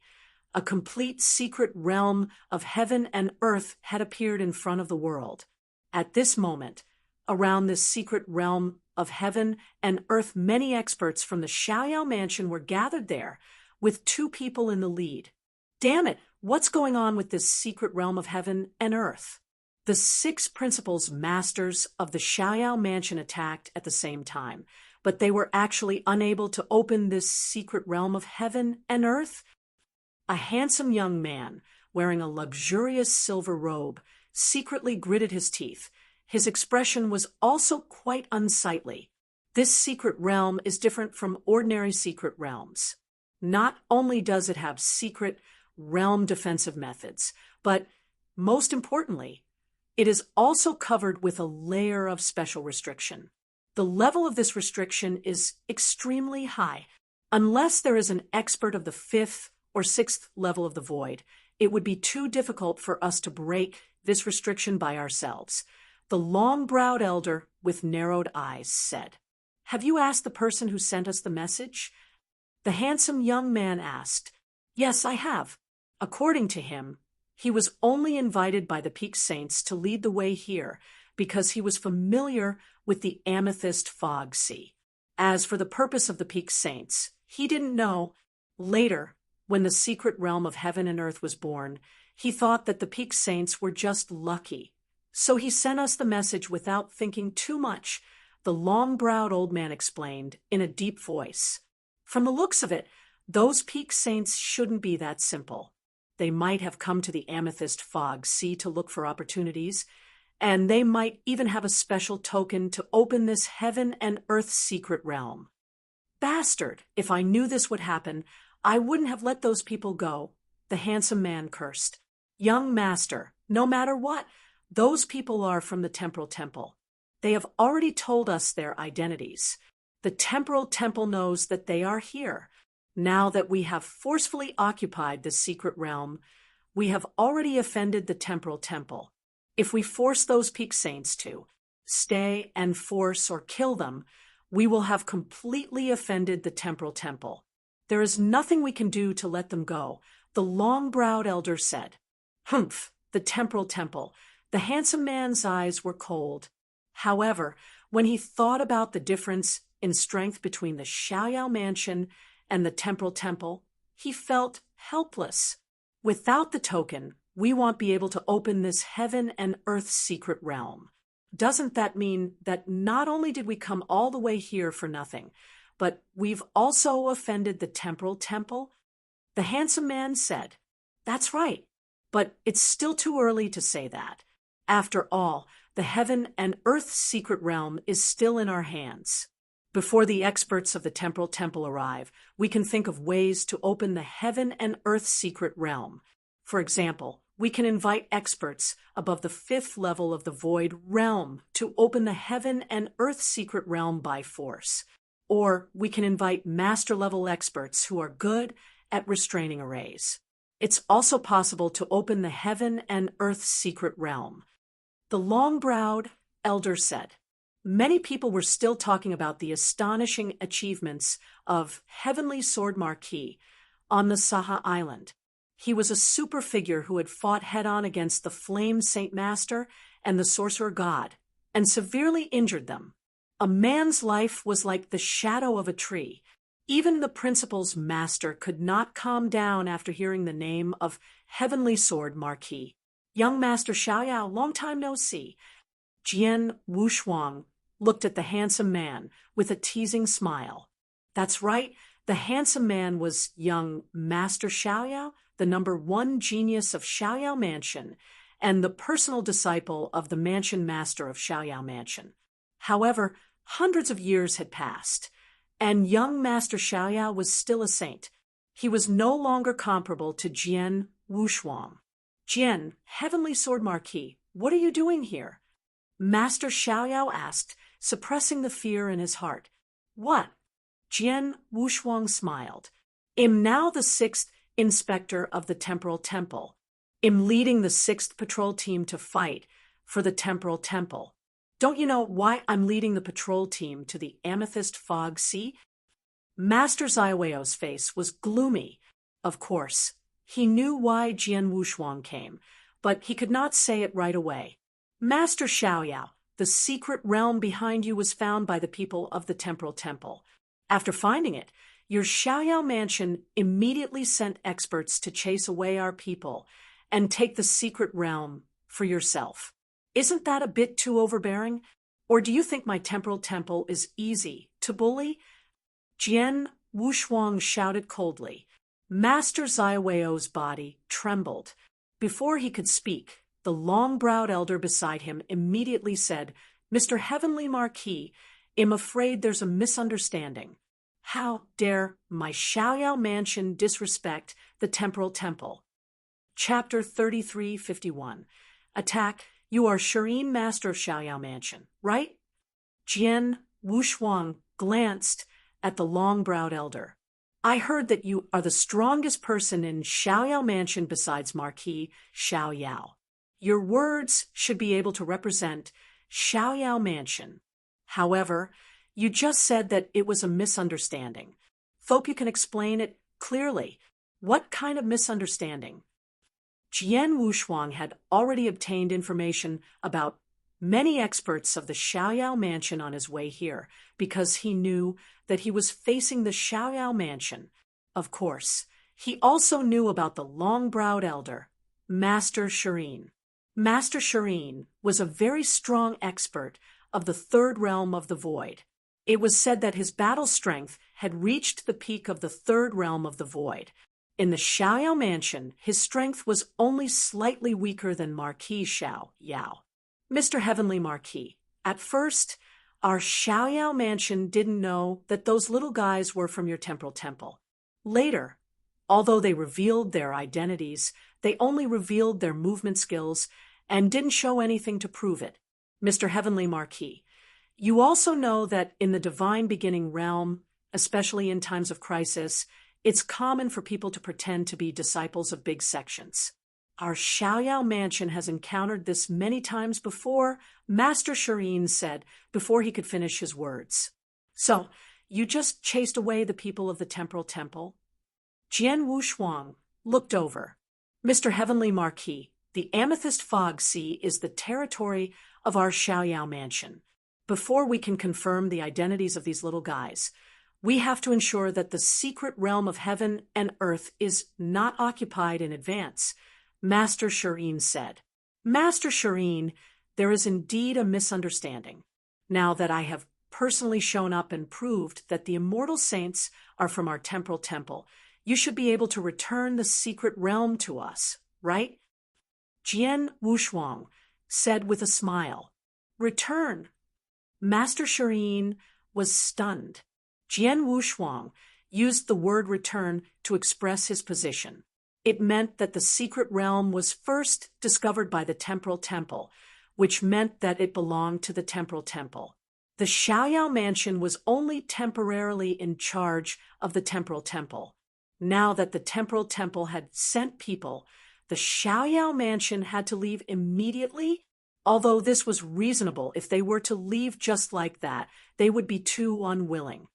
a complete secret realm of heaven and earth had appeared in front of the world. At this moment, around this secret realm of heaven and earth, many experts from the Xiaoyao mansion were gathered there, with 2 people in the lead. Damn it, what's going on with this secret realm of heaven and earth? The 6 principals masters of the Xiaoyao mansion attacked at the same time, but they were actually unable to open this secret realm of heaven and earth. A handsome young man, wearing a luxurious silver robe, secretly gritted his teeth. His expression was also quite unsightly. This secret realm is different from ordinary secret realms. Not only does it have secret realm defensive methods, but most importantly, it is also covered with a layer of special restriction. The level of this restriction is extremely high. Unless there is an expert of the 5th or 6th level of the void, it would be too difficult for us to break this restriction by ourselves. The long-browed elder with narrowed eyes said, "Have you asked the person who sent us the message?" The handsome young man asked, "Yes, I have." According to him, he was only invited by the Peak Saints to lead the way here because he was familiar with the Amethyst Fog Sea. As for the purpose of the Peak Saints, he didn't know. Later, when the secret realm of heaven and earth was born, he thought that the Peak Saints were just lucky. So he sent us the message without thinking too much, the long-browed old man explained in a deep voice. From the looks of it, those Peak Saints shouldn't be that simple. They might have come to the Amethyst Fog Sea to look for opportunities, and they might even have a special token to open this heaven and earth secret realm. Bastard! If I knew this would happen, I wouldn't have let those people go, the handsome man cursed. Young master, no matter what, those people are from the Temporal Temple. They have already told us their identities. The Temporal Temple knows that they are here. Now that we have forcefully occupied the secret realm, we have already offended the Temporal Temple. If we force those Peak Saints to stay and force or kill them, we will have completely offended the Temporal Temple. There is nothing we can do to let them go, the long-browed elder said. Humph, the Temporal Temple. The handsome man's eyes were cold. However, when he thought about the difference in strength between the Xiaoyao mansion and the Temporal Temple, he felt helpless. Without the token, we won't be able to open this heaven and earth secret realm. Doesn't that mean that not only did we come all the way here for nothing, but we've also offended the Temporal Temple? The handsome man said, "That's right, but it's still too early to say that. After all, the heaven and earth secret realm is still in our hands. Before the experts of the Temporal Temple arrive, we can think of ways to open the heaven and earth secret realm. For example, we can invite experts above the 5th level of the void realm to open the heaven and earth secret realm by force. Or we can invite master-level experts who are good at restraining arrays. It's also possible to open the heaven and earth secret realm." The long-browed elder said. Many people were still talking about the astonishing achievements of Heavenly Sword Marquis on the Saha Island. He was a super figure who had fought head-on against the Flame Saint Master and the Sorcerer God, and severely injured them. A man's life was like the shadow of a tree. Even the principal's master could not calm down after hearing the name of Heavenly Sword Marquis. "Young Master Xiaoyao, long time no see." Jian Wushuang looked at the handsome man with a teasing smile. That's right, the handsome man was young Master Xiaoyao, the #1 genius of Xiaoyao Mansion, and the personal disciple of the Mansion Master of Xiaoyao Mansion. However, hundreds of years had passed, and young Master Xiaoyao was still a saint. He was no longer comparable to Jian Wushuang. "Jian, Heavenly Sword Marquis, what are you doing here?" Master Xiaoyao asked, suppressing the fear in his heart. "What?" Jian Wushuang smiled. "Am now the 6th inspector of the Temporal Temple. I'm leading the 6th patrol team to fight for the Temporal Temple. Don't you know why I'm leading the patrol team to the Amethyst Fog Sea? Master Xiaoyao's face was gloomy. Of course, he knew why Jian Wushuang came, but he could not say it right away. Master Xiaoyao, the secret realm behind you was found by the people of the Temporal Temple. After finding it, your Xiaoyao mansion immediately sent experts to chase away our people and take the secret realm for yourself. Isn't that a bit too overbearing? Or do you think my Temporal Temple is easy to bully? Jian Wushuang shouted coldly. Master Xiaoyao's body trembled. Before he could speak, the long-browed elder beside him immediately said, Mr. Heavenly Marquis, I'm afraid there's a misunderstanding. How dare my Xiaoyao mansion disrespect the Temporal Temple? Chapter 3351. Attack. You are Shireen, master of Xiaoyao mansion, right? Jian Wushuang glanced at the long-browed elder. I heard that you are the strongest person in Xiaoyao mansion besides Marquis Xiaoyao. Your words should be able to represent Xiaoyao mansion. However, you just said that it was a misunderstanding. Hope you can explain it clearly. What kind of misunderstanding? Jian Wushuang had already obtained information about many experts of the Xiaoyao mansion on his way here, because he knew that he was facing the Xiaoyao mansion. Of course, he also knew about the long-browed elder, Master Shireen. Master Shireen was a very strong expert of the 3rd realm of the void. It was said that his battle strength had reached the peak of the 3rd realm of the void. In the Xiaoyao mansion, his strength was only slightly weaker than Marquis Xiaoyao. Mr. Heavenly Marquis, at first, our Xiaoyao mansion didn't know that those little guys were from your Temporal Temple. Later, although they revealed their identities, they only revealed their movement skills and didn't show anything to prove it. Mr. Heavenly Marquis, you also know that in the divine beginning realm, especially in times of crisis, it's common for people to pretend to be disciples of big sections. Our Xiaoyao mansion has encountered this many times before, Master Shireen said before he could finish his words. So, you just chased away the people of the Temporal Temple? Jian Wushuang looked over. Mr. Heavenly Marquis, the Amethyst Fog Sea is the territory of our Xiaoyao mansion. Before we can confirm the identities of these little guys, we have to ensure that the secret realm of heaven and earth is not occupied in advance, Master Shireen said. Master Shireen, there is indeed a misunderstanding. Now that I have personally shown up and proved that the immortal saints are from our Temporal Temple, you should be able to return the secret realm to us, right? Jian Wushuang said with a smile. Return. Master Shireen was stunned. Jian Wushuang used the word return to express his position. It meant that the secret realm was first discovered by the Temporal Temple, which meant that it belonged to the Temporal Temple. The Xiaoyao mansion was only temporarily in charge of the Temporal Temple. Now that the Temporal Temple had sent people, the Xiaoyao mansion had to leave immediately. Although this was reasonable, if they were to leave just like that, they would be too unwilling.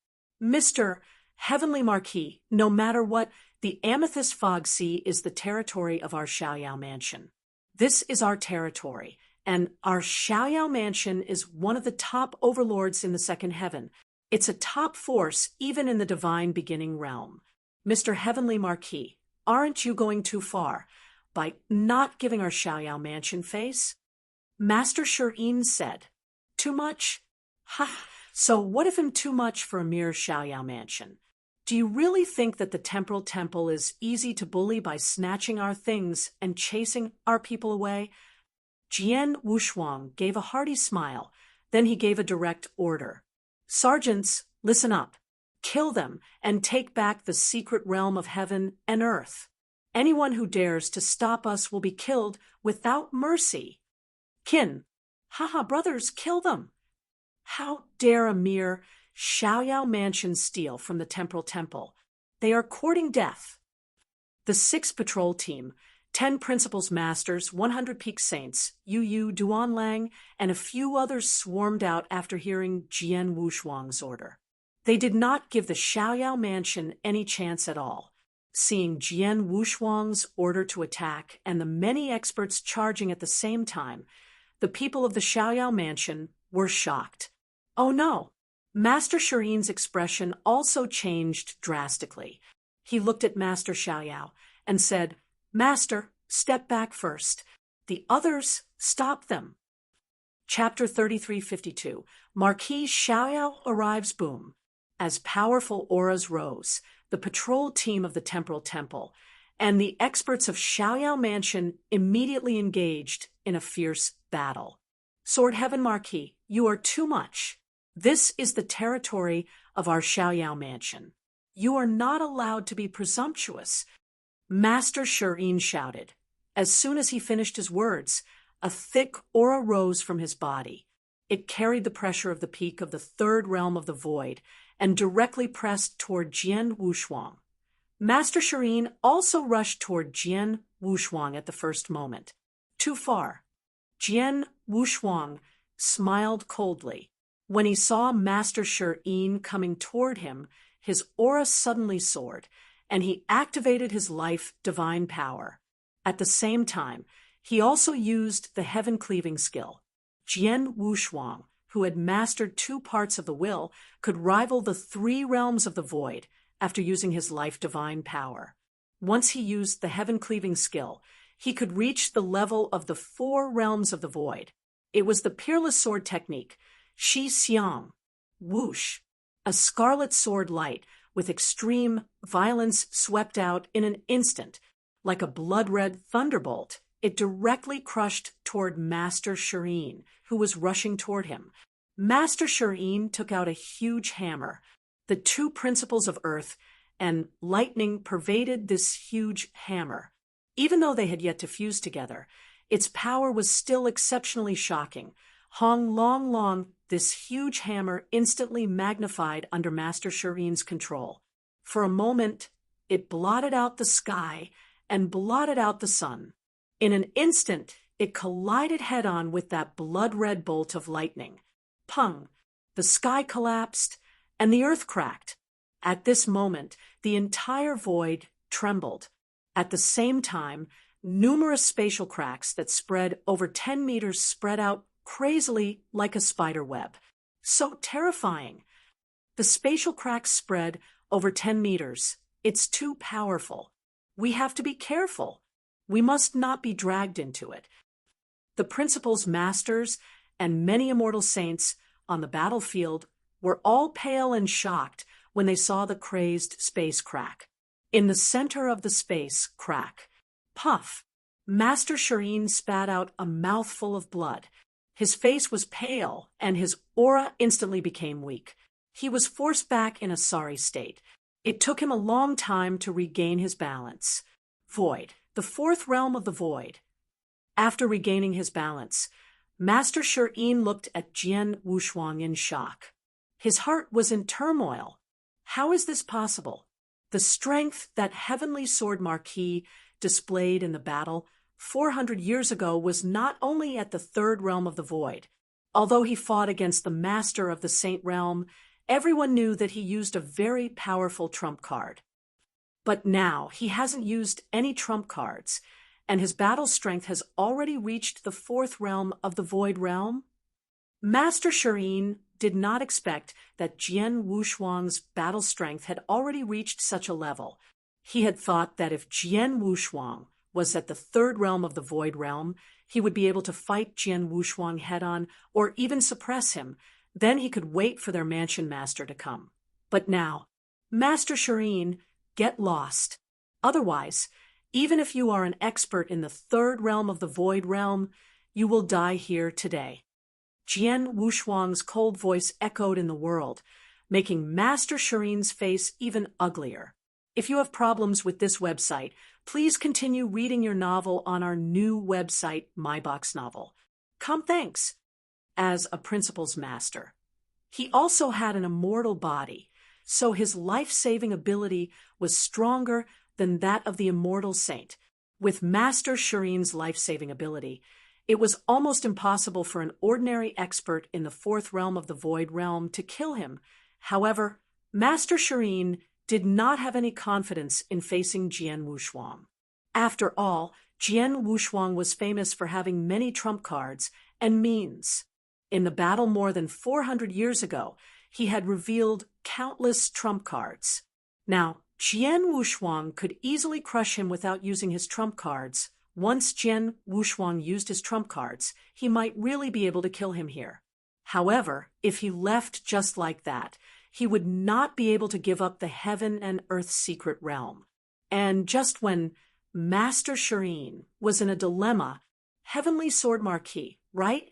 Mr. Heavenly Marquis, no matter what, the Amethyst Fog Sea is the territory of our Xiaoyao mansion. This is our territory, and our Xiaoyao mansion is one of the top overlords in the second heaven. It's a top force even in the divine beginning realm. Mr. Heavenly Marquis, aren't you going too far by not giving our Xiaoyao mansion face? Master Shireen said. Too much? Ha! So what if I'm too much for a mere Xiaoyao mansion? Do you really think that the Temporal Temple is easy to bully by snatching our things and chasing our people away? Jian Wushuang gave a hearty smile. Then he gave a direct order. Sergeants, listen up. Kill them and take back the secret realm of heaven and earth. Anyone who dares to stop us will be killed without mercy. Kin, haha, brothers, kill them. How dare a mere Xiaoyao mansion steal from the Temporal Temple? They are courting death. The 6th Patrol Team, 10 Principals Masters, 100 Peak Saints, Yu Duanlang, and a few others swarmed out after hearing Jian Wushuang's order. They did not give the Xiaoyao mansion any chance at all. Seeing Jian Wushuang's order to attack and the many experts charging at the same time, the people of the Xiaoyao mansion were shocked. Oh no! Master Shirin's expression also changed drastically. He looked at Master Xiaoyao and said, "Master, step back first. The others, stop them." Chapter 3352, Marquis Xiaoyao arrives. Boom. As powerful auras rose, the patrol team of the Temporal Temple and the experts of Xiaoyao Mansion immediately engaged in a fierce battle. Sword Heaven Marquis, you are too much. This is the territory of our Xiaoyao Mansion. You are not allowed to be presumptuous. Master Shirin shouted. As soon as he finished his words, a thick aura rose from his body. It carried the pressure of the peak of the 3rd realm of the void and directly pressed toward Jian Wushuang. Master Shirin also rushed toward Jian Wushuang at the first moment. Too far. Jian Wushuang smiled coldly. When he saw Master Shirin coming toward him, his aura suddenly soared, and he activated his life divine power. At the same time, he also used the heaven-cleaving skill. Jian Wushuang, who had mastered 2 parts of the will, could rival the 3 realms of the void after using his life divine power. Once he used the heaven-cleaving skill, he could reach the level of the 4 realms of the void. It was the peerless sword technique, Shi Xiang, whoosh. A scarlet sword light with extreme violence swept out in an instant. Like a blood-red thunderbolt, it directly crushed toward Master Shirin, who was rushing toward him. Master Shirin took out a huge hammer. The 2 principles of earth and lightning pervaded this huge hammer. Even though they had yet to fuse together, its power was still exceptionally shocking. Hong Long Long, this huge hammer instantly magnified under Master Shirin's control. For a moment, it blotted out the sky and blotted out the sun. In an instant, it collided head-on with that blood-red bolt of lightning. Pung! The sky collapsed, and the earth cracked. At this moment, the entire void trembled. At the same time, numerous spatial cracks that spread over 10 meters spread out crazily like a spider web. So terrifying. The spatial cracks spread over 10 meters. It's too powerful. We have to be careful. We must not be dragged into it. The principals, masters, and many immortal saints on the battlefield were all pale and shocked when they saw the crazed space crack. In the center of the space crack, puff, Master Shirin spat out a mouthful of blood. His face was pale, and his aura instantly became weak. He was forced back in a sorry state. It took him a long time to regain his balance. Void, the 4th realm of the void. After regaining his balance, Master Shirin looked at Jian Wushuang in shock. His heart was in turmoil. How is this possible? The strength that heavenly sword Marquis displayed in the battle 400 years ago was not only at the 3rd realm of the void. Although he fought against the master of the Saint realm, everyone knew that he used a very powerful trump card. But now he hasn't used any trump cards, and his battle strength has already reached the 4th realm of the void realm. Master Shirin did not expect that Jian Wushuang's battle strength had already reached such a level. He had thought that if Jian Wushuang was at the 3rd realm of the void realm, he would be able to fight Jian Wushuang head-on or even suppress him. Then he could wait for their mansion master to come. But now, Master Shirin, get lost. Otherwise, even if you are an expert in the 3rd realm of the void realm, you will die here today. Jian Wushuang's cold voice echoed in the world, making Master Shirin's face even uglier. If you have problems with this website, please continue reading your novel on our new website, MyBox Novel. Thanks. As a principal's master. He also had an immortal body, so his life-saving ability was stronger than that of the immortal saint. With Master Shirin's life-saving ability, it was almost impossible for an ordinary expert in the fourth realm of the Void Realm to kill him. However, Master Shirin did not have any confidence in facing Jian Wushuang. After all, Jian Wushuang was famous for having many trump cards and means. In the battle more than 400 years ago, he had revealed countless trump cards. Now, Jian Wushuang could easily crush him without using his trump cards. Once Jian Wushuang used his trump cards, he might really be able to kill him here. However, if he left just like that, he would not be able to give up the heaven and earth secret realm. And just when Master Shirin was in a dilemma, Heavenly Sword Marquis, right?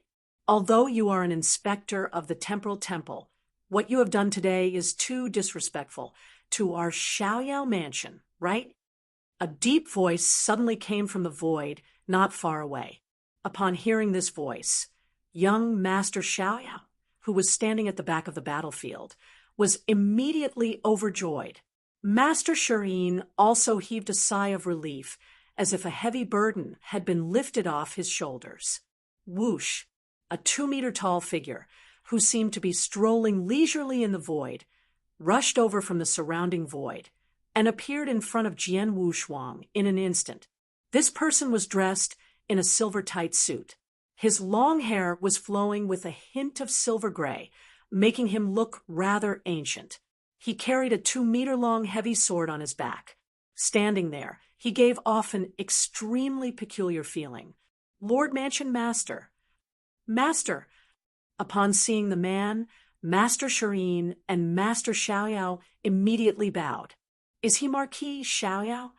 Although you are an inspector of the Temporal Temple, what you have done today is too disrespectful to our Xiaoyao mansion, right? A deep voice suddenly came from the void not far away. Upon hearing this voice, young Master Xiaoyao, who was standing at the back of the battlefield, was immediately overjoyed. Master Shirin also heaved a sigh of relief, as if a heavy burden had been lifted off his shoulders. Whoosh! A 2-meter-tall figure, who seemed to be strolling leisurely in the void, rushed over from the surrounding void and appeared in front of Jian Wushuang in an instant. This person was dressed in a silver-tight suit. His long hair was flowing with a hint of silver gray, making him look rather ancient. He carried a 2-meter-long heavy sword on his back. Standing there, he gave off an extremely peculiar feeling. Lord Mansion Master. Master! Upon seeing the man, Master Shirin and Master Xiaoyao immediately bowed. Is he Marquis Xiaoyao?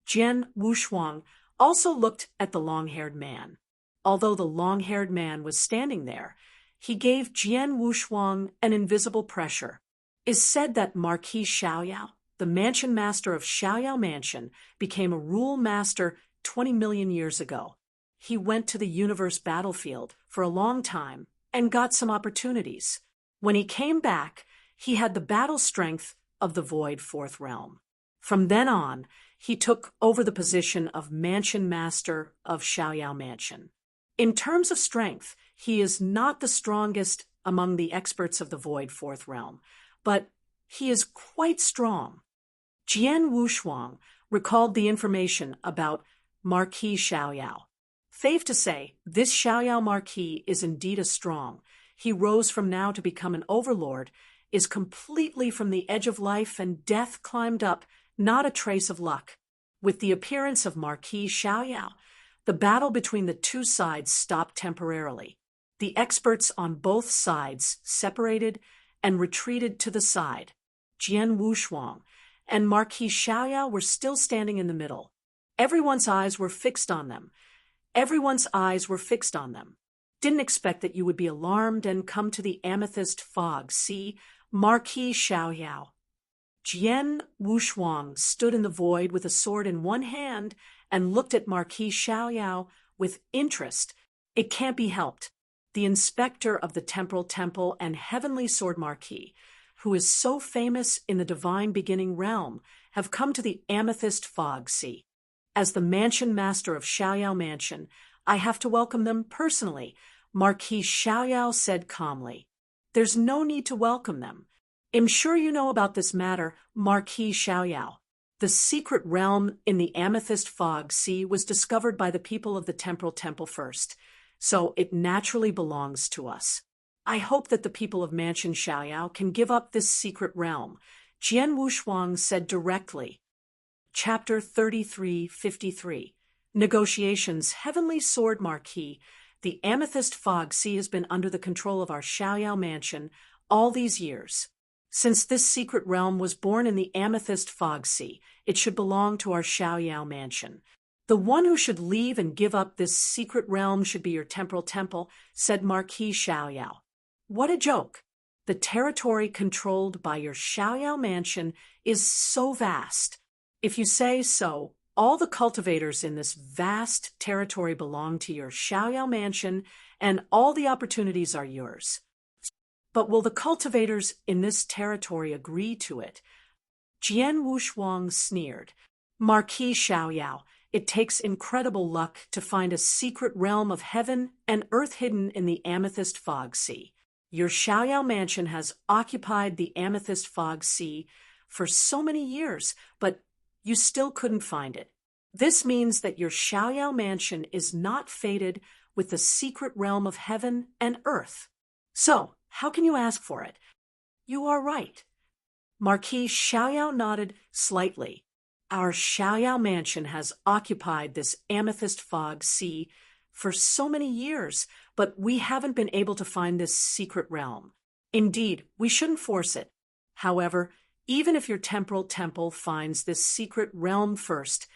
Jian Wushuang also looked at the long-haired man. Although the long-haired man was standing there, he gave Jian Wushuang an invisible pressure. Is said that Marquis Xiaoyao, the mansion master of Xiaoyao Mansion, became a rule master 20 million years ago. He went to the universe battlefield for a long time and got some opportunities. When he came back, he had the battle strength of the Void Fourth Realm. From then on, he took over the position of Mansion Master of Xiaoyao Mansion. In terms of strength, he is not the strongest among the experts of the Void Fourth Realm, but he is quite strong. Jian Wushuang recalled the information about Marquis Xiaoyao. Safe to say, this Xiaoyao Marquis is indeed a strong. He rose from now to become an overlord, is completely from the edge of life and death climbed up, not a trace of luck. With the appearance of Marquis Xiaoyao, the battle between the two sides stopped temporarily. The experts on both sides separated and retreated to the side. Jian Wushuang and Marquis Xiaoyao were still standing in the middle. Everyone's eyes were fixed on them. Didn't expect that you would be alarmed and come to the Amethyst Fog Sea, Marquis Xiaoyao. Jian Wushuang stood in the void with a sword in one hand and looked at Marquis Xiaoyao with interest. It can't be helped. The inspector of the Temporal Temple and Heavenly Sword Marquis, who is so famous in the Divine Beginning realm, have come to the Amethyst Fog Sea. As the mansion master of Xiaoyao Mansion, I have to welcome them personally, Marquis Xiaoyao said calmly. There's no need to welcome them. I'm sure you know about this matter, Marquis Xiaoyao. The secret realm in the Amethyst Fog Sea was discovered by the people of the Temporal Temple first, so it naturally belongs to us. I hope that the people of Mansion Xiaoyao can give up this secret realm, Jian Wushuang said directly. Chapter 3353. Negotiations. Heavenly Sword Marquis. The Amethyst Fog Sea has been under the control of our Xiaoyao Mansion all these years. Since this secret realm was born in the Amethyst Fog Sea, it should belong to our Xiaoyao Mansion. The one who should leave and give up this secret realm should be your Temporal Temple, said Marquis Xiaoyao. What a joke! The territory controlled by your Xiaoyao Mansion is so vast. If you say so, all the cultivators in this vast territory belong to your Xiaoyao Mansion, and all the opportunities are yours. But will the cultivators in this territory agree to it? Jian Wushuang sneered. Marquis Xiaoyao, it takes incredible luck to find a secret realm of heaven and earth hidden in the Amethyst Fog Sea. Your Xiaoyao mansion has occupied the Amethyst Fog Sea for so many years, but you still couldn't find it. This means that your Xiaoyao mansion is not fated with the secret realm of heaven and earth. So, how can you ask for it? You are right. Marquis Xiaoyao nodded slightly. Our Xiaoyao mansion has occupied this Amethyst Fog Sea for so many years, but we haven't been able to find this secret realm. Indeed, we shouldn't force it. However, even if your temporal temple finds this secret realm first,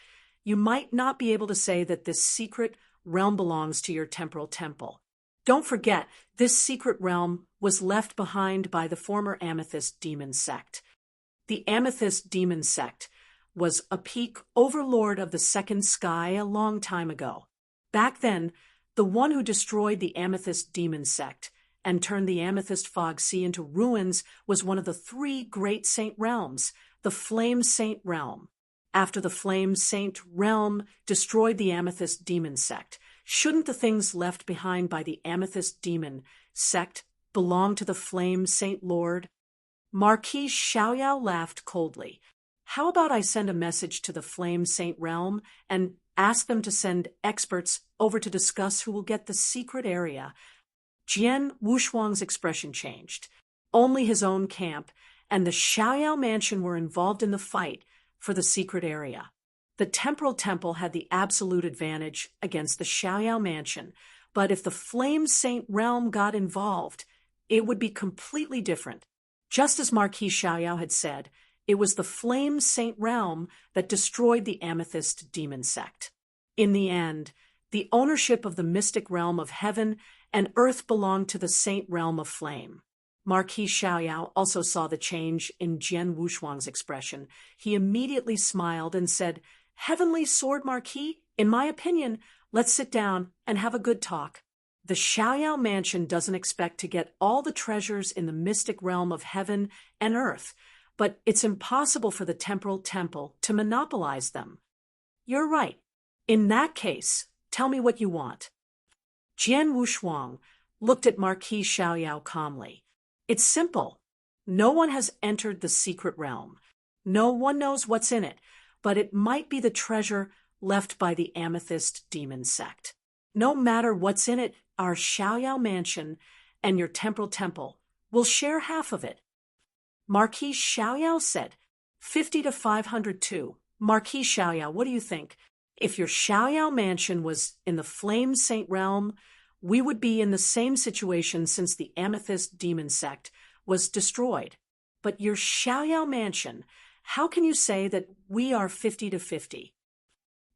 you might not be able to say that this secret realm belongs to your temporal temple. Don't forget, this secret realm was left behind by the former Amethyst demon sect. The Amethyst demon sect was a peak overlord of the second sky a long time ago. Back then, the one who destroyed the Amethyst demon sect and turned the Amethyst Fog Sea into ruins was one of the three great saint realms, the Flame Saint realm. After the Flame Saint realm destroyed the Amethyst demon sect, shouldn't the things left behind by the Amethyst demon sect belong to the Flame Saint Lord? Marquis Xiaoyao laughed coldly. How about I send a message to the Flame Saint realm and ask them to send experts over to discuss who will get the secret area? Jian Wushuang's expression changed. Only his own camp and the Xiaoyao mansion were involved in the fight for the secret area. The temporal temple had the absolute advantage against the Xiaoyao mansion, but if the Flame Saint realm got involved, it would be completely different. Just as Marquis Xiaoyao had said, it was the Flame Saint realm that destroyed the Amethyst demon sect. In the end, the ownership of the mystic realm of heaven and earth belonged to the saint realm of flame. Marquis Xiaoyao also saw the change in Jian Wushuang's expression. He immediately smiled and said, "Heavenly Sword Marquis, in my opinion, let's sit down and have a good talk. The Xiaoyao mansion doesn't expect to get all the treasures in the mystic realm of heaven and earth, but it's impossible for the temporal temple to monopolize them." "You're right. In that case, tell me what you want." Jian Wushuang looked at Marquis Xiaoyao calmly. "It's simple. No one has entered the secret realm. No one knows what's in it, but it might be the treasure left by the Amethyst demon sect. No matter what's in it, our Xiaoyao mansion and your temporal temple will share half of it." Marquis Xiaoyao said, 50 to 502. Marquis Xiaoyao, what do you think? If your Xiaoyao mansion was in the Flame Saint realm, we would be in the same situation since the Amethyst demon sect was destroyed. But your Xiaoyao mansion, how can you say that we are 50 to 50?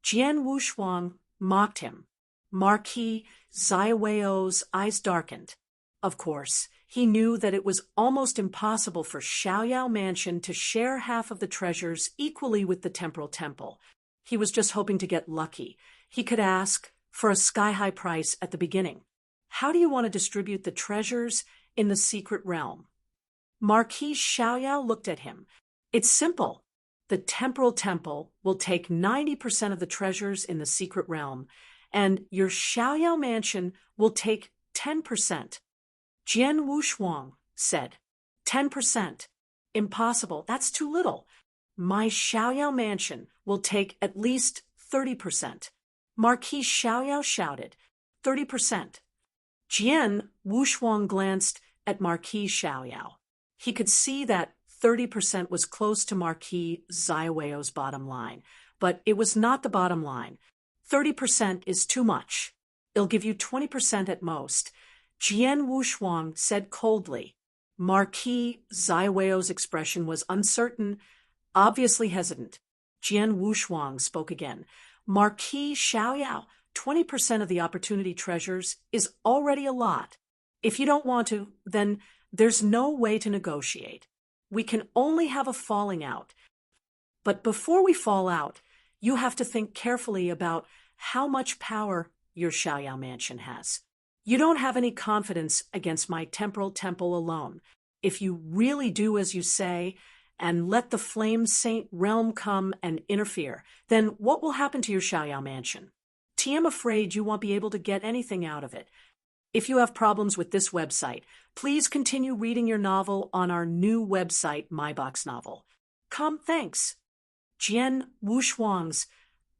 Jian Wushuang mocked him. Marquis Xiaoyao's eyes darkened. Of course, he knew that it was almost impossible for Xiaoyao mansion to share half of the treasures equally with the temporal temple. He was just hoping to get lucky. He could ask for a sky-high price at the beginning. How do you want to distribute the treasures in the secret realm? Marquis Xiaoyao looked at him. It's simple. The temporal temple will take 90% of the treasures in the secret realm, and your Xiaoyao mansion will take 10%. Jian Wushuang said, 10%. Impossible. That's too little. My Xiaoyao mansion will take at least 30%. Marquis Xiaoyao shouted, 30%. Jian Wushuang glanced at Marquis Xiaoyao. He could see that 30% was close to Marquis Xiaoyao's bottom line, but it was not the bottom line. 30% is too much. It'll give you 20% at most. Jian Wushuang said coldly. Marquis Xiaoyao's expression was uncertain, obviously hesitant. Jian Wushuang spoke again. Marquis Xiaoyao, 20% of the opportunity treasures is already a lot. If you don't want to, then there's no way to negotiate. We can only have a falling out. But before we fall out, you have to think carefully about how much power your Xiaoyao mansion has. You don't have any confidence against my temporal temple alone. If you really do as you say, and let the Flame Saint realm come and interfere, then what will happen to your Xiaoyao mansion? I'm afraid you won't be able to get anything out of it. If you have problems with this website, please continue reading your novel on our new website, MyBox Novel. Thanks. Jian Wushuang's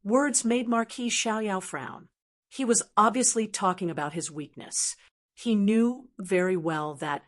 words made Marquis Xiaoyao frown. He was obviously talking about his weakness. He knew very well that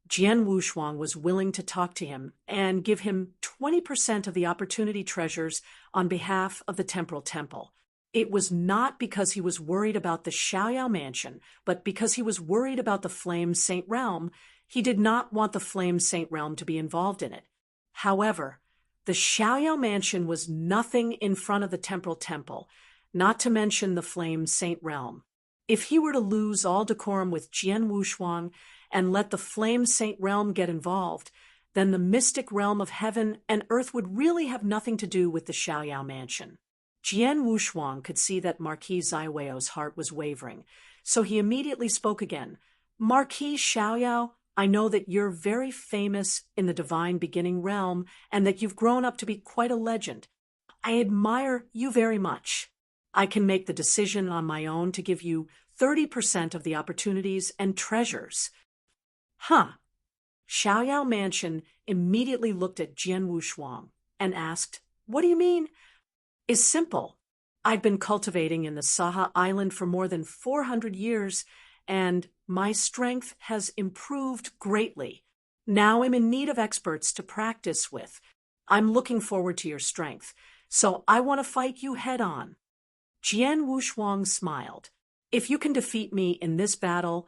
Jian Wushuang was willing to talk to him and give him 20% of the opportunity treasures on behalf of the Temporal Temple. It was not because he was worried about the Xiaoyao mansion, but because he was worried about the Flame Saint realm. He did not want the Flame Saint realm to be involved in it. However, the Xiaoyao mansion was nothing in front of the Temporal Temple, not to mention the Flame Saint realm. If he were to lose all decorum with Jian Wushuang and let the Flame Saint realm get involved, then the mystic realm of heaven and earth would really have nothing to do with the Xiaoyao mansion. Jian Wushuang could see that Marquis Xiaoyao's heart was wavering, so he immediately spoke again. Marquis Xiaoyao, I know that you're very famous in the divine beginning realm and that you've grown up to be quite a legend. I admire you very much. I can make the decision on my own to give you 30% of the opportunities and treasures. Xiaoyao Mansion immediately looked at Jian Wushuang and asked, What do you mean? It's simple. I've been cultivating in the Saha Island for more than 400 years, and my strength has improved greatly. Now I'm in need of experts to practice with. I'm looking forward to your strength, so I want to fight you head-on. Jian Wushuang smiled. If you can defeat me in this battle,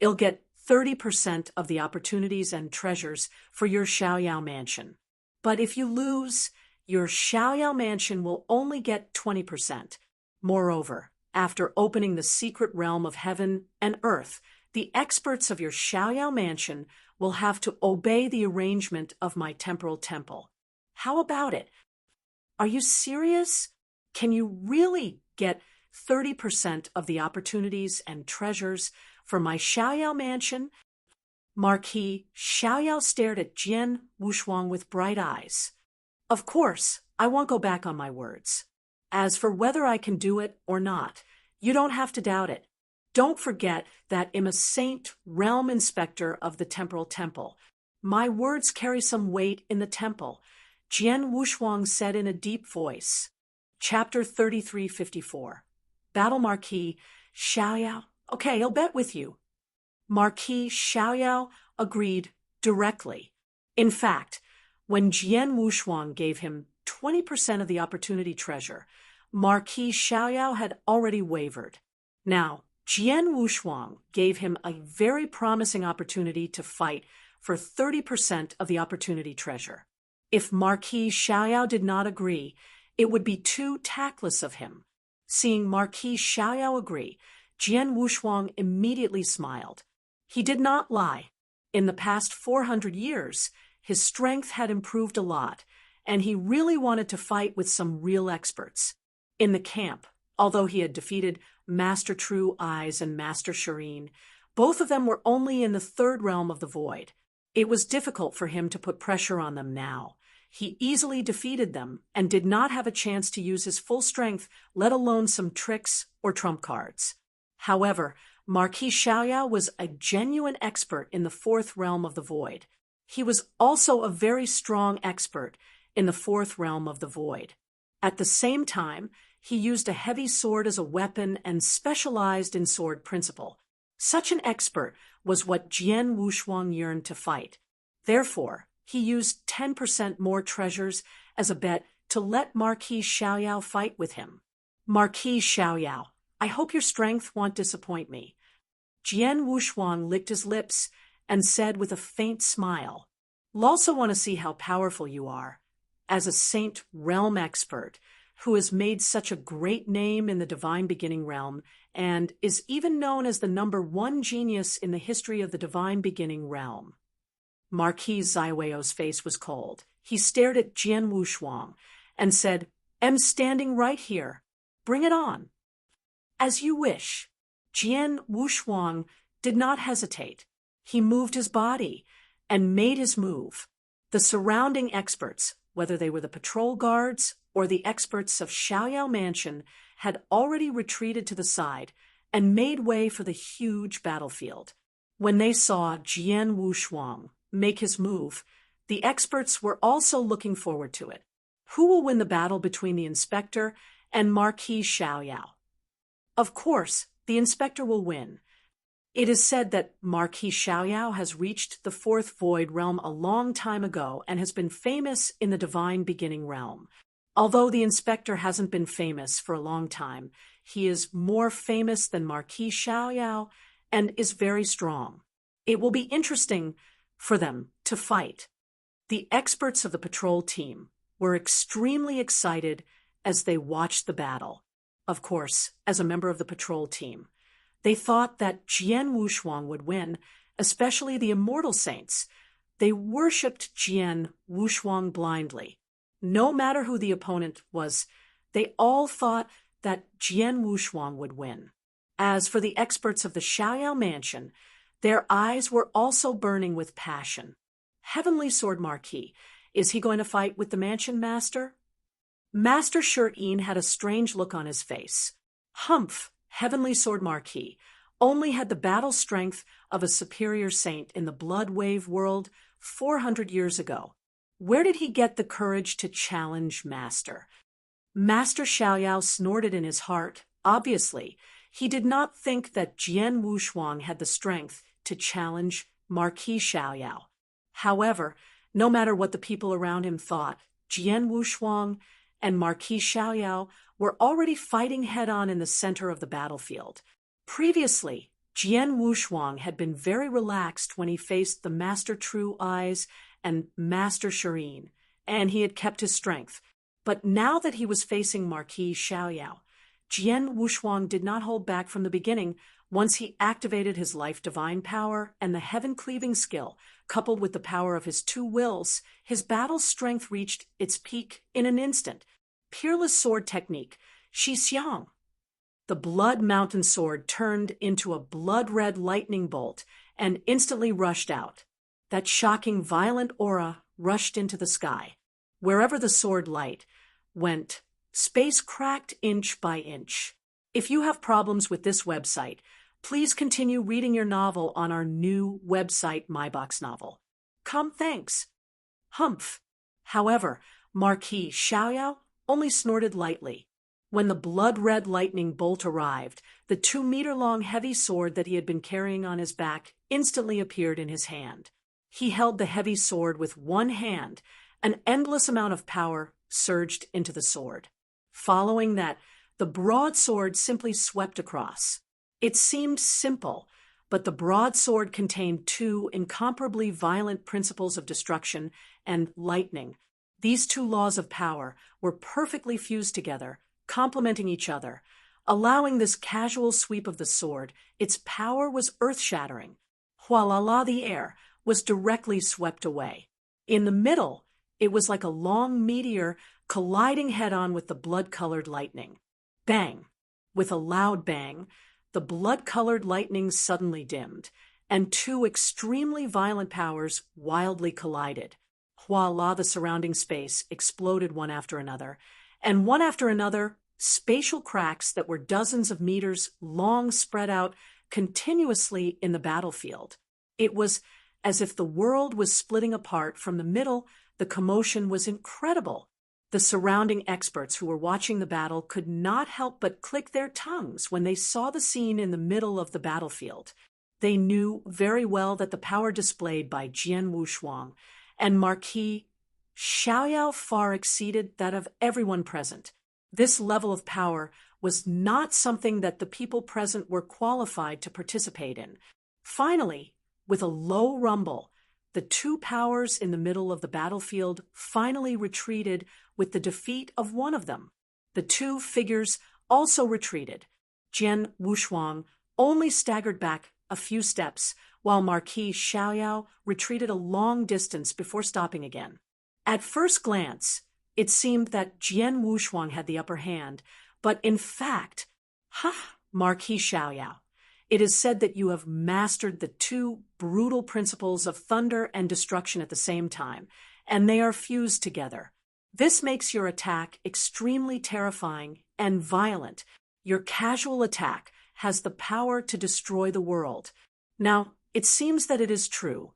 you'll get 30% of the opportunities and treasures for your Xiaoyao mansion. But if you lose, your Xiaoyao mansion will only get 20%. Moreover, after opening the secret realm of heaven and earth, the experts of your Xiaoyao mansion will have to obey the arrangement of my temporal temple. How about it? Are you serious? Can you really get 30% of the opportunities and treasures for my Xiaoyao mansion? Marquis Xiaoyao stared at Jian Wushuang with bright eyes. Of course, I won't go back on my words. As for whether I can do it or not, you don't have to doubt it. Don't forget that I'm a saint realm inspector of the temporal temple. My words carry some weight in the temple, Jian Wushuang said in a deep voice. Chapter 3354. Battle Marquis Xiaoyao. Okay, I'll bet with you. Marquis Xiaoyao agreed directly. In fact, when Jian Wushuang gave him 20% of the opportunity treasure, Marquis Xiaoyao had already wavered. Now, Jian Wushuang gave him a very promising opportunity to fight for 30% of the opportunity treasure. If Marquis Xiaoyao did not agree, it would be too tactless of him. Seeing Marquis Xiaoyao agree, Jian Wushuang immediately smiled. He did not lie. In the past 400 years, his strength had improved a lot, and he really wanted to fight with some real experts. In the camp, although he had defeated Master True Eyes and Master Shireen, both of them were only in the third realm of the void. It was difficult for him to put pressure on them now. He easily defeated them and did not have a chance to use his full strength, let alone some tricks or trump cards. However, Marquis Xiaoyao was a genuine expert in the fourth realm of the void. He was also a very strong expert in the fourth realm of the void. At the same time, he used a heavy sword as a weapon and specialized in sword principle. Such an expert was what Jian Wushuang yearned to fight. Therefore, he used 10% more treasures as a bet to let Marquis Xiaoyao fight with him. Marquis Xiaoyao, I hope your strength won't disappoint me. Jian Wushuang licked his lips and said with a faint smile, I'll also want to see how powerful you are. As a saint realm expert who has made such a great name in the divine beginning realm and is even known as the #1 genius in the history of the divine beginning realm. Marquis Xiaoyao's face was cold. He stared at Jian Wushuang and said, I'm standing right here. Bring it on. As you wish. Jian Wushuang did not hesitate. He moved his body and made his move. The surrounding experts, whether they were the patrol guards or the experts of Xiaoyao Mansion, had already retreated to the side and made way for the huge battlefield. When they saw Jian Wushuang make his move, the experts were also looking forward to it. Who will win the battle between the inspector and Marquis Xiaoyao? Of course, the inspector will win. It is said that Marquis Xiaoyao has reached the fourth void realm a long time ago and has been famous in the divine beginning realm. Although the inspector hasn't been famous for a long time, he is more famous than Marquis Xiaoyao and is very strong. It will be interesting for them to fight. The experts of the patrol team were extremely excited as they watched the battle. Of course, as a member of the patrol team, they thought that Jian Wushuang would win, especially the immortal saints. They worshipped Jian Wushuang blindly. No matter who the opponent was, they all thought that Jian Wushuang would win. As for the experts of the Xiaoyao Mansion, their eyes were also burning with passion. Heavenly Sword Marquis, is he going to fight with the Mansion Master? Master Shirin had a strange look on his face. Humph, Heavenly Sword Marquis only had the battle strength of a superior saint in the Blood Wave world 400 years ago. Where did he get the courage to challenge Master? Master Xiaoyao snorted in his heart. Obviously, he did not think that Jian Wushuang had the strength to challenge Marquis Xiaoyao. However, no matter what the people around him thought, Jian Wushuang and Marquis Xiaoyao were already fighting head-on in the center of the battlefield. Previously, Jian Wushuang had been very relaxed when he faced the Master True Eyes and Master Shirin, and he had kept his strength. But now that he was facing Marquis Xiaoyao, Jian Wushuang did not hold back from the beginning. Once he activated his life divine power and the heaven-cleaving skill, coupled with the power of his two wills, his battle strength reached its peak in an instant. Peerless sword technique, Xixiang. The blood mountain sword turned into a blood-red lightning bolt and instantly rushed out. That shocking violent aura rushed into the sky. Wherever the sword light went, space cracked inch by inch. If you have problems with this website, please continue reading your novel on our new website, MyBox Novel. Thanks. Humph. However, Marquis Xiaoyao only snorted lightly. When the blood-red lightning bolt arrived, the 2-meter-long heavy sword that he had been carrying on his back instantly appeared in his hand. He held the heavy sword with one hand. An endless amount of power surged into the sword. Following that, the broadsword simply swept across. It seemed simple, but the broadsword contained two incomparably violent principles of destruction and lightning. These two laws of power were perfectly fused together, complementing each other. Allowing this casual sweep of the sword, its power was earth-shattering. Hualala, the air, was directly swept away. In the middle, it was like a long meteor colliding head-on with the blood-colored lightning. Bang! With a loud bang, the blood-colored lightning suddenly dimmed, and two extremely violent powers wildly collided. Huala, the surrounding space, exploded one after another, and one after another, spatial cracks that were dozens of meters long spread out continuously in the battlefield. It was as if the world was splitting apart from the middle. The commotion was incredible. The surrounding experts who were watching the battle could not help but click their tongues when they saw the scene in the middle of the battlefield. They knew very well that the power displayed by Jian Wushuang and Marquis Xiaoyao far exceeded that of everyone present. This level of power was not something that the people present were qualified to participate in. Finally, with a low rumble, the two powers in the middle of the battlefield finally retreated with the defeat of one of them. The two figures also retreated. Jian Wushuang only staggered back a few steps, while Marquis Xiaoyao retreated a long distance before stopping again. At first glance, it seemed that Jian Wushuang had the upper hand, but in fact, Marquis Xiaoyao, it is said that you have mastered the two brutal principles of thunder and destruction at the same time, and they are fused together. This makes your attack extremely terrifying and violent. Your casual attack has the power to destroy the world. Now, it seems that it is true.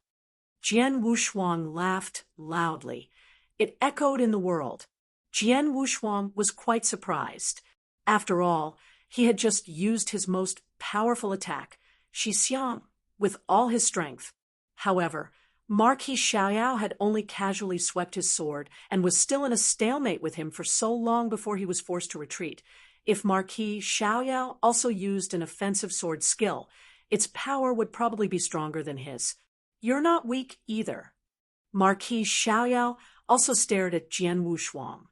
Jian Wushuang laughed loudly. It echoed in the world. Jian Wushuang was quite surprised. After all, he had just used his most powerful attack, Xiaoyao, with all his strength. However, Marquis Xiaoyao had only casually swept his sword and was still in a stalemate with him for so long before he was forced to retreat. If Marquis Xiaoyao also used an offensive sword skill, its power would probably be stronger than his. You're not weak either. Marquis Xiaoyao also stared at Jian Wushuang.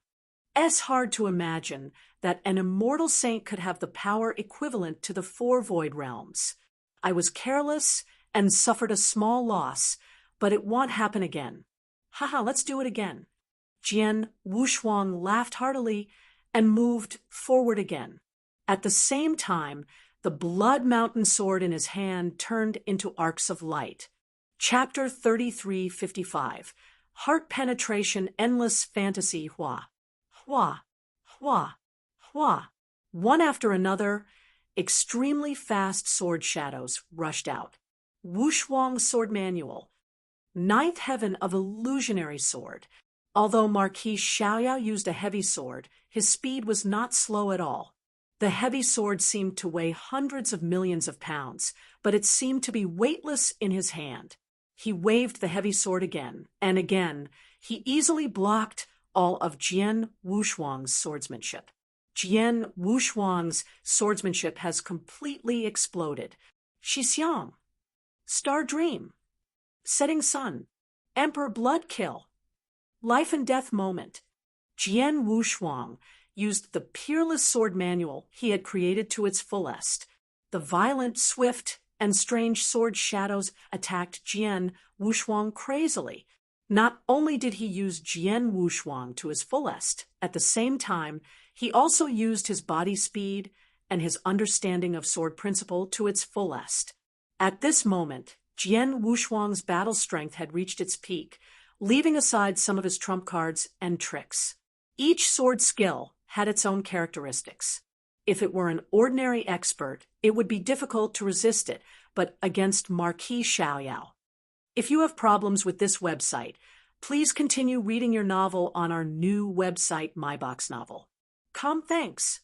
It's hard to imagine that an immortal saint could have the power equivalent to the 4 void realms. I was careless and suffered a small loss, but it won't happen again. Haha, let's do it again. Jian Wushuang laughed heartily and moved forward again. At the same time, the blood mountain sword in his hand turned into arcs of light. Chapter 3355. Heart Penetration Endless Fantasy Hua. Hua. Hua. Hua. One after another, extremely fast sword shadows rushed out. Wushuang's Sword Manual. Ninth Heaven of Illusionary Sword. Although Marquis Xiaoyao used a heavy sword, his speed was not slow at all. The heavy sword seemed to weigh hundreds of millions of pounds, but it seemed to be weightless in his hand. He waved the heavy sword again, and again. He easily blocked all of Jian Wushuang's swordsmanship. Jian Wushuang's swordsmanship has completely exploded. Xixiang. Star Dream. Setting Sun. Emperor Blood Kill. Life and Death Moment. Jian Wushuang used the peerless sword manual he had created to its fullest. The violent, swift, and strange sword shadows attacked Jian Wushuang crazily. Not only did he use Jian Wushuang to his fullest, at the same time, he also used his body speed and his understanding of sword principle to its fullest. At this moment, Jian Wushuang's battle strength had reached its peak, leaving aside some of his trump cards and tricks. Each sword skill had its own characteristics. If it were an ordinary expert, it would be difficult to resist it, but against Marquis Xiaoyao. If you have problems with this website, please continue reading your novel on our new website, MyBox Novel. Thanks.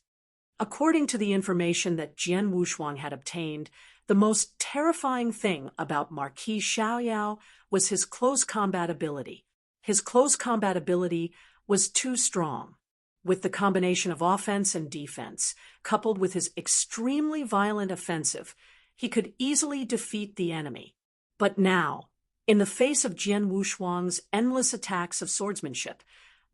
According to the information that Jian Wushuang had obtained, the most terrifying thing about Marquis Xiaoyao was his close combat ability. His close combat ability was too strong. With the combination of offense and defense, coupled with his extremely violent offensive, he could easily defeat the enemy. But now, in the face of Jian Wushuang's endless attacks of swordsmanship,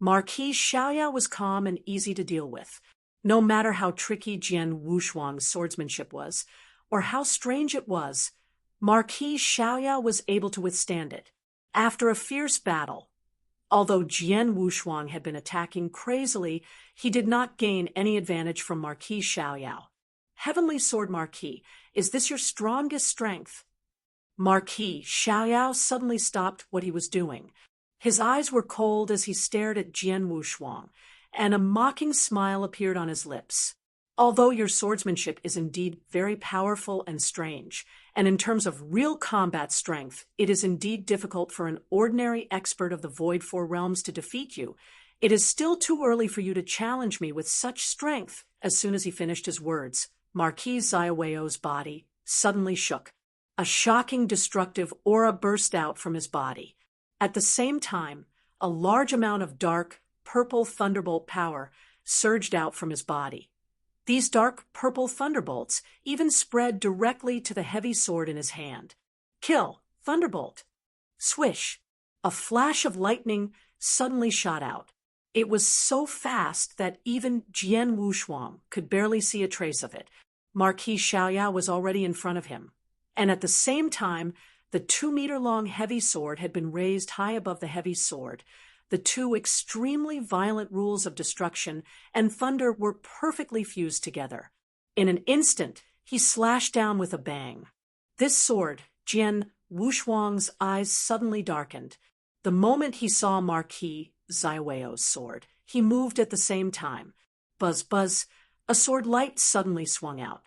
Marquis Xiaoyao was calm and easy to deal with. No matter how tricky Jian Wushuang's swordsmanship was, or how strange it was, Marquis Xiaoyao was able to withstand it. After a fierce battle, although Jian Wushuang had been attacking crazily, he did not gain any advantage from Marquis Xiaoyao. Heavenly Sword Marquis, is this your strongest strength? Marquis Xiaoyao suddenly stopped what he was doing. His eyes were cold as he stared at Jian Wushuang, and a mocking smile appeared on his lips. Although your swordsmanship is indeed very powerful and strange, and in terms of real combat strength, it is indeed difficult for an ordinary expert of the Void Four Realms to defeat you, it is still too early for you to challenge me with such strength. As soon as he finished his words, Marquis Xiaoyao's body suddenly shook. A shocking, destructive aura burst out from his body. At the same time, a large amount of dark, purple thunderbolt power surged out from his body. These dark purple thunderbolts even spread directly to the heavy sword in his hand. Kill! Thunderbolt! Swish! A flash of lightning suddenly shot out. It was so fast that even Jian Wushuang could barely see a trace of it. Marquis Xiaoyao was already in front of him, and at the same time, the 2-meter-long heavy sword had been raised high above the heavy sword. The two extremely violent rules of destruction and thunder were perfectly fused together. In an instant, he slashed down with a bang. This sword, Jian Wushuang's eyes suddenly darkened. The moment he saw Marquis Xiaoyao's sword, he moved at the same time. Buzz, buzz, a sword light suddenly swung out.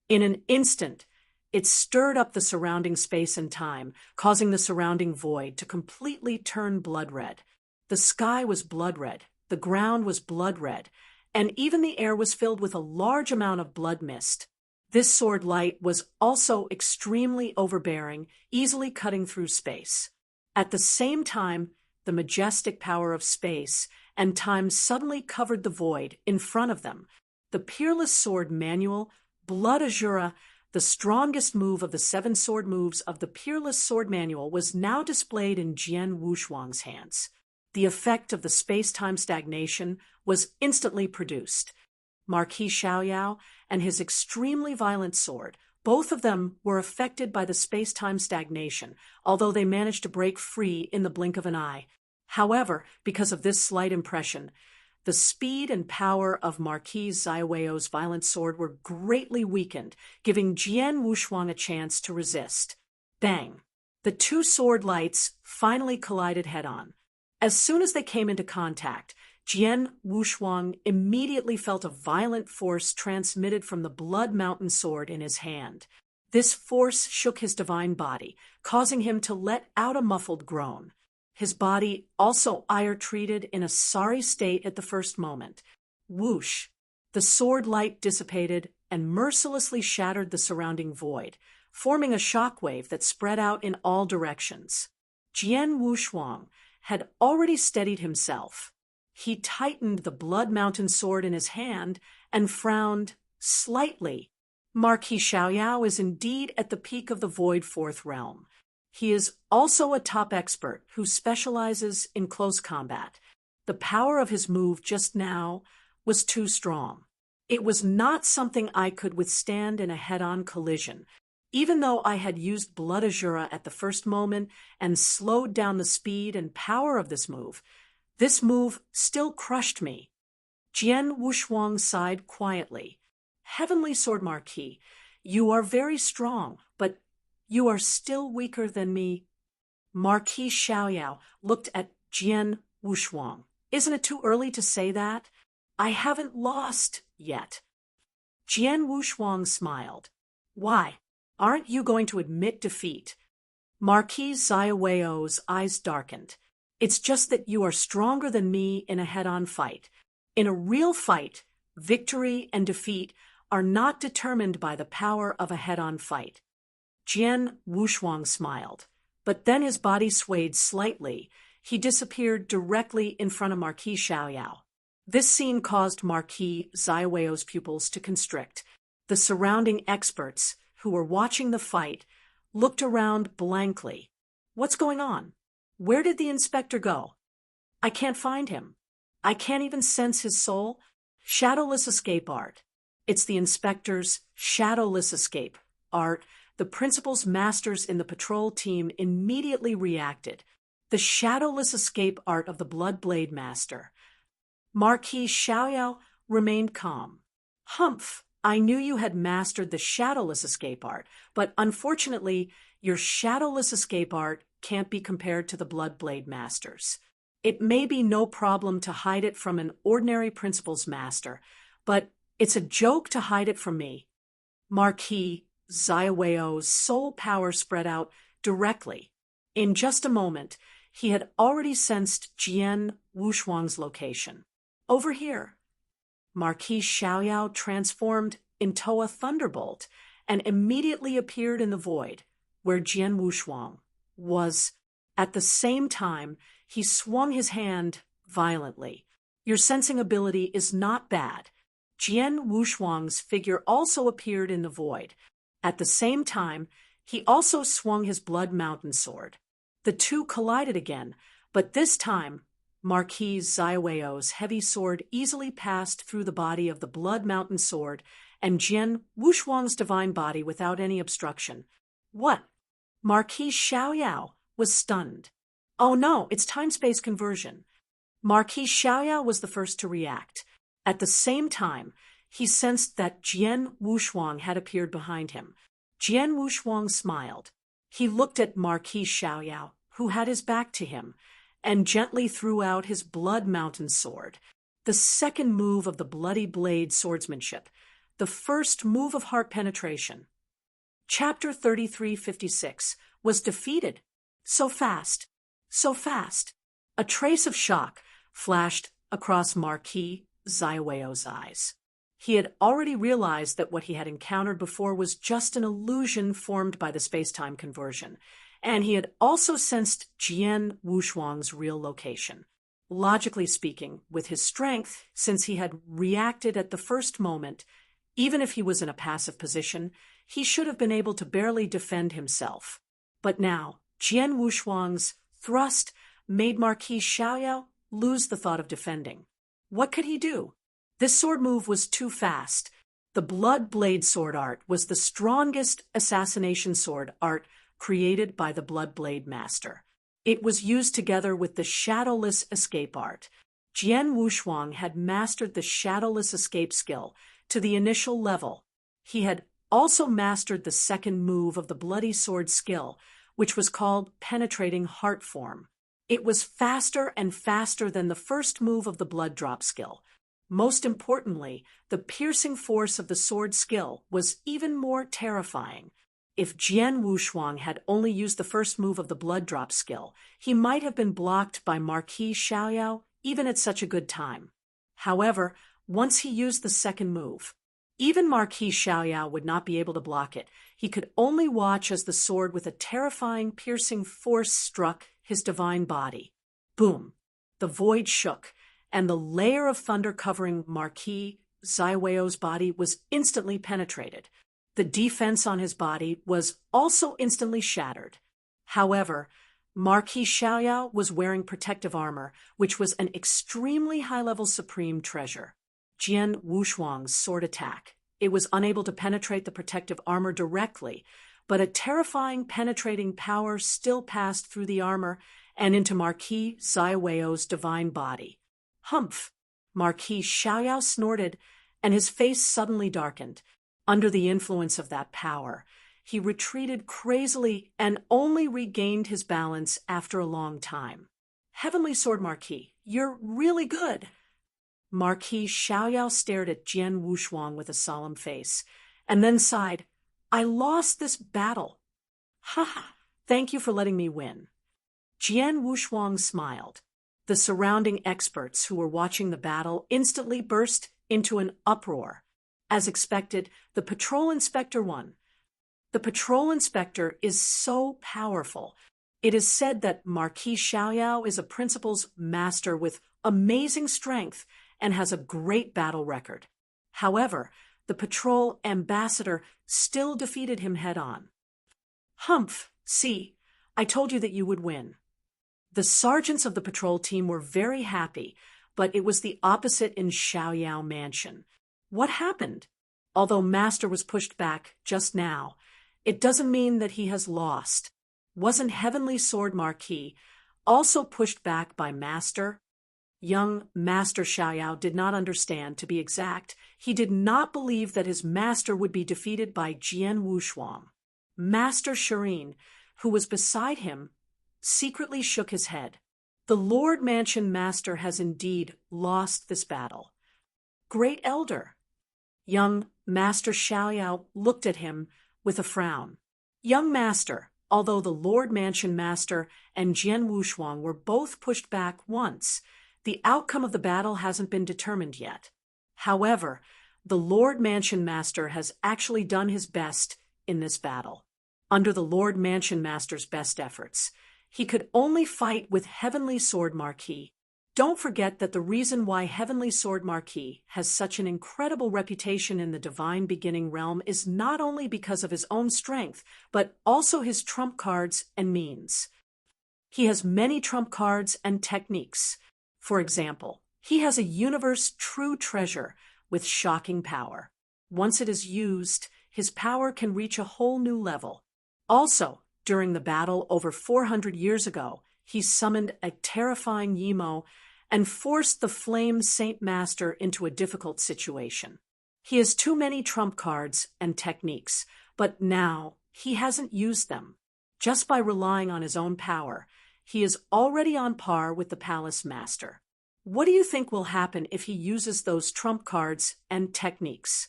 In an instant, it stirred up the surrounding space and time, causing the surrounding void to completely turn blood red. The sky was blood red, the ground was blood red, and even the air was filled with a large amount of blood mist. This sword light was also extremely overbearing, easily cutting through space. At the same time, the majestic power of space and time suddenly covered the void in front of them. The peerless sword manual, Blood Azura, the strongest move of the 7 sword moves of the peerless sword manual, was now displayed in Jian Wushuang's hands. The effect of the space-time stagnation was instantly produced. Marquis Xiaoyao and his extremely violent sword, both of them were affected by the space-time stagnation, although they managed to break free in the blink of an eye. However, because of this slight impression, the speed and power of Marquis Xiaoyao's violent sword were greatly weakened, giving Jian Wushuang a chance to resist. Bang! The 2 sword lights finally collided head-on. As soon as they came into contact, Jian Wushuang immediately felt a violent force transmitted from the Blood Mountain sword in his hand. This force shook his divine body, causing him to let out a muffled groan. His body also ire-treated in a sorry state at the first moment. Whoosh! The sword light dissipated and mercilessly shattered the surrounding void, forming a shockwave that spread out in all directions. Jian Wushuang had already steadied himself. He tightened the Blood Mountain sword in his hand and frowned slightly. Marquis Xiaoyao is indeed at the peak of the Void 4th realm. He is also a top expert who specializes in close combat. The power of his move just now was too strong. It was not something I could withstand in a head-on collision. Even though I had used Blood Azura at the first moment and slowed down the speed and power of this move still crushed me. Jian Wushuang sighed quietly. Heavenly Sword Marquis, you are very strong, but you are still weaker than me. Marquis Xiaoyao looked at Jian Wushuang. Isn't it too early to say that? I haven't lost yet. Jian Wushuang smiled. Why? Aren't you going to admit defeat? Marquis Xiaoyao's eyes darkened. It's just that you are stronger than me in a head-on fight. In a real fight, victory and defeat are not determined by the power of a head-on fight. Jian Wushuang smiled, but then his body swayed slightly. He disappeared directly in front of Marquis Xiaoyao. This scene caused Marquis Xiaoyao's pupils to constrict. The surrounding experts, who were watching the fight, looked around blankly. What's going on? Where did the inspector go? I can't find him. I can't even sense his soul. Shadowless escape art. It's the inspector's shadowless escape art. The principal's masters in the patrol team immediately reacted. The shadowless escape art of the Bloodblade Master. Marquis Xiaoyao remained calm. Humph! I knew you had mastered the shadowless escape art, but unfortunately, your shadowless escape art can't be compared to the Bloodblade Master's. It may be no problem to hide it from an ordinary principal's master, but it's a joke to hide it from me. Marquis Xiaoyao's soul power spread out directly. In just a moment, he had already sensed Jian Wushuang's location. Over here. Marquis Xiaoyao transformed into a thunderbolt and immediately appeared in the void, where Jian Wushuang was. At the same time, he swung his hand violently. Your sensing ability is not bad. Jian Wushuang's figure also appeared in the void. At the same time, he also swung his Blood Mountain sword. The two collided again, but this time, Marquis Xiaoyao's heavy sword easily passed through the body of the Blood Mountain sword and Jian Wushuang's divine body without any obstruction. What? Marquis Xiaoyao was stunned. Oh no, it's time-space conversion. Marquis Xiaoyao was the first to react. At the same time, he sensed that Jian Wushuang had appeared behind him. Jian Wushuang smiled. He looked at Marquis Xiaoyao, who had his back to him, and gently threw out his Blood Mountain sword, the second move of the Bloody Blade swordsmanship, the first move of heart penetration. Chapter 3356 was defeated. So fast, so fast. A trace of shock flashed across Marquis Xiaoyao's eyes. He had already realized that what he had encountered before was just an illusion formed by the space-time conversion, and he had also sensed Jian Wushuang's real location. Logically speaking, with his strength, since he had reacted at the first moment, even if he was in a passive position, he should have been able to barely defend himself. But now, Jian Wushuang's thrust made Marquis Xiaoyao lose the thought of defending. What could he do? This sword move was too fast. The Blood Blade sword art was the strongest assassination sword art created by the Blood Blade master. It was used together with the shadowless escape art. Jian Wushuang had mastered the shadowless escape skill to the initial level. He had also mastered the second move of the bloody sword skill, which was called penetrating heart form. It was faster and faster than the first move of the blood drop skill. Most importantly, the piercing force of the sword skill was even more terrifying. If Jian Wushuang had only used the first move of the blood drop skill, he might have been blocked by Marquis Xiaoyao even at such a good time. However, once he used the second move, even Marquis Xiaoyao would not be able to block it. He could only watch as the sword with a terrifying, piercing force struck his divine body. Boom! The void shook, and the layer of thunder covering Marquis Xiaoyao's body was instantly penetrated. The defense on his body was also instantly shattered. However, Marquis Xiaoyao was wearing protective armor, which was an extremely high-level supreme treasure. Jian Wushuang's sword attack. It was unable to penetrate the protective armor directly, but a terrifying penetrating power still passed through the armor and into Marquis Xiaoyao's divine body. Humph! Marquis Xiaoyao snorted, and his face suddenly darkened. Under the influence of that power, he retreated crazily and only regained his balance after a long time. Heavenly Sword Marquis, you're really good. Marquis Xiaoyao stared at Jian Wushuang with a solemn face, and then sighed, I lost this battle. Ha ha, thank you for letting me win. Jian Wushuang smiled. The surrounding experts who were watching the battle instantly burst into an uproar. As expected, the patrol inspector won. The patrol inspector is so powerful. It is said that Marquis Xiaoyao is a principal's master with amazing strength and has a great battle record. However, the patrol ambassador still defeated him head-on. Humph, see, I told you that you would win. The sergeants of the patrol team were very happy, but it was the opposite in Xiaoyao Mansion. What happened? Although Master was pushed back just now, it doesn't mean that he has lost. Wasn't Heavenly Sword Marquis also pushed back by Master? Young Master Xiaoyao did not understand, to be exact. He did not believe that his master would be defeated by Jian Wushuang. Master Shireen, who was beside him, secretly shook his head. The Lord Mansion Master has indeed lost this battle. Great Elder. Young Master Xiaoyao looked at him with a frown. Young Master, although the Lord Mansion Master and Jian Wushuang were both pushed back once, the outcome of the battle hasn't been determined yet. However, the Lord Mansion Master has actually done his best in this battle. Under the Lord Mansion Master's best efforts, he could only fight with Heavenly Sword Marquis. Don't forget that the reason why Heavenly Sword Marquis has such an incredible reputation in the Divine Beginning realm is not only because of his own strength, but also his trump cards and means. He has many trump cards and techniques. For example, he has a universe true treasure with shocking power. Once it is used, his power can reach a whole new level. Also, during the battle over 400 years ago, he summoned a terrifying Yimo and forced the Flame Saint Master into a difficult situation. He has too many trump cards and techniques, but now he hasn't used them. Just by relying on his own power, he is already on par with the palace master. What do you think will happen if he uses those trump cards and techniques?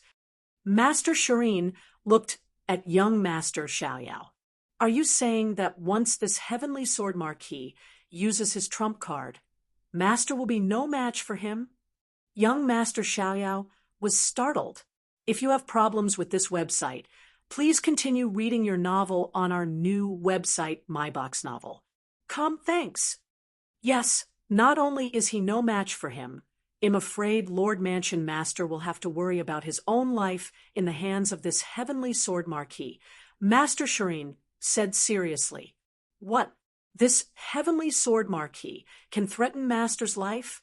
Master Shireen looked at young Master Xiaoyao. Are you saying that once this heavenly sword Marquis uses his trump card, Master will be no match for him? Young Master Xiaoyao was startled. If you have problems with this website, please continue reading your novel on our new website, MyBox Novel. Thanks. Yes, not only is he no match for him, I'm afraid Lord Mansion Master will have to worry about his own life in the hands of this heavenly sword Marquis. Master Shireen said seriously. What? This heavenly sword Marquis can threaten Master's life?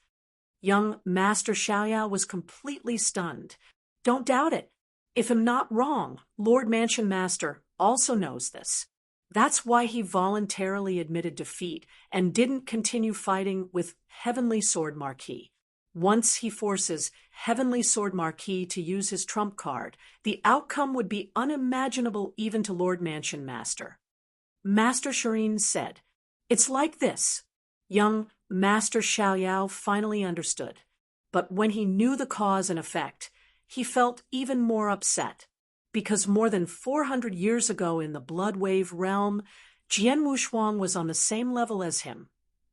Young Master Xiaoyao was completely stunned. Don't doubt it. If I'm not wrong, Lord Mansion Master also knows this. That's why he voluntarily admitted defeat and didn't continue fighting with Heavenly Sword Marquis. Once he forces Heavenly Sword Marquis to use his trump card, the outcome would be unimaginable even to Lord Mansion Master. Master Shireen said, "It's like this." Young Master Xiaoyao finally understood. But when he knew the cause and effect, he felt even more upset. Because more than 400 years ago in the Bloodwave realm, Jian Wushuang was on the same level as him,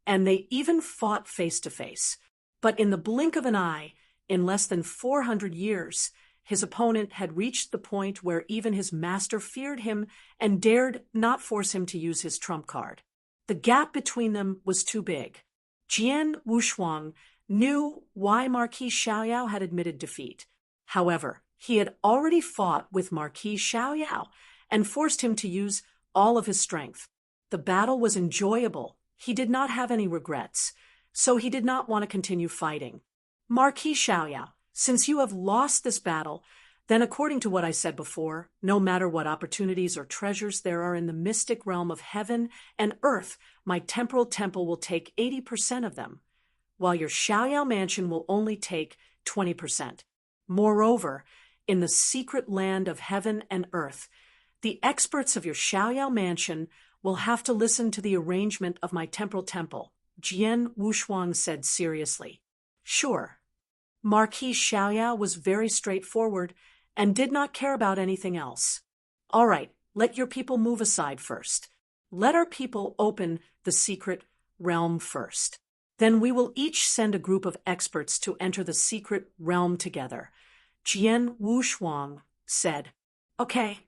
and they even fought face to face. But in the blink of an eye, in less than 400 years, his opponent had reached the point where even his master feared him and dared not force him to use his trump card. The gap between them was too big. Jian Wushuang knew why Marquis Xiaoyao had admitted defeat. However, he had already fought with Marquis Xiaoyao and forced him to use all of his strength. The battle was enjoyable. He did not have any regrets, so he did not want to continue fighting. Marquis Xiaoyao, since you have lost this battle, then according to what I said before, no matter what opportunities or treasures there are in the mystic realm of heaven and earth, my temporal temple will take 80% of them, while your Xiaoyao mansion will only take 20%. Moreover, in the secret land of heaven and earth, the experts of your Xiaoyao mansion will have to listen to the arrangement of my temporal temple, Jian Wushuang said seriously. Sure. Marquis Xiaoyao was very straightforward and did not care about anything else. All right, let your people move aside first. Let our people open the secret realm first. Then we will each send a group of experts to enter the secret realm together. Jian Wushuang said, Okay.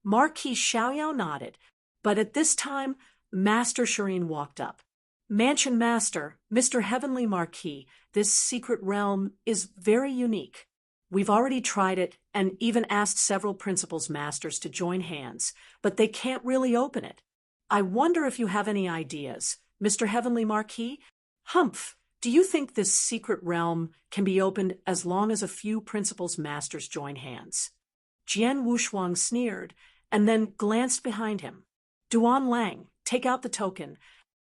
Marquis Xiaoyao nodded, but at this time, Master Shireen walked up. Mansion Master, Mr. Heavenly Marquis, this secret realm is very unique. We've already tried it and even asked several principals masters to join hands, but they can't really open it. I wonder if you have any ideas, Mr. Heavenly Marquis? Humph, do you think this secret realm can be opened as long as a few principals masters join hands? Jian Wushuang sneered and then glanced behind him. Duan Lang, take out the token.